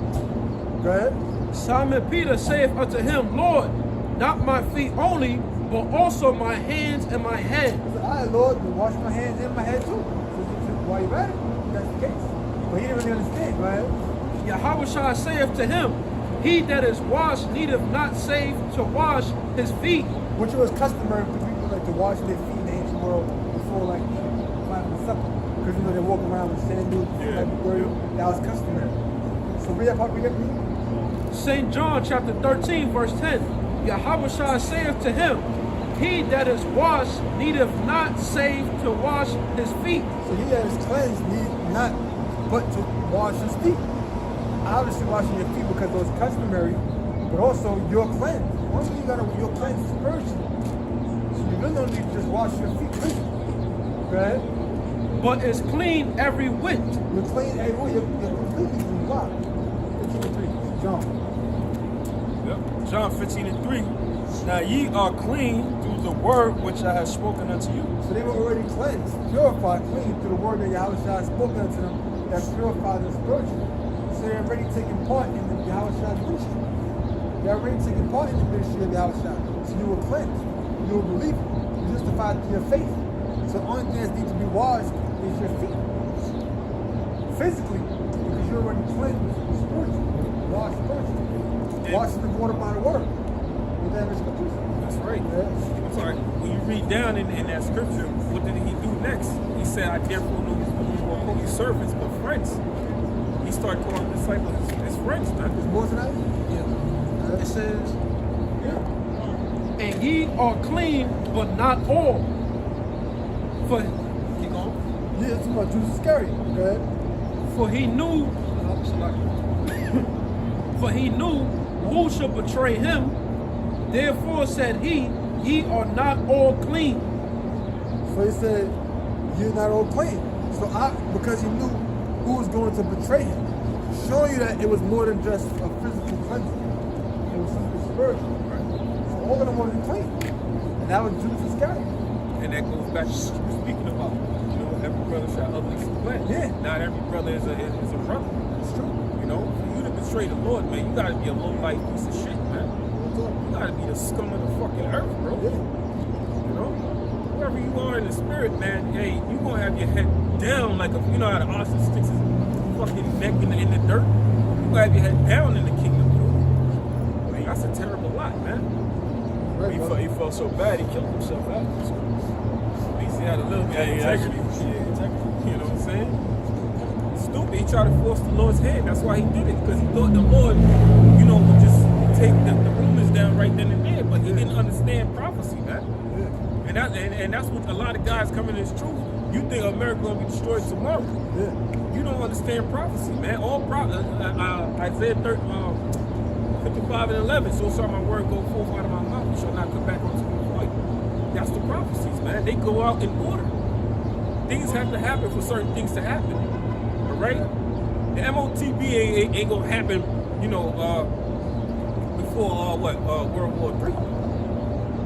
Go ahead. Simon Peter saith unto him, Lord, not my feet only, but also my hands and my head. He said, all right, Lord, you wash my hands and my head too. So while you're at it, that's the case. But he didn't really understand, right? Yahushua saith to him, He that is washed needeth not save to wash his feet. Which was customary for people like to wash their feet in the ancient world before like Bible supper. Because you know they walk around with sandals, like that was customary. So read that part, read. St. John chapter 13, verse 10. Yahushua saith to him, He that is washed needeth not save to wash his feet. So he that is cleansed need not but to wash his feet. Obviously washing your feet because it was customary, but also you're cleansed. Once you're cleansed spiritually. So you really don't need to just wash your feet physically. Right? But is clean every whit. You're clean every way. You're completely clean. Why? 15:3. John. Yep. John 15:3. Now ye are clean through the word which I have spoken unto you. So they were already cleansed, purified, clean through the word that Yahushua had spoken unto them that purified them spiritually. So they're already taking part in the Yahushua's ministry. They're already taking part in the ministry of Yahushua. So you were cleansed. You were believer. You justified through your faith. So the only thing that needs to be washed is your feet. Physically, because you're already cleansed spiritually. Washed spiritually. Washed in the water by the word. With that in the scriptures. That's right. Yeah. I'm sorry. When you read down in that scripture, what did he do next? He said, I therefore know you more holy servants, but friends. He started calling disciples his friends, man. There's more to that? It says, And ye are clean, but not all. For, keep going. Yeah, it's about Judas Iscariot. Go ahead. For he knew, for he knew who should betray him. Therefore said he, Ye are not all clean. So he said, you're not all clean. So because he knew who was going to betray him, showing you that it was more than just a physical cleansing. It was something spiritual. So all of them wasn't clean. And that was Judas Iscariot. And that goes back to what you were speaking about. You know, every brother shall others supplant. Yeah. Not every brother is a brother. It's true. You know, for you to betray the Lord, man, you gotta be a low-life piece of shit, man. You gotta be the scum of the fucking earth, bro. Yeah. You know? Whoever you are in the spirit, man, hey, you gonna have your head down like you know how the ostrich sticks his fucking neck in the dirt? You gonna have your head down in the kingdom, bro. Like, that's a terrible lot, man. Right, He felt so bad, he killed himself afterwards. At least he had a little bit of integrity. integrity. You know what I'm saying? Stupid. He tried to force the Lord's hand. That's why he did it. Because he thought the Lord, you know, would just take the rumors down right then and there. But he didn't understand prophecy, man. Yeah. And that's what a lot of guys come in this truth. You think America gonna be destroyed tomorrow? Yeah. You don't understand prophecy, man. All Isaiah 55:11. So shall my word go forth out of my mouth. It shall not come back unto me void. That's the prophecies, man. They go out in order. things have to happen for certain things to happen. All right? The MOTB ain't gonna happen, you know, before World War III.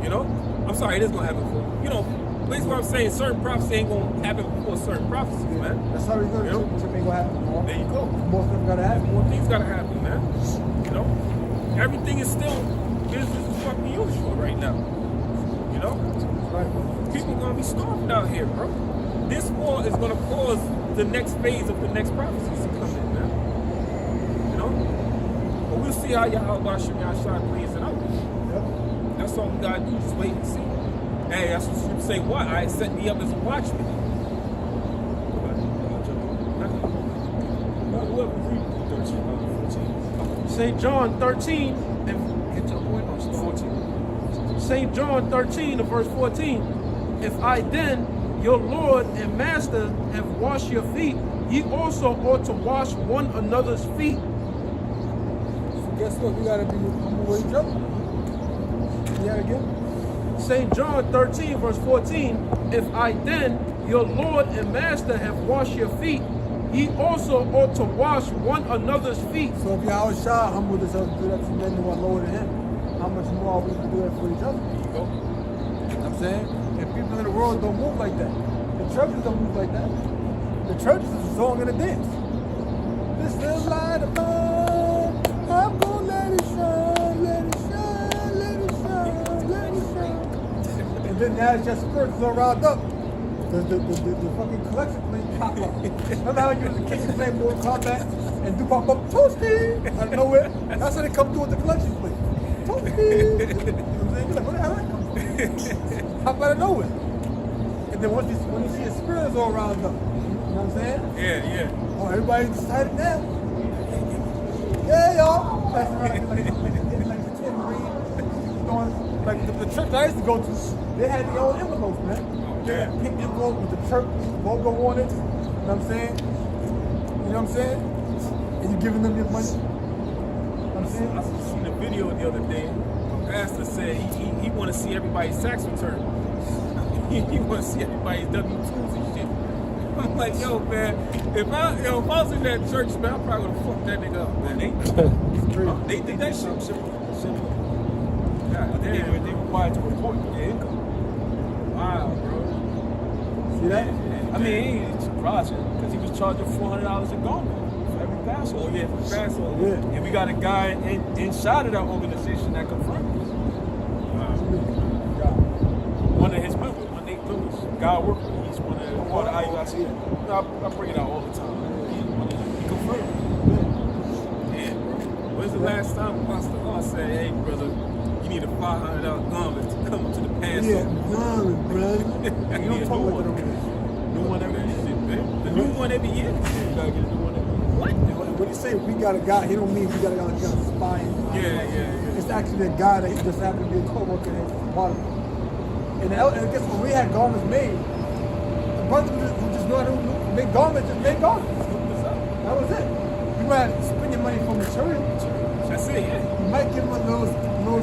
You know? I'm sorry, it is gonna happen before. You know, that's what I'm saying. Certain prophecy ain't gonna happen before certain prophecies, man. That's how we go. You know? It ain't gonna happen tomorrow. There you go. More stuff gotta happen. More things gotta happen, man. You know? Everything is still business as fucking usual right now. You know? Right. People gonna be starving out here, bro. This war is gonna cause the next phase of the next prophecies to come in, man. You know? But we'll see how Yahweh Shem Yahshua plays it out. Yep. That's all we gotta do, just wait and see. Hey, that's what you say, what? I set me up as a watchman. St. John 13, and get to the point, 14. St. John 13 and verse 14. If I then, your Lord and Master, have washed your feet, ye also ought to wash one another's feet. So guess what? We gotta be humble with each other. Yeah, again. St. John 13 verse 14. If I then, your Lord and Master, have washed your feet, ye also ought to wash one another's feet. So if Yahweh Shah humbled us to do that to men who are lower than him, how much more are we to do that for each other? There you go. You know what I'm saying? And people in the world don't move like that. The churches don't move like that. The churches is a song and a dance. This little light of mine, I'm gonna let it shine, let it shine, let it shine, let it shine. And then now it's just spirits all riled up. The fucking collection plate pop up. Remember how you was a kid, you play Mortal Kombat and do pop up toasty out of nowhere? That's how they come through with the collection plate. Toasty. You know what I'm saying? You're like, where the hell that come from? Pop out of nowhere. And then when you see a spirit is all riled up, you know what I'm saying? Yeah. Oh, everybody's excited now. Yeah, y'all. Passing around like the tambourine. Like the church I used to go to, they had their own envelopes, man. They had a pink envelope with the church logo on it. You know what I'm saying? You know what I'm saying? And you giving them your money. You know what I'm saying? I seen a video the other day. My pastor said he want to see everybody's tax return. He want to see everybody's W-2s and shit. I'm like, yo, man, if I was in that church, man, I probably would have fucked that nigga up, man. They did that shit. God damn, they required to report their income. Wow, bro. See that? I mean, he ain't surprising because he was charging $400 a garment for every Passover. Oh, yeah, for Passover. Yeah. And we got a guy inside of that organization that confirmed this. One of his members, one Nate Lewis, God work with. He's one of the IUIC. I bring it out all the time. He confirmed. Yeah, bro. When's the last time Pastor Law said, hey, brother, you need a $500 garment to come to the Passover? Yeah, no, brother. You don't talk like that over there. New one every year, man. The new one every year? You gotta get a new one every year. What? When you say we got a guy, he don't mean we got a guy that's got a spy. Yeah. It's actually a guy that he just happened to be a co-worker in Baltimore. And I guess when we had garments made, the brothers who just know how to make garments just made garments. That was it. You might have to spend your money for material. That's it, yeah. You might give him a little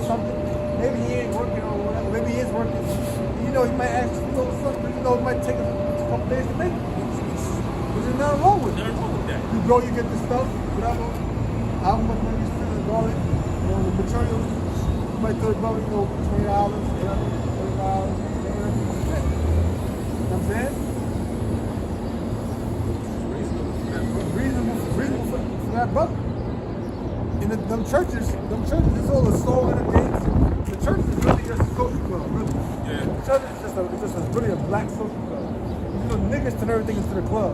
something. Maybe he ain't working or whatever. Maybe he is working. You know, he might ask you a little something. You know, it might take a couple days to make it. There's nothing wrong with it. Nothing wrong with that. You go, you get the stuff, whatever. How much money you spend on garlic, the materials. You might throw it about, $20, whatever. $30, you know what I'm saying? Reasonable for that brother. In them churches, it's all a song and a dance. The church is really just a social club, really. Yeah. The church is just really a black social club. You know, niggas turn everything into the club.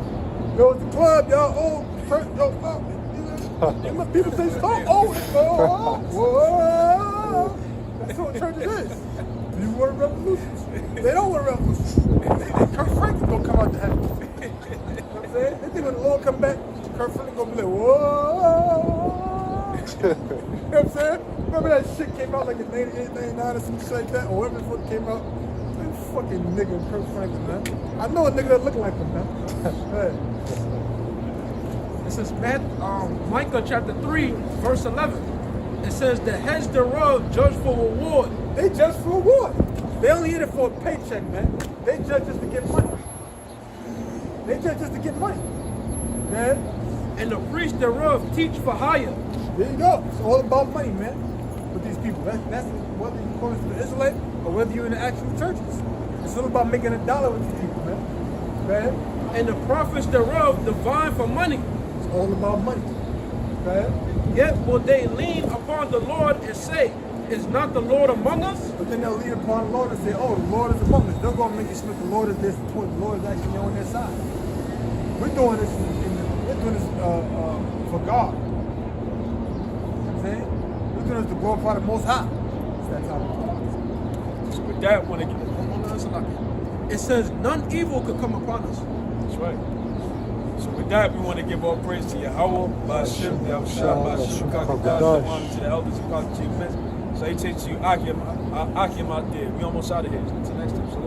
Yo, it's the club, y'all. Oh, church, yo, and my people say, whoa. That's what churches is. You want a revolution? They don't want a revolution. Kurt Franklin gonna come out the house. You know what I'm saying? They think when the Lord come back, Kurt Franklin gonna be like, whoa. You know what I'm saying? Remember that shit came out like in 98, 99 or some shit like that? Or whatever the fuck came out? That fucking nigga Kurt Franklin, man. I know a nigga that look like him, man. Hey. This is Micah chapter 3, verse 11. It says, the heads thereof judge for reward. They judge for reward. They only in it for a paycheck, man. They judge just to get money. They just to get money. Man, And the priests thereof teach for hire. there you go. It's all about money, man. With these people. That's whether you call it the Israelite or whether you're in the actual churches. It's all about making $1 with these people, man. Man, And the prophets thereof divine for money. it's all about money. Man. Yet will they lean upon the Lord and say, is not the Lord among us? But then they'll lean upon the Lord and say, oh, the Lord is among us. They're going to make it seem the Lord is this, the Lord is actually on their side. We're doing this for God. You know what I'm saying? We're doing this to glorify the Most High. It's that type of So with that, when it It says none evil could come upon us. that's right. So with that, we want to give all praise to Yahweh, Ba'ashem, Yahushua, Ba'ashem, Kakadash, honor to the elders, and to GMS. So he takes you, Akim out there. We almost out of here. Until next time. So